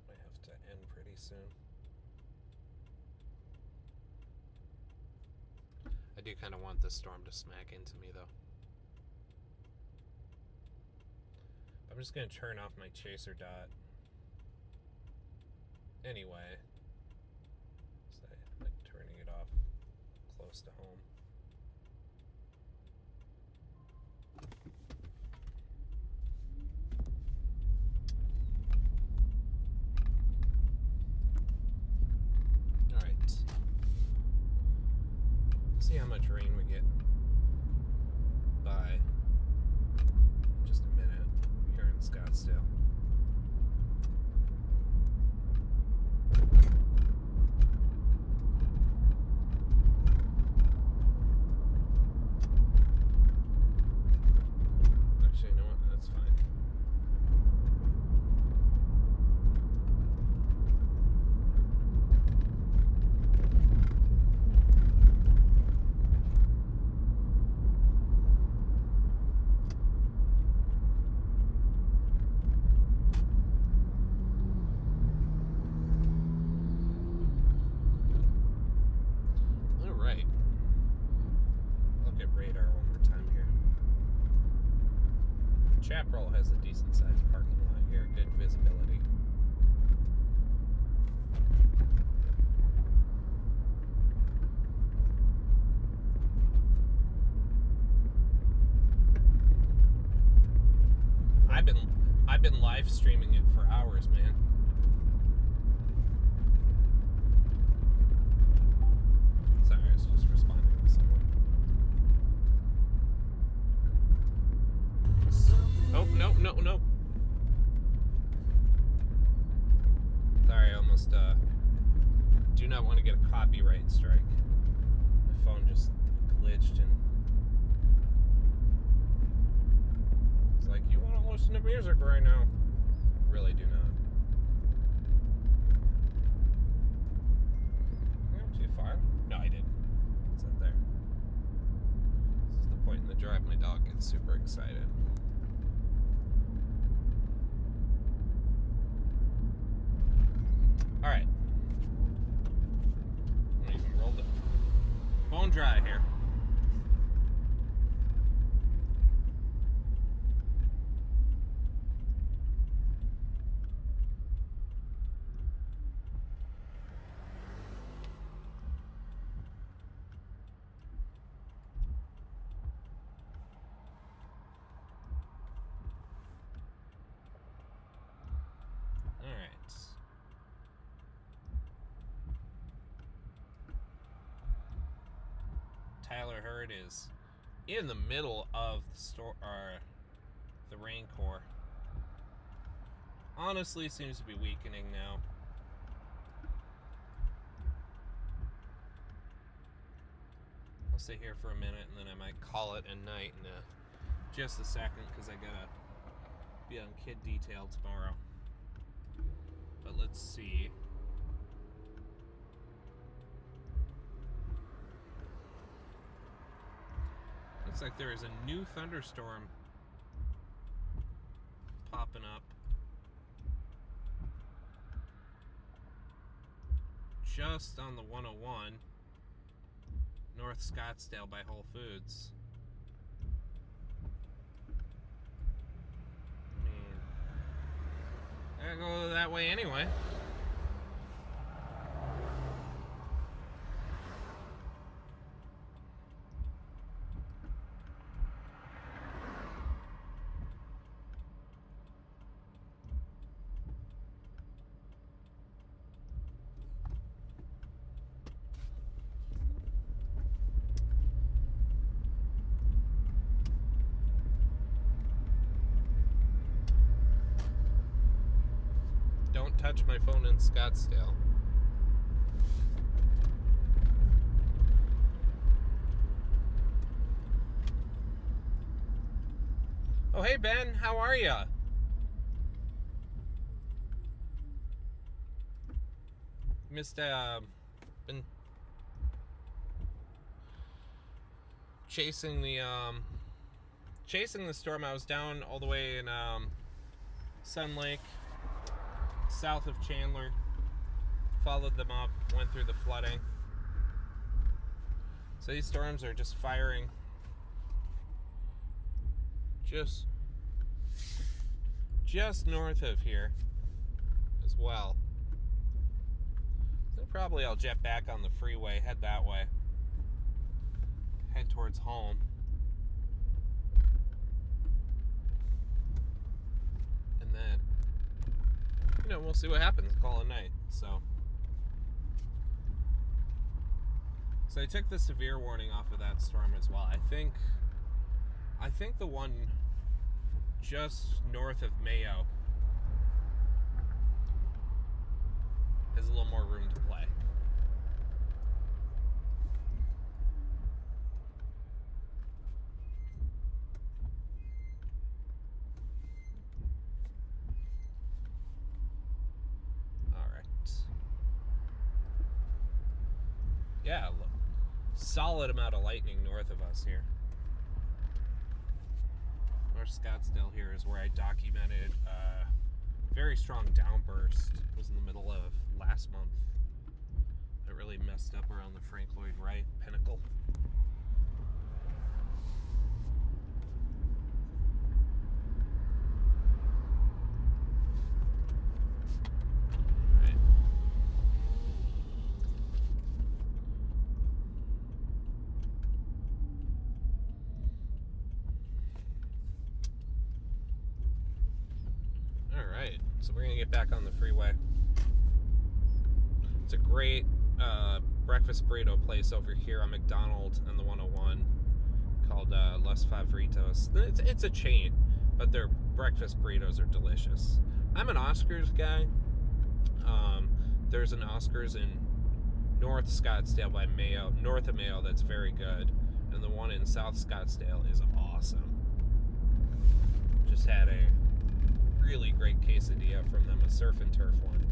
I have to end pretty soon. I do kind of want this storm to smack into me though. I'm just going to turn off my chaser dot. Anyway, so I like turning it off close to home. Alright, see how much rain we get by just a minute here in Scottsdale. Actually, you know what? That's fine. Radar one more time here. Chaparral has a decent sized parking lot here, good visibility. I've been live streaming it for hours, man. Sorry, I was just responding to someone. Oh, no. Sorry, I almost do not want to get a copyright strike. My phone just glitched and it's like, you want to listen to music right now? Really do not. Not too far. No, I didn't. It's up there. This is the point in the drive my dog gets super excited. All right. I'm even rolled it. Bone dry here. All right. Tyler Hurd is in the middle of the rain core. Honestly, seems to be weakening now. I'll stay here for a minute and then I might call it a night in just a second because I gotta be on kid detail tomorrow. But let's see. Looks like there is a new thunderstorm popping up just on the 101 North Scottsdale by Whole Foods. I gotta go that way anyway. Touch my phone in Scottsdale. Oh, hey Ben, how are ya? Been chasing the storm. I was down all the way in Sun Lake, south of Chandler, followed them up, went through the flooding. So these storms are just firing just north of here as well. So probably I'll jet back on the freeway, head that way, head towards home. And then we'll see what happens. Call it a night. So So I took the severe warning off of that storm as well. I think the one just north of Mayo has a little more room to play. Yeah, solid amount of lightning north of us here. North Scottsdale here is where I documented a very strong downburst. It was in the middle of last month. It really messed up around the Frank Lloyd Wright pinnacle. So we're gonna get back on the freeway. It's a great breakfast burrito place over here on McDonald and the 101 called Los Favoritos. It's a chain, but their breakfast burritos are delicious. I'm an Oscars guy. There's an Oscars in North Scottsdale by Mayo, north of Mayo, that's very good, and the one in South Scottsdale is awesome. Just had a really great quesadilla from them, a surf and turf one.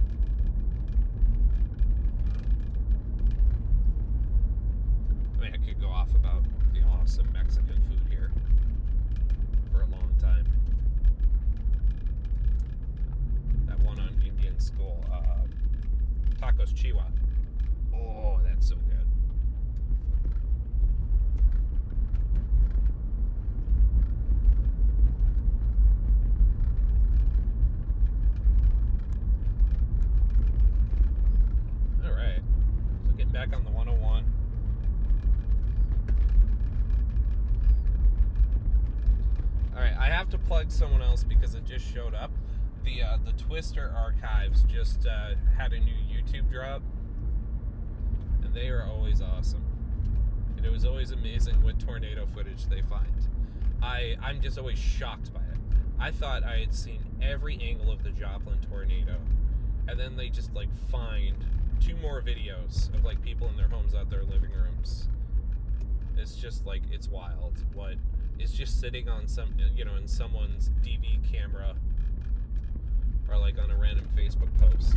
I mean, I could go off about the awesome Mexican food here for a long time. That one on Indian School, Tacos Chihuahua. Oh, that's so good. Back on the 101. Alright, I have to plug someone else because it just showed up. The Twister Archives just had a new YouTube drop, and they are always awesome. And it was always amazing what tornado footage they find. I'm just always shocked by it. I thought I had seen every angle of the Joplin tornado, and then they just like find 2 more videos of like people in their homes out their living rooms. It's just like, it's wild what is just sitting on some, in someone's DV camera or like on a random Facebook post.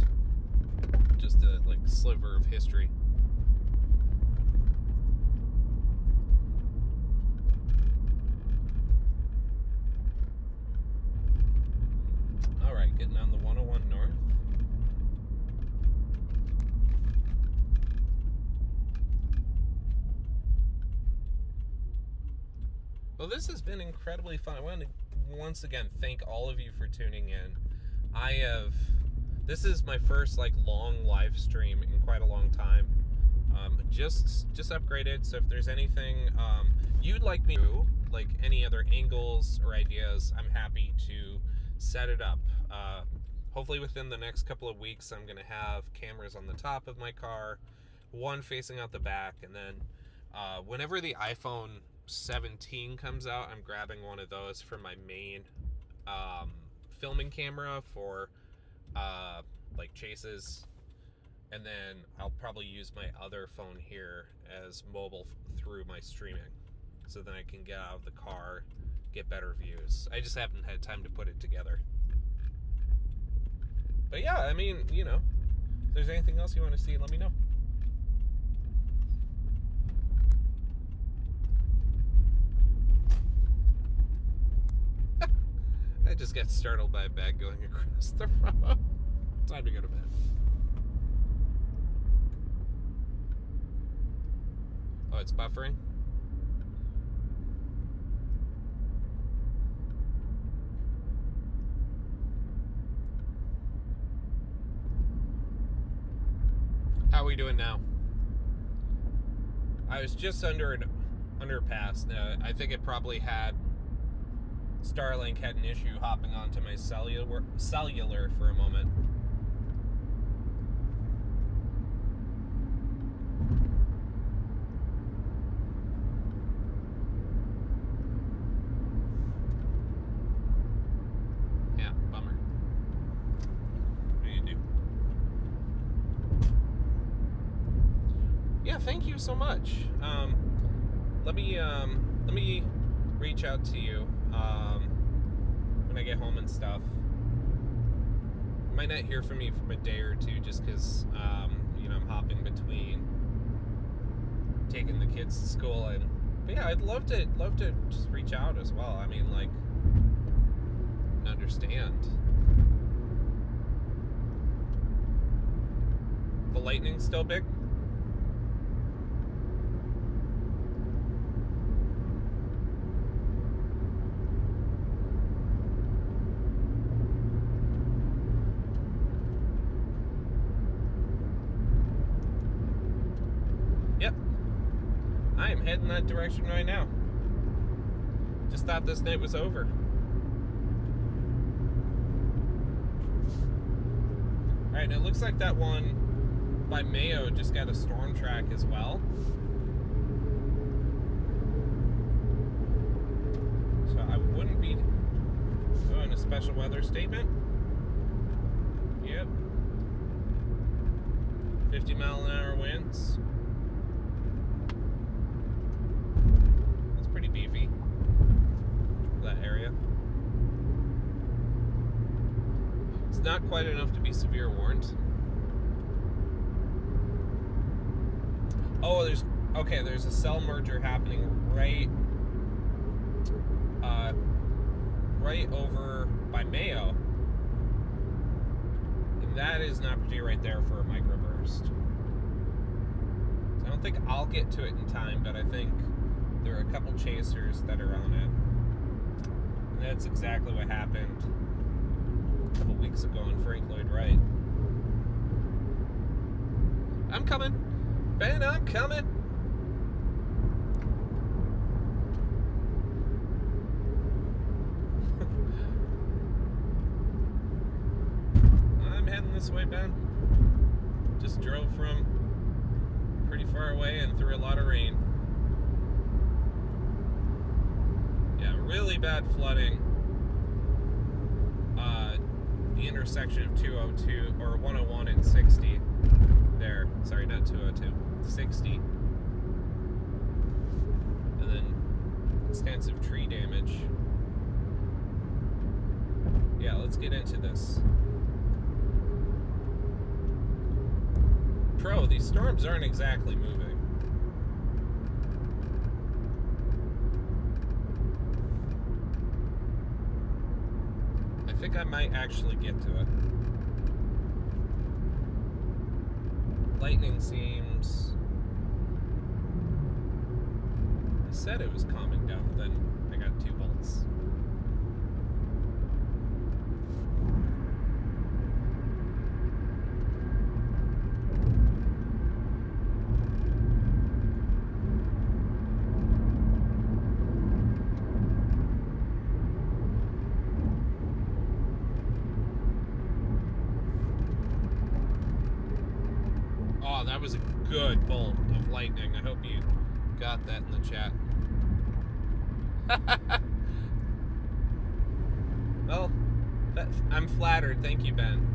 Just a like sliver of history. All right, getting on the 101 North. Well, this has been incredibly fun. I want to once again thank all of you for tuning in. This is my first like long live stream in quite a long time. Just upgraded, so if there's anything you'd like me to, like any other angles or ideas, I'm happy to set it up. Hopefully within the next couple of weeks, I'm gonna have cameras on the top of my car, one facing out the back, and then whenever the iPhone 17 comes out, I'm grabbing one of those for my main filming camera for like chases, and then I'll probably use my other phone here as mobile through my streaming, so then I can get out of the car, get better views. I just haven't had time to put it together. But yeah, I mean, if there's anything else you want to see, let me know. I just got startled by a bag going across the road. Time to go to bed. Oh, it's buffering? How are we doing now? I was just under an underpass. I think it probably had Starlink had an issue hopping onto my cellular for a moment. Yeah, thank you so much. Let me reach out to you when I get home and stuff. Might not hear from you for a day or two, just because I'm hopping between taking the kids to school, but yeah, I'd love to just reach out as well. I mean, like, understand. The lightning's still big? Yep. I am heading that direction right now. Just thought this night was over. Alright, and it looks like that one by Mayo just got a storm track as well. So I wouldn't be doing a special weather statement. Yep. 50-mile-an-hour winds. That's pretty beefy for that area. It's not quite enough to be severe warned. Oh, there's a cell merger happening right over by Mayo. And that is an opportunity right there for a microburst. So I don't think I'll get to it in time, but I think there are a couple chasers that are on it. And that's exactly what happened a couple weeks ago in Frank Lloyd Wright. I'm coming. Ben, I'm coming. I'm heading this way, Ben. Just drove from pretty far away and through a lot of rain. Yeah, really bad flooding. The intersection of 202 or 101 and 60 there. Sorry, not 202. 60. And then extensive tree damage. Yeah, let's get into this. Pro, these storms aren't exactly moving. I think I might actually get to it. Lightning seems... I said it was calming down, but then I got 2 bolts. Oh, that was a good bolt of lightning. I hope you got that in the chat. Well, I'm flattered. Thank you, Ben.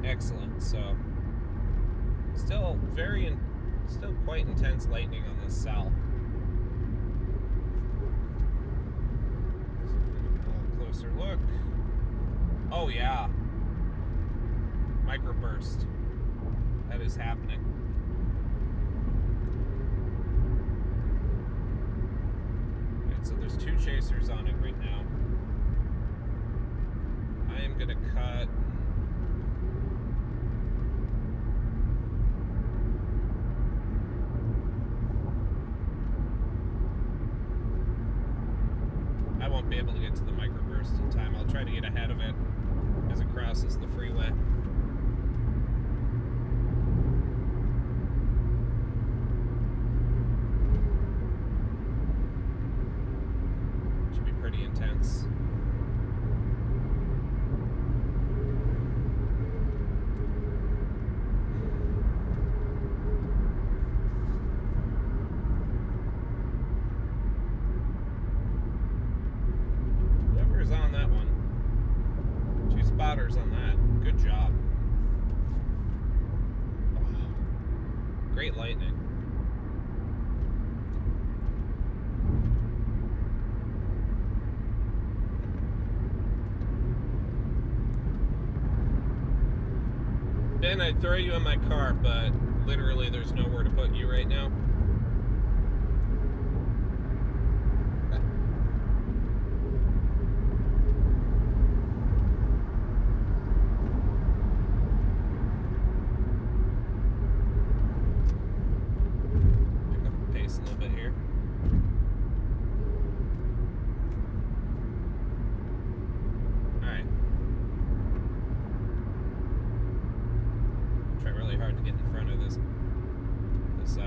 Excellent. So, still quite intense lightning on this cell. A closer look. Oh yeah, microburst. That is happening. Alright, so there's 2 chasers on it right now. I am gonna cut. I won't be able to get to the microburst in time. I'll try to get ahead of it as it crosses the freeway. Should be pretty intense. great lightning. Ben, I'd throw you in my car, but literally there's nowhere to put you right now. Pick up the pace a little bit here. Alright. Try really hard to get in front of this. This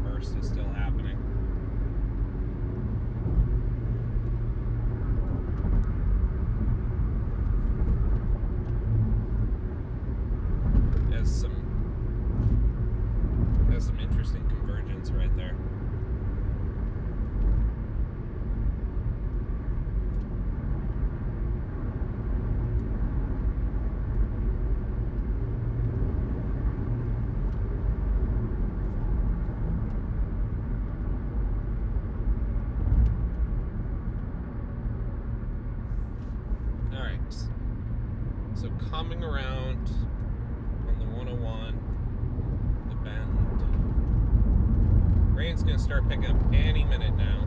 burst is still happening. Has some interesting convergence right there. Alright, so coming around on the 101, the bend. Rain's gonna start picking up any minute now.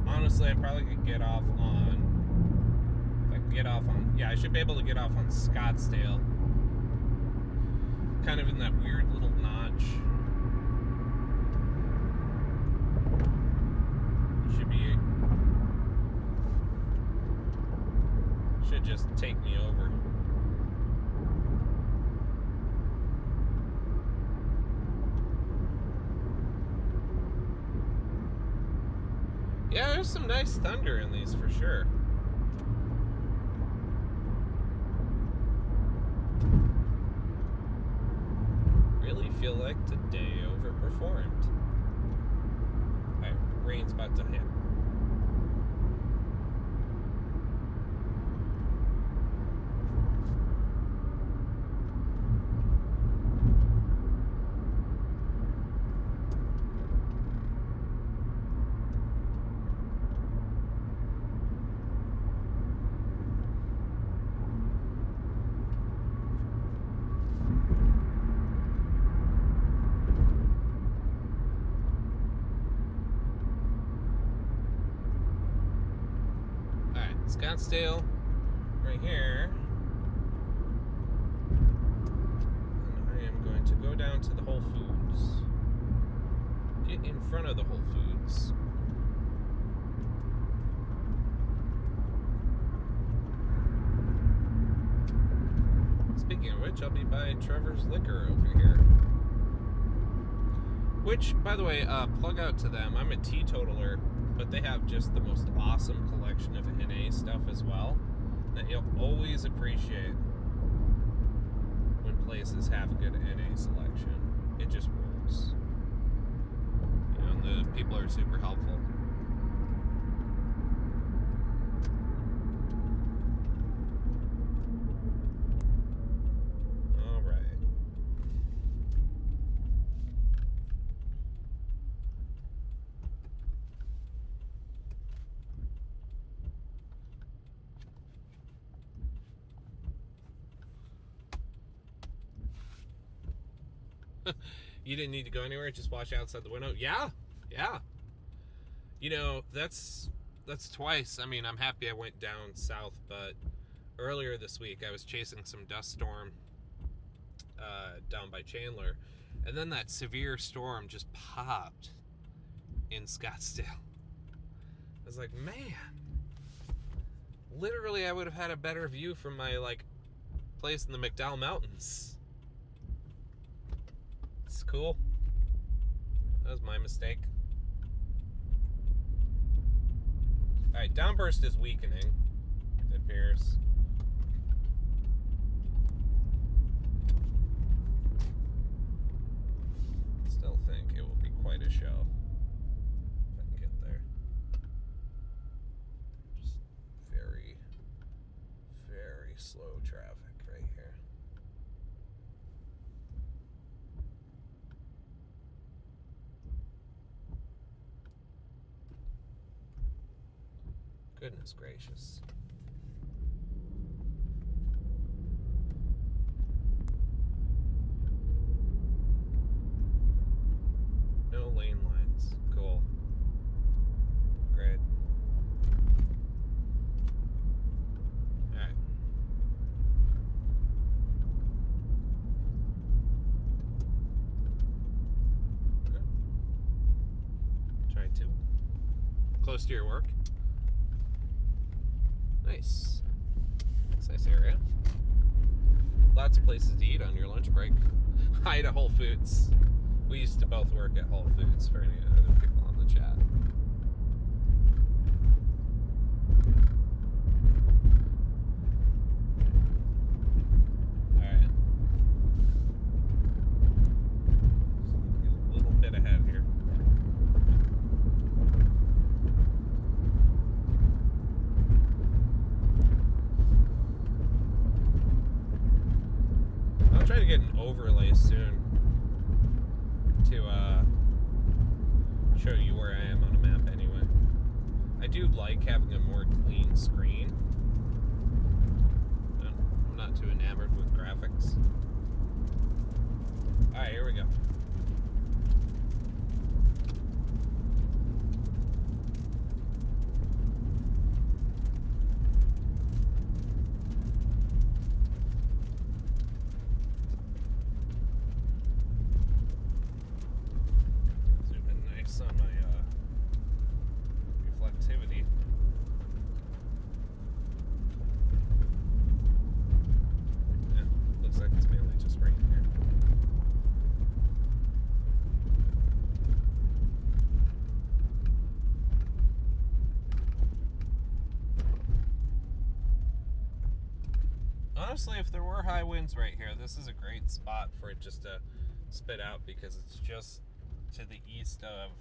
Honestly, I probably could get off on, if I could get off on, yeah, I should be able to get off on Scottsdale. Kind of in that weird little notch. Should just take me over. Yeah, there's some nice thunder in these for sure. Really feel like today overperformed. Alright, rain's about to hit. Scottsdale, right here. And I am going to go down to the Whole Foods. Get in front of the Whole Foods. Speaking of which, I'll be by Trevor's Liquor over here. Which, by the way, plug out to them. I'm a teetotaler, but they have just the most awesome collection of NA stuff as well that you'll always appreciate when places have a good NA selection. It just rules. You know, and the people are super helpful. All right. You didn't need to go anywhere, just watch outside the window. Yeah. You know, that's twice. I mean, I'm happy I went down south, but earlier this week I was chasing some dust storm down by Chandler, and then that severe storm just popped in Scottsdale. I was like, man, literally I would have had a better view from my place in the McDowell Mountains. It's cool. That was my mistake. Alright, downburst is weakening, it appears. Still think it will be quite a show. Goodness gracious. No lane lines. Cool. Great. Alright. Okay. Try 2. Close to your work. Nice. Nice area. Lots of places to eat on your lunch break. Hi to Whole Foods. We used to both work at Whole Foods for any other people on the chat. Alright. A little bit ahead here. I'll try to get an overlay soon to show you where I am on a map anyway. I do like having a more clean screen. I'm not too enamored with graphics. Alright, here we go. On my reflectivity. Yeah, looks like it's mainly just right here. Honestly, if there were high winds right here, this is a great spot for it just to spit out because it's just to the east of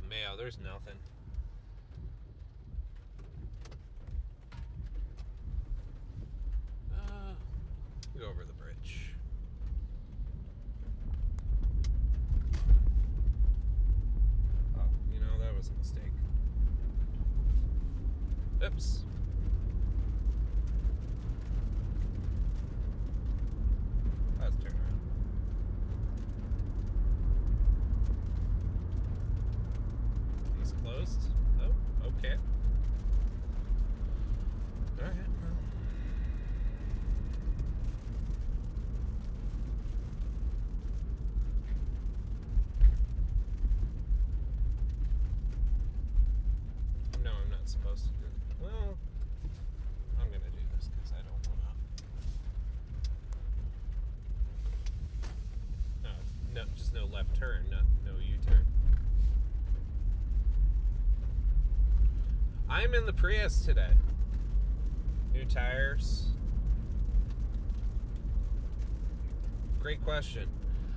Mayo. There's nothing. Go over the bridge. Oh, you know, that was a mistake. Oops. Let's turn around. Closed. Oh, okay. Alright, well. No, I'm not supposed to do it. Well, I'm gonna do this because I don't wanna. No, just no left turn, no U-turn. I'm in the Prius today. New tires. Great question.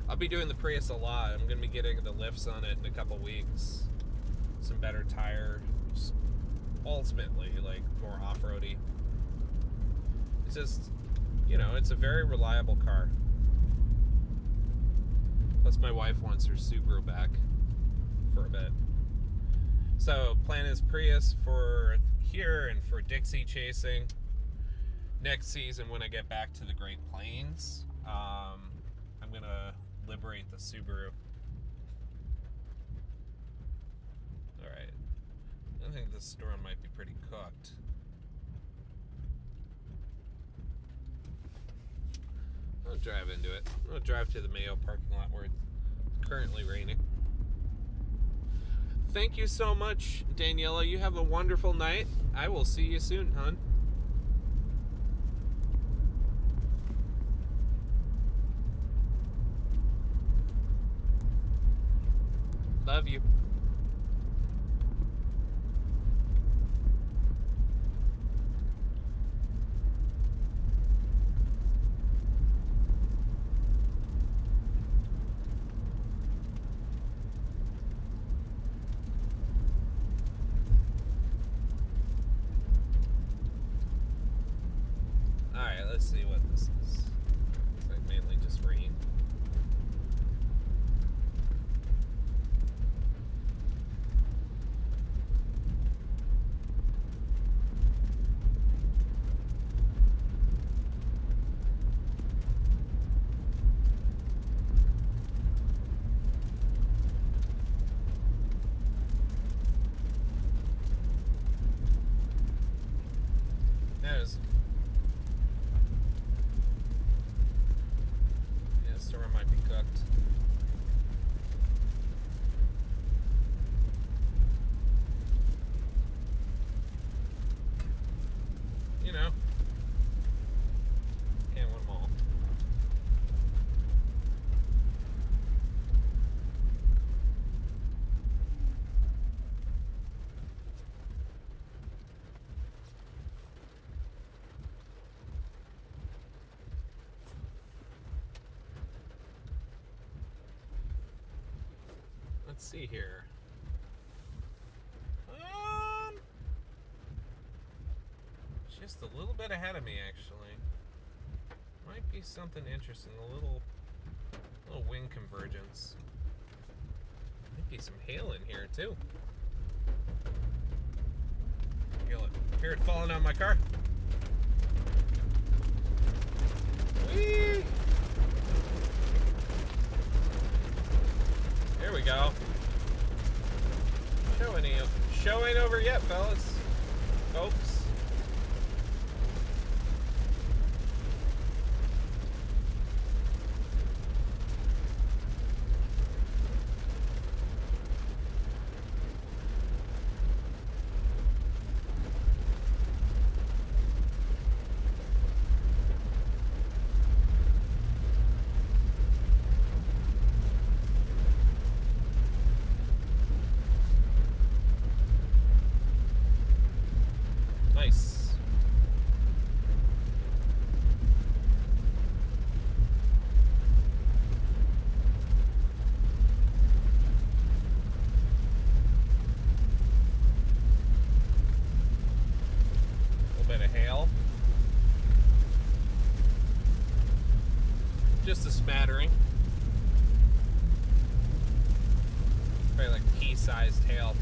I'll be doing the Prius a lot. I'm going to be getting the lifts on it in a couple weeks. Some better tires. Ultimately, like more off-roady. It's just, you know, it's a very reliable car. Plus my wife wants her Subaru back for a bit. So, plan is Prius for here and for Dixie chasing. Next season, when I get back to the Great Plains, I'm going to liberate the Subaru. Alright. I think this storm might be pretty cooked. I'll drive into it. I'll drive to the Mayo parking lot where it's currently raining. Thank you so much, Daniela. You have a wonderful night. I will see you soon, hon. Love you. Alright, let's see what this is. Looks like mainly just rain. Let's see here. Just a little bit ahead of me, actually. Might be something interesting. A little wind convergence. Might be some hail in here too. Hear it falling on my car. Whee! There we go. Show ain't over yet, fellas. Folks. Nice. A little bit of hail. Just a smattering. Probably like pea-sized hail.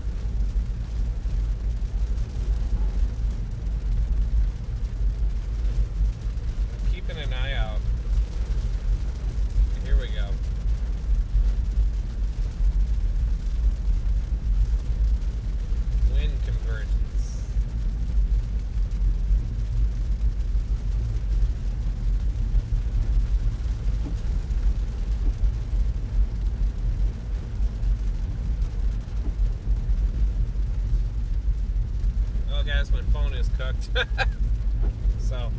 Keeping an eye out. Here we go. Wind convergence. Oh, guys, my phone is cooked. So.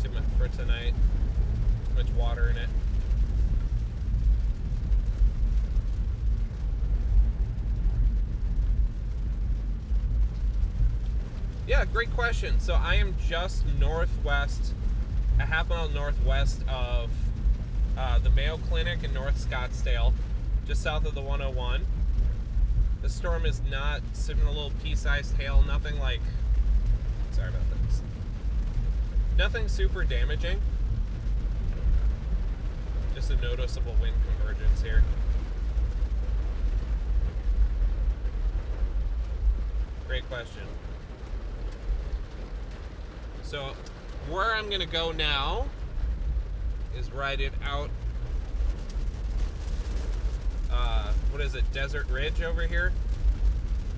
Too much for tonight. Too much water in it. Yeah, great question. So I am just northwest, a half mile northwest of the Mayo Clinic in North Scottsdale, just south of the 101. The storm is not sitting a little pea-sized hail, nothing like, sorry about this. Nothing super damaging. Just a noticeable wind convergence here. Great question. So, where I'm going to go now is right it out. What is it? Desert Ridge over here.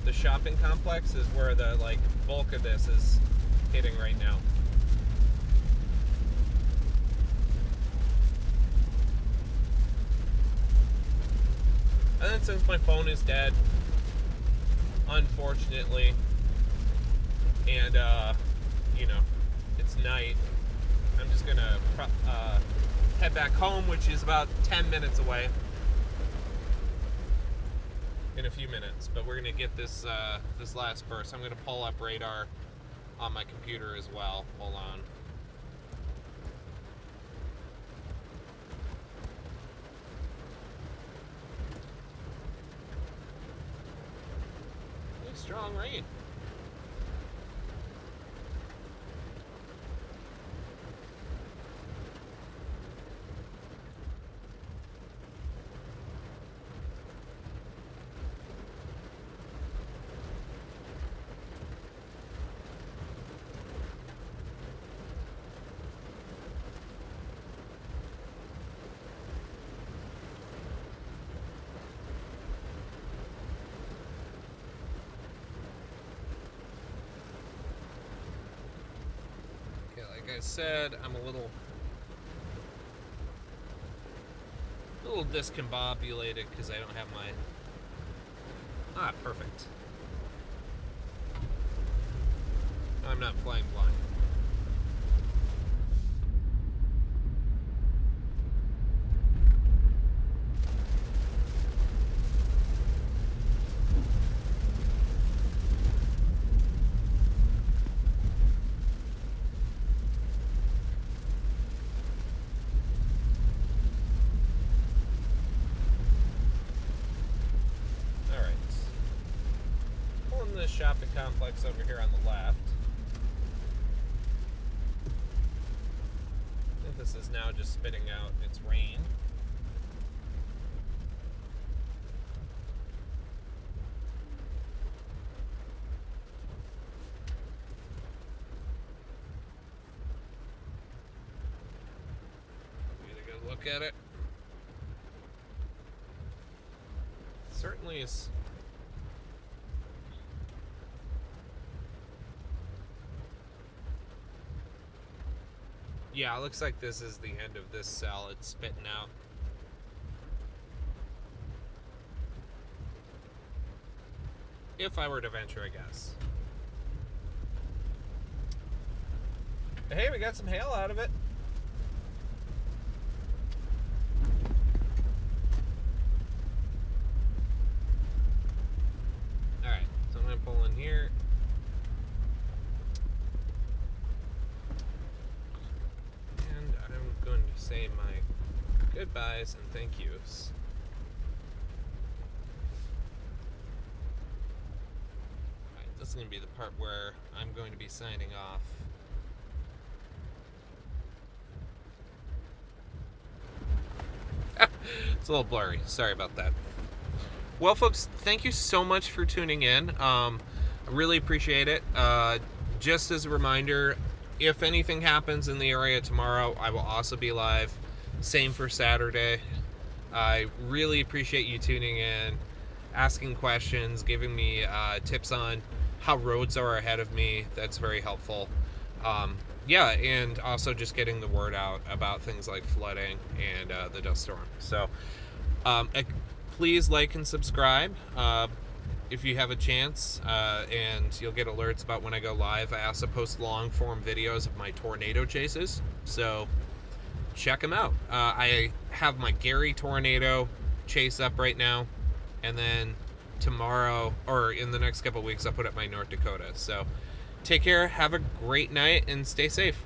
The shopping complex is where the bulk of this is hitting right now. And then since my phone is dead, unfortunately, and it's night, I'm just gonna head back home, which is about 10 minutes away. In a few minutes, but we're gonna get this this last burst. I'm gonna pull up radar on my computer as well. Hold on. Really strong rain. Like I said, I'm a little discombobulated because I don't have my perfect. I'm not flying blind. shopping complex over here on the left. I think this is now just spitting out its rain. Look at it. Certainly is. Yeah, it looks like this is the end of this cell. It's spitting out. If I were to venture a guess. Hey, we got some hail out of it. Alright, so I'm going to pull in here. And I'm going to say my goodbyes and thank yous. Alright, this is going to be the part where I'm going to be signing off. It's a little blurry. Sorry about that. Well, folks, thank you so much for tuning in. I really appreciate it. Just as a reminder, if anything happens in the area tomorrow, I will also be live. Same for Saturday. I really appreciate you tuning in, asking questions, giving me tips on how roads are ahead of me. That's very helpful. Yeah, and also just getting the word out about things like flooding and the dust storm. So please like and subscribe if you have a chance, and you'll get alerts about when I go live. I also post long form videos of my tornado chases, so check them out. I have my Gary tornado chase up right now, and then tomorrow, or in the next couple of weeks, I'll put up my North Dakota. So take care, have a great night, and stay safe.